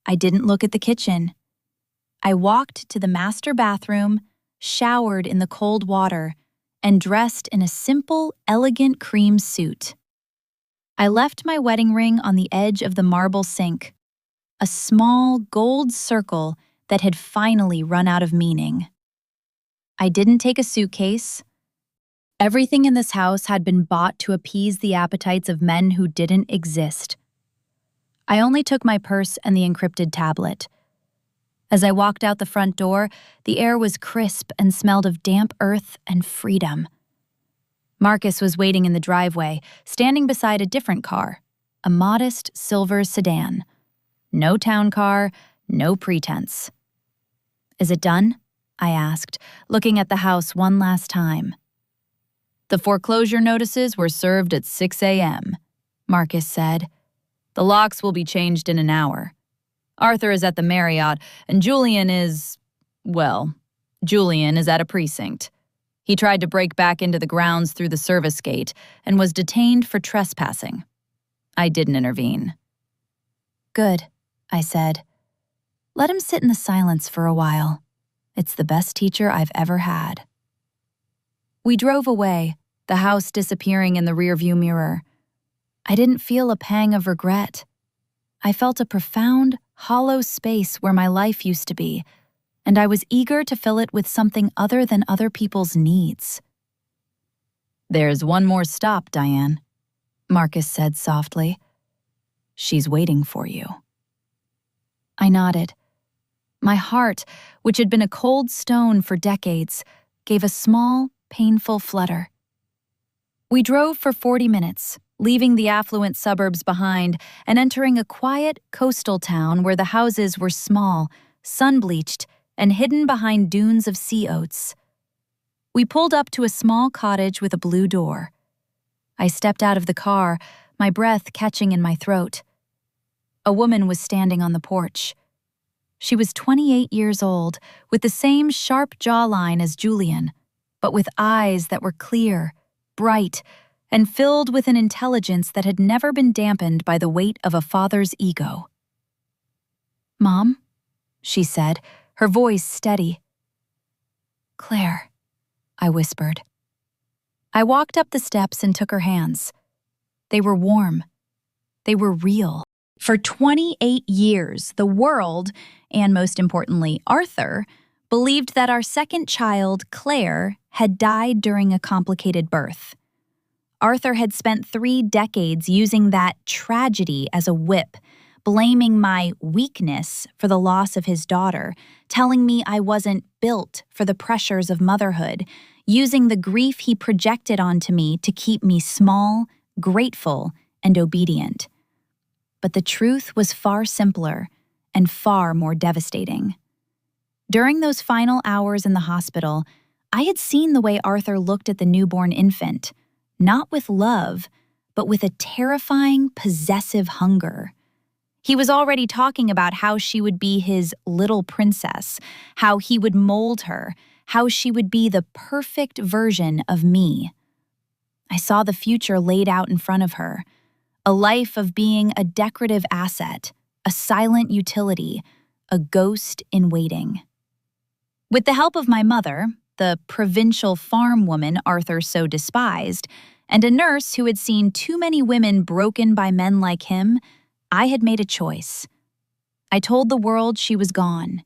I didn't look at the kitchen. I walked to the master bathroom, showered in the cold water, and dressed in a simple, elegant cream suit. I left my wedding ring on the edge of the marble sink, a small gold circle that had finally run out of meaning. I didn't take a suitcase. Everything in this house had been bought to appease the appetites of men who didn't exist. I only took my purse and the encrypted tablet. As I walked out the front door, the air was crisp and smelled of damp earth and freedom. Marcus was waiting in the driveway, standing beside a different car, a modest silver sedan. No town car, no pretense. "Is it done?" I asked, looking at the house one last time. "The foreclosure notices were served at 6 a.m., Marcus said. "The locks will be changed in an hour. Arthur is at the Marriott, and Julian is at a precinct. He tried to break back into the grounds through the service gate and was detained for trespassing. I didn't intervene." "Good," I said. "Let him sit in the silence for a while. It's the best teacher I've ever had." We drove away, the house disappearing in the rearview mirror. I didn't feel a pang of regret. I felt a profound, hollow space where my life used to be, and I was eager to fill it with something other than other people's needs. "There's one more stop, Diane," Marcus said softly. "She's waiting for you." I nodded. My heart, which had been a cold stone for decades, gave a small, painful flutter. We drove for 40 minutes, leaving the affluent suburbs behind and entering a quiet coastal town where the houses were small, sun-bleached, and hidden behind dunes of sea oats. We pulled up to a small cottage with a blue door. I stepped out of the car, my breath catching in my throat. A woman was standing on the porch. She was 28 years old, with the same sharp jawline as Julian, but with eyes that were clear, bright, and filled with an intelligence that had never been dampened by the weight of a father's ego. "Mom?" she said, her voice steady. "Claire," I whispered. I walked up the steps and took her hands. They were warm. They were real. For 28 years, the world, and most importantly, Arthur, believed that our second child, Claire, had died during a complicated birth. Arthur had spent 3 decades using that tragedy as a whip, blaming my weakness for the loss of his daughter, telling me I wasn't built for the pressures of motherhood, using the grief he projected onto me to keep me small, grateful, and obedient. But the truth was far simpler and far more devastating. During those final hours in the hospital, I had seen the way Arthur looked at the newborn infant, not with love, but with a terrifying, possessive hunger. He was already talking about how she would be his little princess, how he would mold her, how she would be the perfect version of me. I saw the future laid out in front of her, a life of being a decorative asset, a silent utility, a ghost in waiting. With the help of my mother, the provincial farm woman Arthur so despised, and a nurse who had seen too many women broken by men like him, I had made a choice. I told the world she was gone.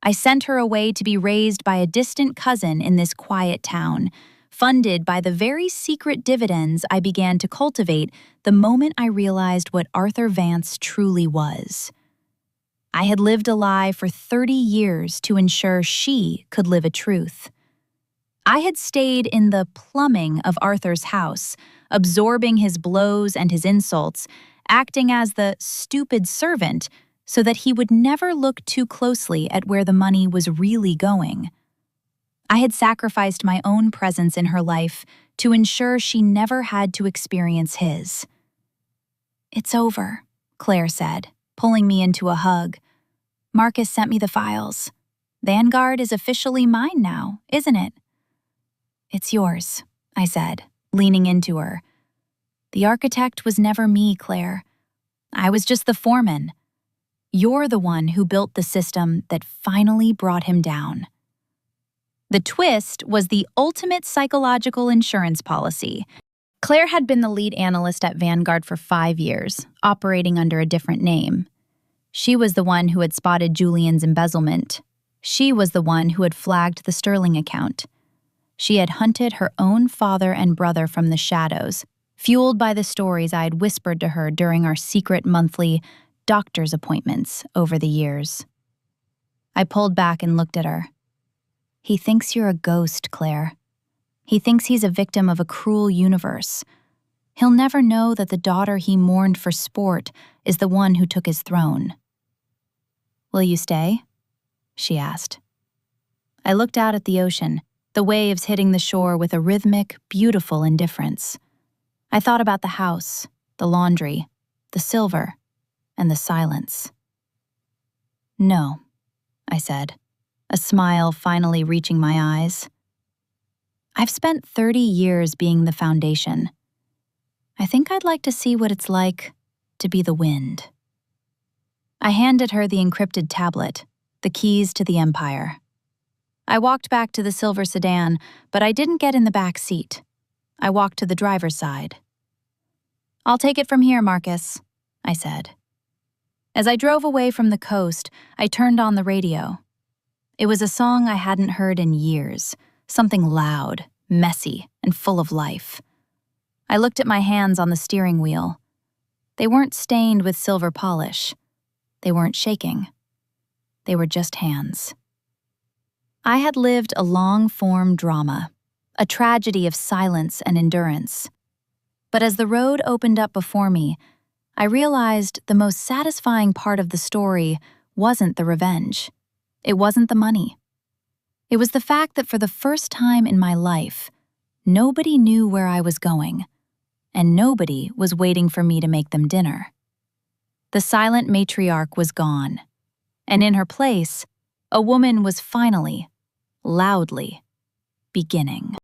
I sent her away to be raised by a distant cousin in this quiet town, funded by the very secret dividends I began to cultivate the moment I realized what Arthur Vance truly was. I had lived a lie for 30 years to ensure she could live a truth. I had stayed in the plumbing of Arthur's house, absorbing his blows and his insults, acting as the stupid servant so that he would never look too closely at where the money was really going. I had sacrificed my own presence in her life to ensure she never had to experience his. "It's over," Claire said, pulling me into a hug. "Marcus sent me the files. Vanguard is officially mine now, isn't it?" "It's yours," I said, leaning into her. "The architect was never me, Claire. I was just the foreman. You're the one who built the system that finally brought him down." The twist was the ultimate psychological insurance policy. Claire had been the lead analyst at Vanguard for 5 years, operating under a different name. She was the one who had spotted Julian's embezzlement. She was the one who had flagged the Sterling account. She had hunted her own father and brother from the shadows, fueled by the stories I had whispered to her during our secret monthly doctor's appointments over the years. I pulled back and looked at her. "He thinks you're a ghost, Claire. He thinks he's a victim of a cruel universe. he'll never know that the daughter he mourned for sport is the one who took his throne. "Will you stay?" she asked. I looked out at the ocean, the waves hitting the shore with a rhythmic, beautiful indifference. I thought about the house, the laundry, the silver, and the silence. "No," I said, a smile finally reaching my eyes. "I've spent 30 years being the foundation. I think I'd like to see what it's like to be the wind." I handed her the encrypted tablet, the keys to the empire. I walked back to the silver sedan, but I didn't get in the back seat. I walked to the driver's side. "I'll take it from here, Marcus," I said. As I drove away from the coast, I turned on the radio. It was a song I hadn't heard in years, something loud, messy, and full of life. I looked at my hands on the steering wheel. They weren't stained with silver polish. They weren't shaking. They were just hands. I had lived a long-form drama, a tragedy of silence and endurance. But as the road opened up before me, I realized the most satisfying part of the story wasn't the revenge. It wasn't the money. It was the fact that for the first time in my life, nobody knew where I was going, and nobody was waiting for me to make them dinner. The silent matriarch was gone, and in her place, a woman was finally, loudly, beginning.